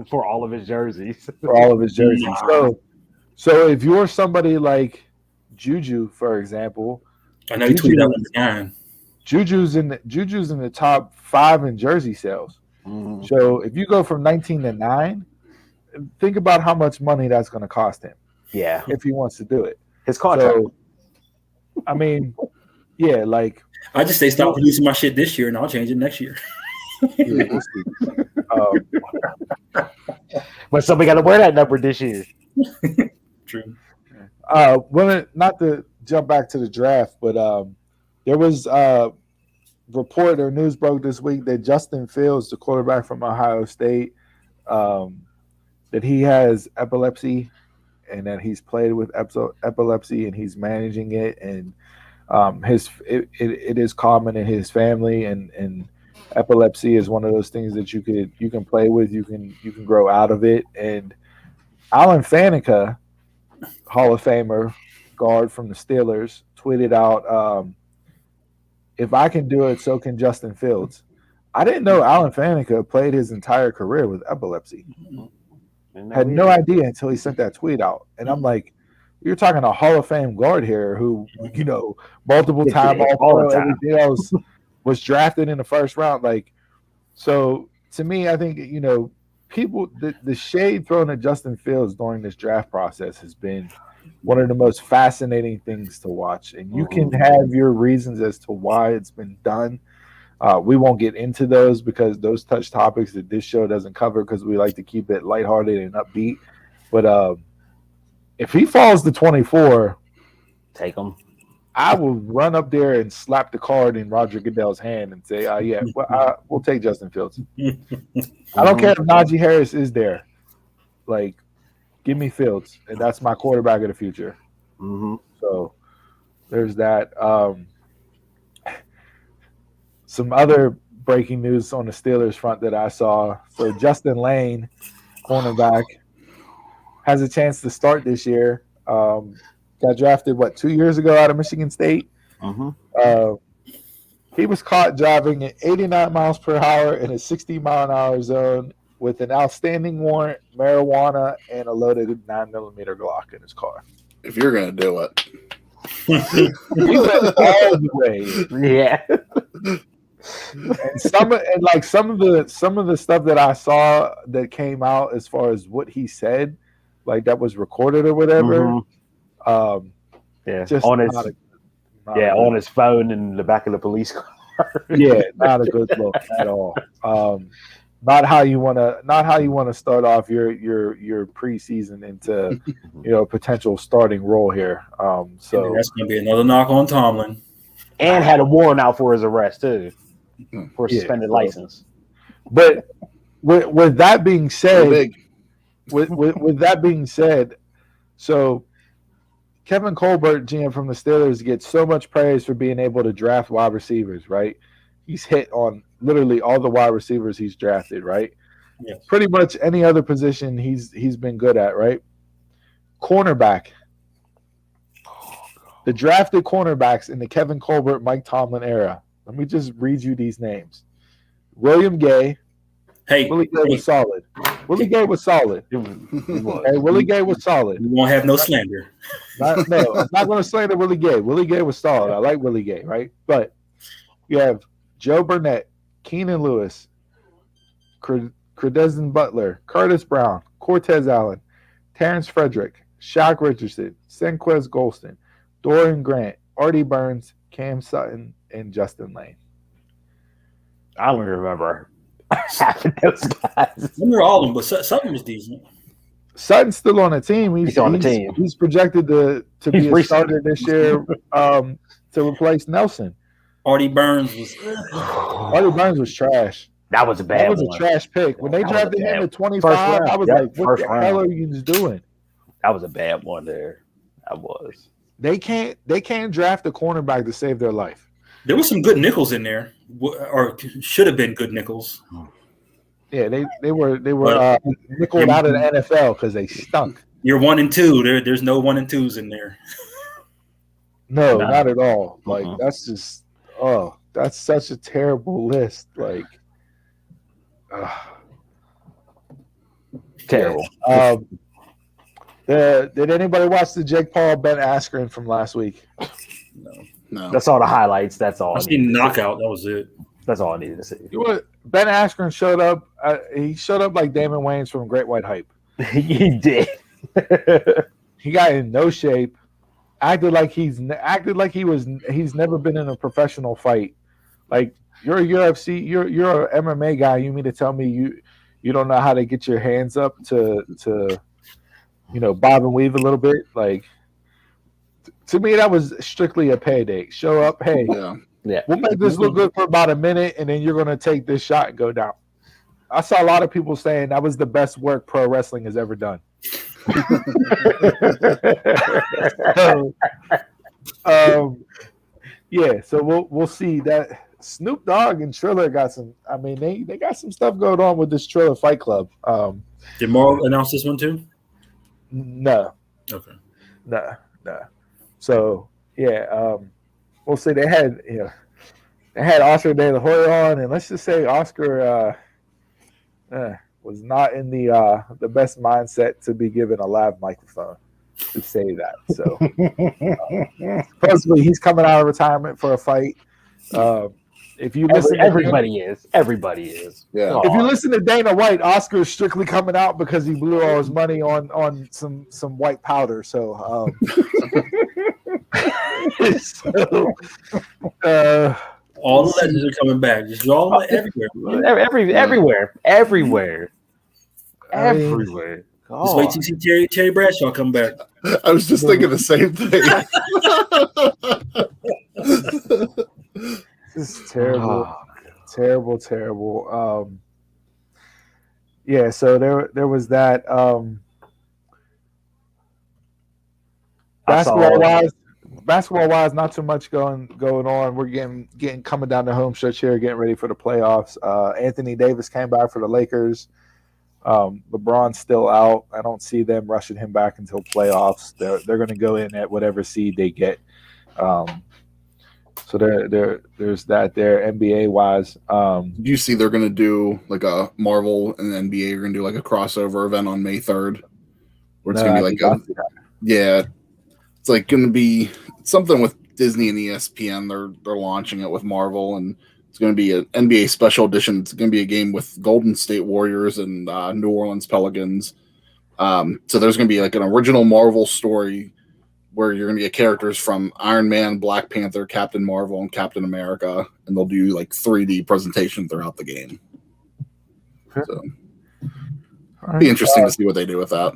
for all of his jerseys. So if you're somebody like Juju, for example, I know you tweeted out number 9. Juju's in the top 5 in jersey sales. Mm-hmm. So if you go from 19 to 9, think about how much money that's going to cost him. Yeah, if he wants to do it, his contract. So, I mean, yeah, like I just say stop producing my shit this year, and I'll change it next year. Yeah, we'll see. But somebody got to wear that number this year. True. Well, not to jump back to the draft, but there was a report or news broke this week that Justin Fields, the quarterback from Ohio State, that he has epilepsy and that he's played with epilepsy and he's managing it, and it is common in his family, and epilepsy is one of those things that you can play with, you can grow out of it. And Alan Faneca, Hall of Famer guard from the Steelers, tweeted out, if I can do it, so can Justin Fields. I didn't know Alan Faneca played his entire career with epilepsy. Had no idea until he sent that tweet out. And I'm like, you're talking a Hall of Fame guard here who, multiple time all everything else, was drafted in the first round. Like, so to me, I think, the shade thrown at Justin Fields during this draft process has been one of the most fascinating things to watch. And you can have your reasons as to why it's been done. We won't get into those because those touch topics that this show doesn't cover because we like to keep it lighthearted and upbeat. But if he falls to 24, take him. I will run up there and slap the card in Roger Goodell's hand and say, yeah, we'll take Justin Fields. I don't care if Najee Harris is there. Like, give me Fields, and that's my quarterback of the future. So there's that. Some other breaking news on the Steelers front that I saw. So Justin Lane, cornerback, has a chance to start this year. Got drafted, 2 years ago out of Michigan State? He was caught driving at 89 miles per hour in a 60-mile-an-hour zone with an outstanding warrant, marijuana, and a loaded 9mm Glock in his car. If you're going to do it. He went all the way. Yeah. And some of the stuff that I saw that came out as far as what he said, like that was recorded or whatever. Just on his phone in the back of the police car. Not a good look at all. Not how you want to start off your preseason into potential starting role here. So that's going to be another knock on Tomlin. And had a warrant out for his arrest too, for suspended license. But with that being said, with that being said, so Kevin Colbert, GM from the Steelers, gets so much praise for being able to draft wide receivers, right? He's hit on literally all the wide receivers he's drafted, right? Yes. Pretty much any other position he's been good at, right? Cornerback. The drafted cornerbacks in the Kevin Colbert, Mike Tomlin era. Let me just read you these names. William Gay. Willie Gay was solid. Willie Gay was solid. Willie Gay was solid. You won't have no slander. I'm not going to slander Willie Gay. Willie Gay was solid. I like Willie Gay, right? But you have Joe Burnett, Keenan Lewis, Credezen Butler, Curtis Brown, Cortez Allen, Terrence Frederick, Shaq Richardson, Senquez Golston, Dorian Grant, Artie Burns, Cam Sutton, and Justin Lane. I don't remember half of those guys. I remember all of them, but Sutton was decent. Sutton's still on the team. He's on the team. He's projected to be a starter this year to replace Nelson. Artie Burns was trash. That was a bad one. That was a trash pick. When they drafted him at 25, I was like, what the hell are you just doing? That was a bad one there. That was. They can't draft a cornerback to save their life. There were some good nickels in there, or should have been good nickels. Yeah, they were nickeled out of the NFL because they stunk. You're 1 and 2. There's no 1 and 2s in there. No, not at all. Like that's just that's such a terrible list. Like terrible. Did anybody watch the Jake Paul Ben Askren from last week? No. That's all the highlights. That's all. I seen knockout. That was it. That's all I needed to see. Ben Askren showed up. He showed up like Damon Wayans from Great White Hype. He did. He got in no shape. Acted like he's never been in a professional fight. Like you're a UFC, you're an MMA guy. You mean to tell me you don't know how to get your hands up to bob and weave a little bit? Like to me, that was strictly a payday. Show up, hey, we'll make this look good for about a minute, and then you're gonna take this shot and go down. I saw a lot of people saying that was the best work pro wrestling has ever done. So we'll see that Snoop Dogg and Triller got some. I mean, they got some stuff going on with this Triller Fight Club. Did Morrow announce this one too? No. Okay. No. So we'll see. They had Oscar De La Hoya on, and let's just say Oscar was not in the best mindset to be given a live microphone to say that. So supposedly he's coming out of retirement for a fight. If you listen, everybody is. Yeah. If you listen to Dana White, Oscar is strictly coming out because he blew all his money on some white powder. So, All the legends are coming back. Just all everywhere. Everywhere. Just wait till you see Terry Bradshaw come back. I was just thinking the same thing. This is terrible, terrible. Yeah, so there was that. Basketball wise, not too much going on. We're getting coming down the home stretch here, getting ready for the playoffs. Anthony Davis came back for the Lakers. LeBron's still out. I don't see them rushing him back until playoffs. They're going to go in at whatever seed they get. So there's that there. NBA wise, do you see they're going to do like a Marvel and the NBA are going to do like a crossover event on May 3rd, where it's going to be like it's like going to be something with Disney and ESPN. They're launching it with Marvel, and it's going to be an NBA special edition. It's going to be a game with Golden State Warriors and New Orleans Pelicans. So there's going to be like an original Marvel story where you're going to get characters from Iron Man, Black Panther, Captain Marvel, and Captain America, and they'll do like 3D presentation throughout the game. So it'll be interesting to see what they do with that.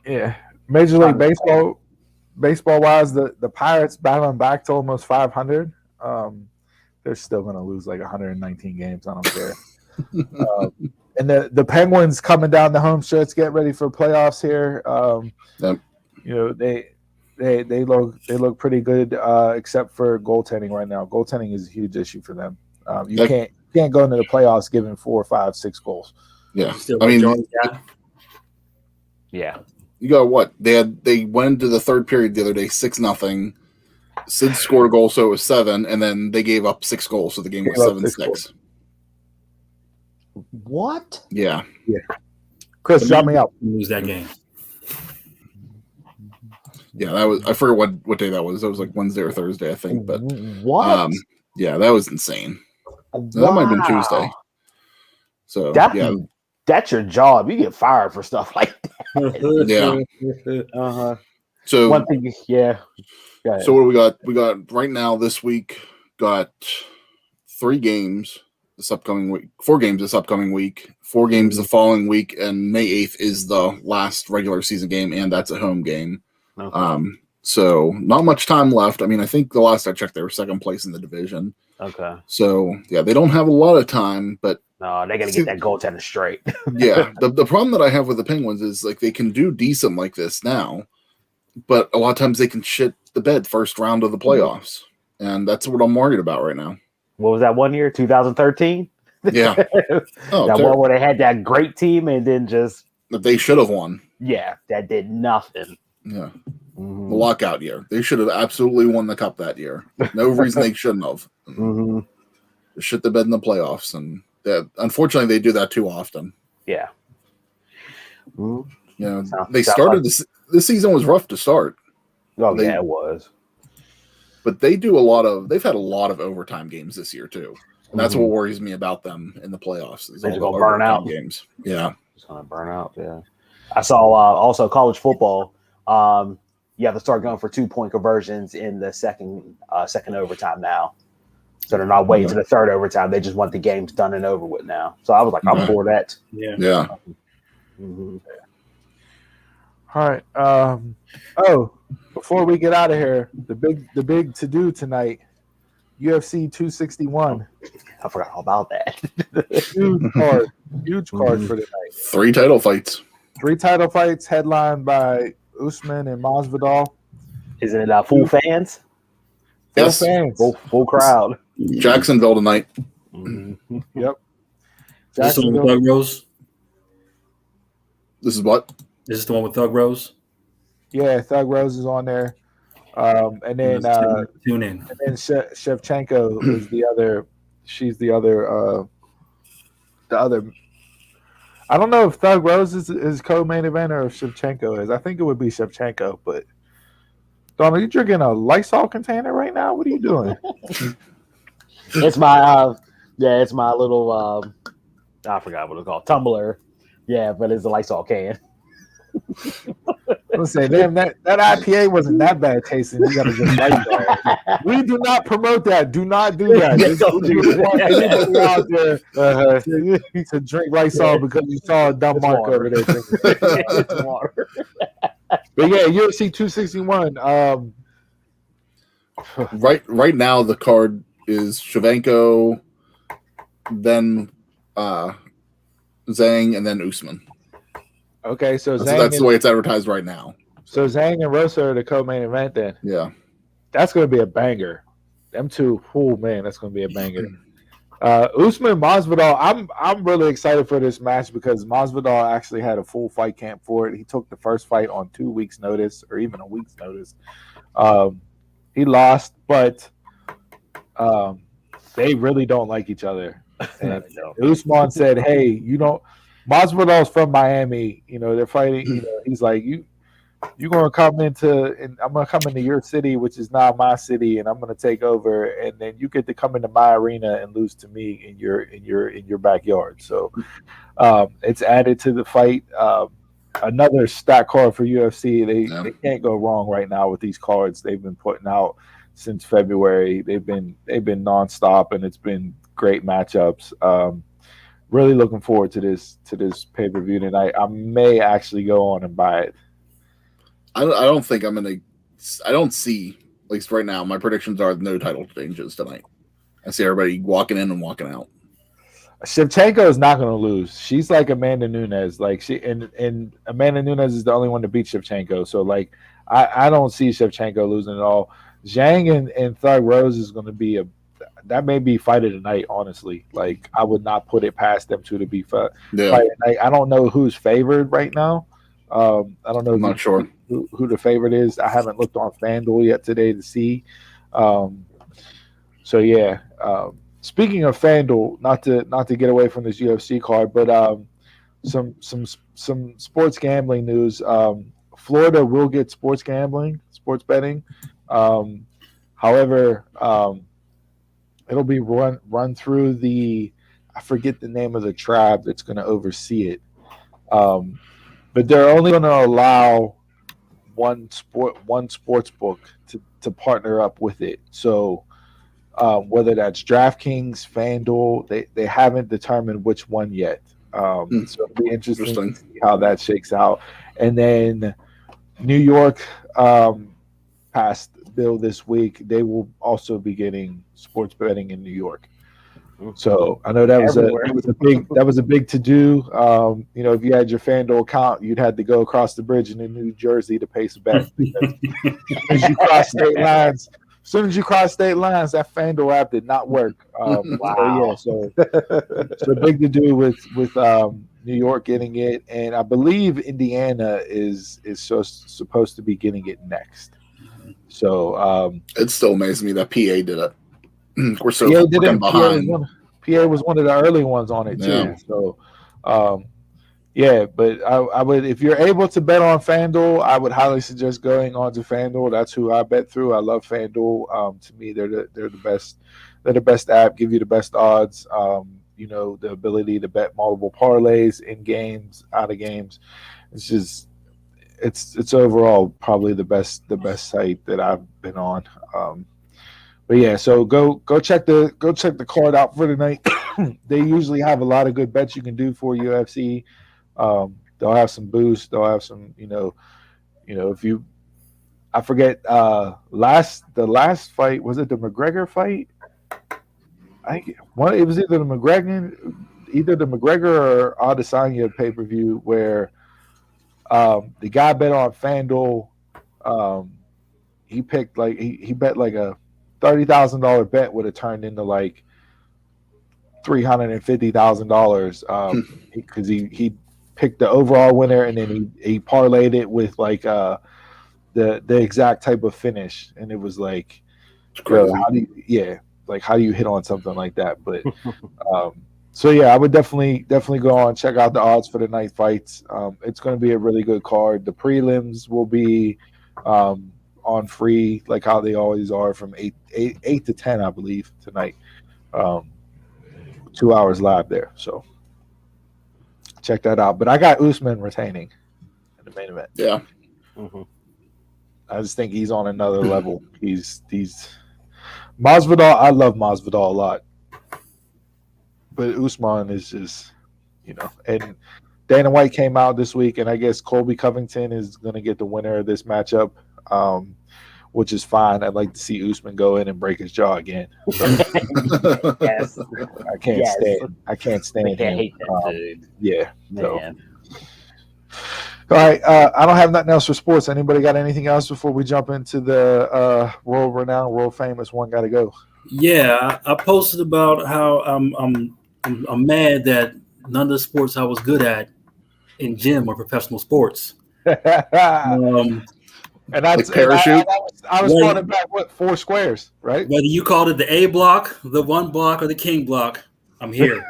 Yeah. Major League Baseball wise, the Pirates battling back to almost 500. They're still going to lose like 119 games. I don't care. And the Penguins coming down the home stretch, get ready for playoffs here. You know, they look pretty good, except for goaltending right now. Goaltending is a huge issue for them. You can't go into the playoffs giving 4, 5, 6 goals. Yeah, I mean, yeah. You got what? They went into the third period the other day, 6-0. Sid scored a goal, so it was 7, and then they gave up 6 goals, so the game was 7-6. What? Yeah. Chris, drop me out. Lose that game. Yeah, that was. I forget what day that was. That was like Wednesday or Thursday, I think. But what? Yeah, that was insane. Wow. That might have been Tuesday. So that's your job. You get fired for stuff like that. Yeah. So one thing, yeah. So what do we got? We got right now this week. Got 3 games this upcoming week. 4 games this upcoming week. 4 games the following week, and May 8th is the last regular season game, and that's a home game. Okay. So not much time left. I mean, I think the last I checked, they were second place in the division. Okay. So yeah, they don't have a lot of time, but no, they got to get that goaltender straight. Yeah, the problem that I have with the Penguins is like they can do decent like this now, but a lot of times they can shit the bed first round of the playoffs, and that's what I'm worried about right now. What was that one year? 2013. Yeah. That one where they had that great team and then just that they should have won. Yeah, that did nothing. Yeah. The lockout year. They should have absolutely won the cup that year. No reason they shouldn't have. Shit the bed in the playoffs, and unfortunately they do that too often. Yeah. You know, they started this season was rough to start. Oh, yeah, it was. But they've had a lot of overtime games this year too. And that's what worries me about them in the playoffs. They're going to burn out games. Yeah. It's going to burn out. Yeah. I saw also college football. You have to start going for 2-point conversions in the second overtime now. So they're not waiting to the third overtime. They just want the games done and over with now. So I was like, I'm for that. Yeah. Yeah. All right. Before we get out of here, the big to do tonight, UFC 261. I forgot all about that. Huge card for tonight. 3 title fights. 3 title fights headlined by Usman and Masvidal. Is it full fans? Yes. Full fans. Full crowd. Jacksonville tonight. Yep. This is the one with Thug Rose? This is what? This is the one with Thug Rose? Yeah, Thug Rose is on there. And then tune in. And then Shevchenko is the other. She's the other. I don't know if Thug Rose is co-main event or if Shevchenko is. I think it would be Shevchenko. But Don, are you drinking a Lysol container right now? What are you doing? It's my it's my little I forgot what it's called, tumbler. Yeah, but it's a Lysol can. Let's say, damn, that IPA wasn't that bad tasting. You got to just like that. We do not promote that. Do not do that. Don't do that. Anybody out there to drink Lysol because you saw a dumb It's mark water. over there drinking. It's water. But yeah, UFC 261. Right now, the card is Shevchenko, then Zhang, and then Usman. Okay, so That's the way it's advertised right now. So Zhang and Rosa are the co-main event then. Yeah. That's going to be a banger. Them two, oh man, that's going to be a banger. Usman Masvidal, I'm really excited for this match because Masvidal actually had a full fight camp for it. He took the first fight on 2 weeks' notice, or even a week's notice. He lost, but they really don't like each other. And Usman said, "Hey, you don't." Masvidal's from Miami. You know they're fighting. You know he's like you're gonna come into, and I'm gonna come into your city, which is not my city, and I'm gonna take over, and then you get to come into my arena and lose to me in your backyard. So it's added to the fight. Another stat card for UFC. They can't go wrong right now with these cards they've been putting out since February. They've been nonstop, and it's been great matchups. Really looking forward to this pay-per-view tonight. I may actually go on and buy it. I don't think I'm gonna. I don't see, at least right now, my predictions are no title changes tonight. I see everybody walking in and walking out. Shevchenko is not going to lose. She's like Amanda Nunes. Like and Amanda Nunes is the only one to beat Shevchenko. So like I don't see Shevchenko losing at all. Zhang and Thug Rose is going to be that may be fight of the night, honestly. Like I would not put it past them two to be fight of the night. I don't know who's favored right now. I don't know. I'm not sure who the favorite is. I haven't looked on FanDuel yet today to see. So yeah. Speaking of FanDuel, not to get away from this UFC card, but some sports gambling news. Florida will get sports betting. However, it'll be run through I forget the name of the tribe that's going to oversee it. But they're only going to allow one sports book to partner up with it. So whether that's DraftKings, FanDuel, they haven't determined which one yet. So it'll be interesting to see how that shakes out. And then New York passed a bill this week. They will also be getting sports betting in New York. So I know that was a big to do. You know, if you had your FanDuel account, you'd have to go across the bridge in New Jersey to place a bet. As you cross state lines. As soon as you cross state lines, that FanDuel app did not work. Wow. So big to do with New York getting it, and I believe Indiana is supposed to be getting it next. So it still amazes me that PA did it. We're so behind. PA was one of the early ones on it too. So yeah, but I would, if you're able to bet on FanDuel, I would highly suggest going on to FanDuel. That's who I bet through. I love FanDuel. To me, they're the best. They're the best app. Give you the best odds. You know, the ability to bet multiple parlays in games, out of games. It's just, it's overall probably the best site that I've been on. But yeah, so go check the card out for tonight. They usually have a lot of good bets you can do for UFC. They'll have some boosts. They'll have some, you know, if you, I forget, the last fight, was it the McGregor fight? I think it was either the McGregor or Adesanya pay-per-view where the guy bet on FanDuel. He picked he bet like a $30,000 bet would have turned into like $350,000 because he picked the overall winner and then he parlayed it with like the exact type of finish, and it was like, how do you hit on something like that? But so yeah, I would definitely go on, check out the odds for the night fights. It's going to be a really good card. The prelims will be on free, like how they always are, from 8 to 10, I believe, tonight. 2 hours live there. So check that out. But I got Usman retaining in the main event. Yeah. Mhm. I just think he's on another level. He's Masvidal. I love Masvidal a lot, but Usman is just, and Dana White came out this week, and I guess Colby Covington is going to get the winner of this matchup, which is fine. I'd like to see Usman go in and break his jaw again. Yes. I can't stand. I can't stand I can't him. hate that dude. Yeah. So. Man. All right, I don't have nothing else for sports. Anybody got anything else before we jump into the world-renowned, world-famous One Gotta Go? Yeah, I posted about how I'm mad that none of the sports I was good at in gym were professional sports. And that's Like parachute? I was running back 4 squares, right? Whether you called it the A block, the 1 block, or the king block, I'm here.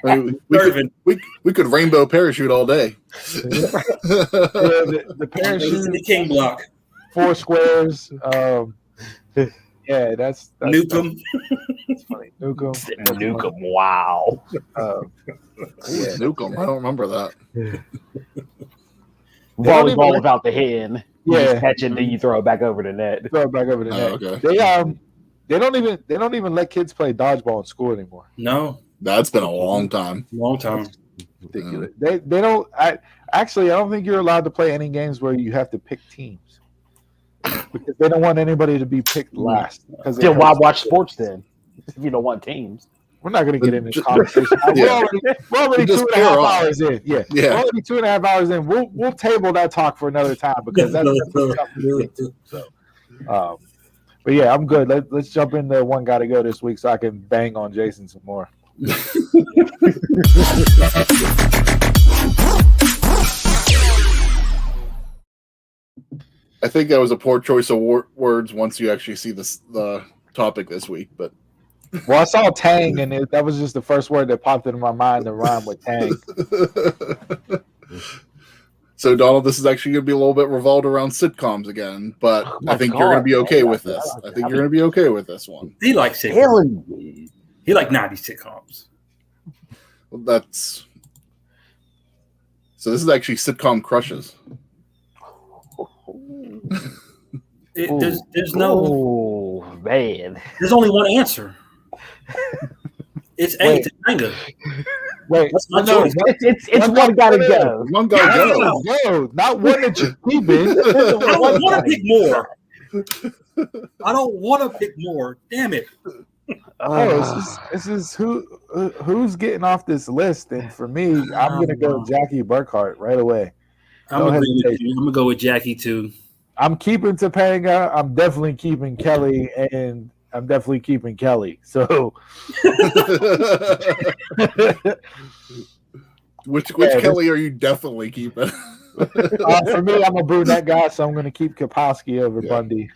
I mean, we could rainbow parachute all day. The parachute, the king block. 4 squares. Yeah, that's Nukem. That's funny. Nukem. Nukem. Wow. Yeah, Nukem. I don't remember that. Volleyball without the hand. You Yeah. just catch it, then you throw it back over the net. Throw it back over the net. Okay. They don't even let kids play dodgeball in school anymore. No, That's been a long time. long time. Ridiculous. They don't. I don't think you're allowed to play any games where you have to pick teams because they don't want anybody to be picked last. Still, why watch sports then? If you don't want teams. We're not going to get into this conversation. Yeah. We're already Just 2.5 hours in. Yeah. Yeah. We're already 2.5 hours in. We'll table that talk for another time because that's something to get to. So, but yeah, I'm good. Let's jump into One Gotta Go this week so I can bang on Jason some more. I think that was a poor choice of words once you actually see the topic this week. But Well, I saw Tang, and that was just the first word that popped into my mind to rhyme with Tang. So, Donald, this is actually going to be a little bit revolved around sitcoms again, but I think you're going to be okay with this. I think you're going to be okay with this one. He likes sitcoms. Killing me. He like 90s sitcoms. Well, so this is actually Sitcom Crushes. There's no. Oh man. There's only one answer. It's A to Manga. Wait, That's my no, choice. It's one gotta go. One guy go. go. Not one that you keep in. I don't want to pick more. I don't want to pick more. Damn it. This is who's getting off this list, and for me, I'm gonna go Jackie Burkhart right away. I'm gonna go with Jackie too. I'm keeping Topanga. I'm definitely keeping Kelly, and I'm definitely keeping Kelly. So, which Kelly are you definitely keeping? for me, I'm a brunette guy, so I'm going to keep Kapowski over Bundy.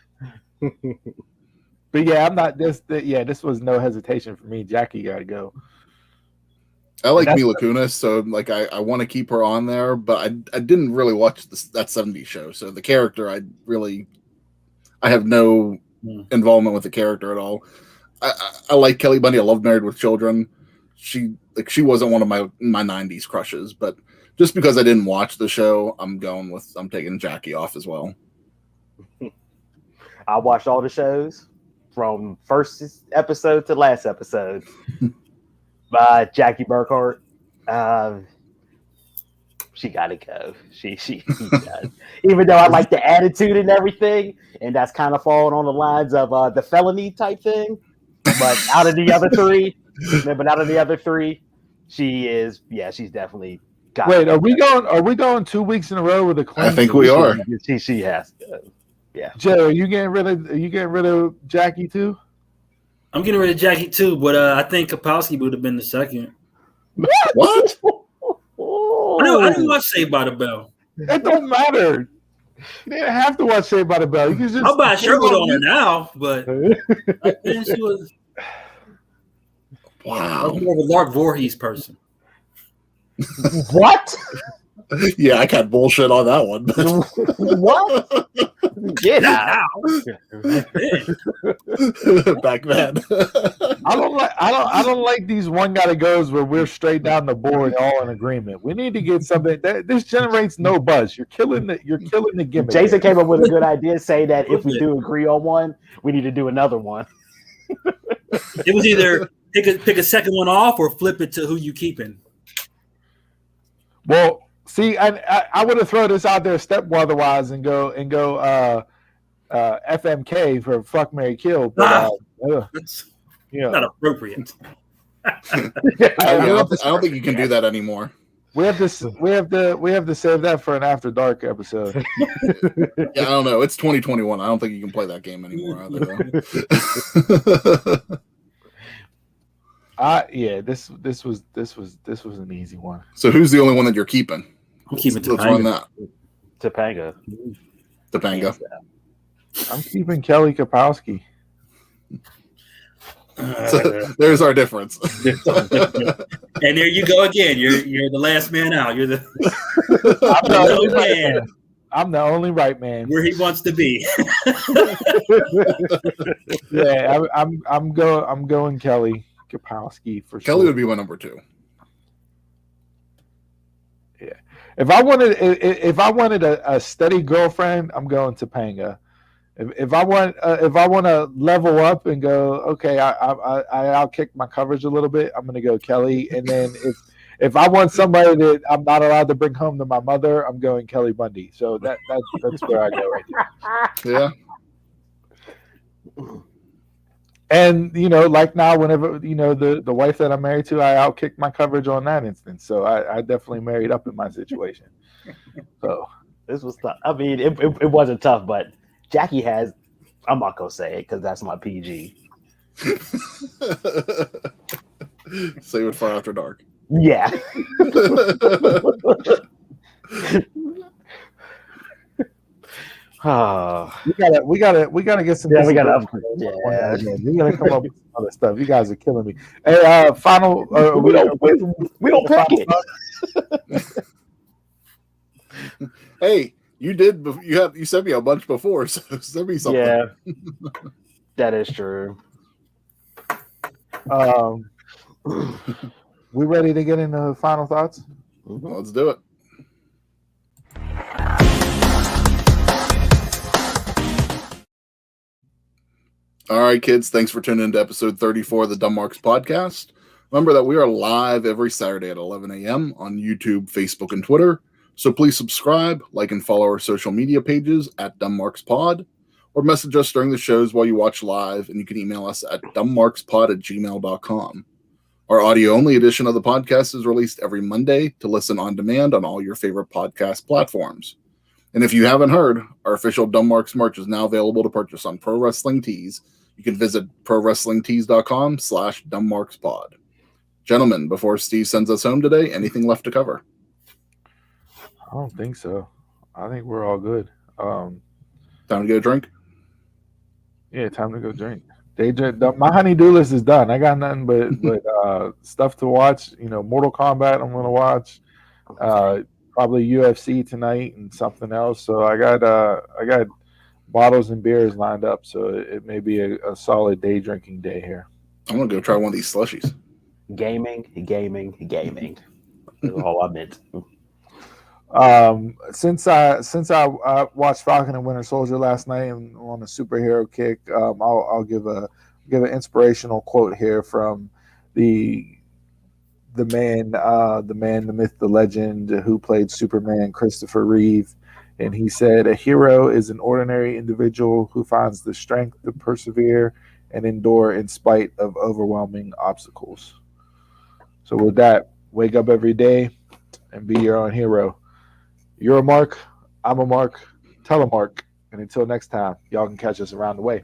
But yeah, I'm not this. This was no hesitation for me. Jackie got to go. I like Mila Kunis, so like I want to keep her on there, but I didn't really watch that 70s show, so the character I have no involvement with the character at all. I like Kelly Bundy. I love Married with Children. She wasn't one of my 90s crushes, but just because I didn't watch the show, I'm taking Jackie off as well. I watched all the shows from first episode to last episode. By Jackie Burkhart, she gotta go. She does. Even though I like the attitude and everything, and that's kind of falling on the lines of the felony type thing. But out of the other three, she's definitely got. Wait, are we going 2 weeks in a row with a claim? I think we are. She has to. Yeah. Joe, are you getting rid of Jackie too? I'm getting rid of Jackie too, but I think Kapowski would have been the second. What? I didn't watch Saved by the Bell. It don't matter. You didn't have to watch Saved by the Bell. You can just. I'll buy a shirt with on her now, but back then she was. I Wow. was more of a Lark Voorhees person. What? Yeah, I got bullshit on that one. What? Get out! Back then. I don't like these one gotta goes where we're straight down the board all in agreement. We need to get something that this generates no buzz. You're killing the gimmick. Jason came up with a good idea, saying that if we do agree on one, we need to do another one. It was either pick a second one off or flip it to who you keeping. Well, see, I would have thrown this out there stepbrother wise and go FMK for fuck, marry, kill. But, That's yeah, not appropriate. I don't think you can do that anymore. we have to save that for an after dark episode. Yeah, I don't know. It's 2021. I don't think you can play that game anymore. This was an easy one. So who's the only one that you're keeping? I'm keeping Let's run that. Topanga. Topanga. I'm keeping Kelly Kapowski. So there's our difference. And there you go again. You're the last man out. You're the I'm the only right man where he wants to be. Yeah, I'm going Kelly Kapowski for sure. Kelly would be my number 2. Yeah, if I wanted a steady girlfriend, I'm going Topanga. If I want to level up and go, okay, I'll kick my coverage a little bit, I'm going to go Kelly. And then if I want somebody that I'm not allowed to bring home to my mother, I'm going Kelly Bundy. So that's where I go right there. Yeah. And like now, whenever the wife that I'm married to, I outkicked my coverage on that instance. So I definitely married up in my situation. So this was tough. I mean, it wasn't tough, but Jackie has. I'm not gonna say it because that's my PG. Save it for after dark. Yeah. we gotta get some. Yeah, we gotta upgrade. Yeah, we gotta come up with some other stuff. You guys are killing me. Hey, final. We don't pick it. Hey, you did. You sent me a bunch before, so send me something. Yeah, that is true. We ready to get into final thoughts? Let's do it. All right, kids. Thanks for tuning in to episode 34 of the Dumb Marks podcast. Remember that we are live every Saturday at 11 a.m. on YouTube, Facebook, and Twitter. So please subscribe, like, and follow our social media pages at Dumb Marks Pod, or message us during the shows while you watch live, and you can email us at dumbmarkspod@gmail.com. Our audio-only edition of the podcast is released every Monday to listen on demand on all your favorite podcast platforms. And if you haven't heard, our official Dumb Marks merch is now available to purchase on Pro Wrestling Tees. You can visit prowrestlingtees.com/dumbmarkspod. Gentlemen, before Steve sends us home today, anything left to cover? I don't think so. I think we're all good. Time to go drink? Yeah, time to go drink. My honey-do list is done. I got nothing but stuff to watch. Mortal Kombat I'm going to watch. Probably UFC tonight and something else. So I got bottles and beers lined up. So it may be a solid day drinking day here. I'm going to go try one of these slushies. Gaming. That's all I meant. Since I watched Falcon and Winter Soldier last night and on a superhero kick, I'll give an inspirational quote here from the man, the myth, the legend who played Superman, Christopher Reeve, and he said, "A hero is an ordinary individual who finds the strength to persevere and endure in spite of overwhelming obstacles." So with that, wake up every day and be your own hero. You're a mark, I'm a mark, tell a mark, and until next time, y'all can catch us around the way.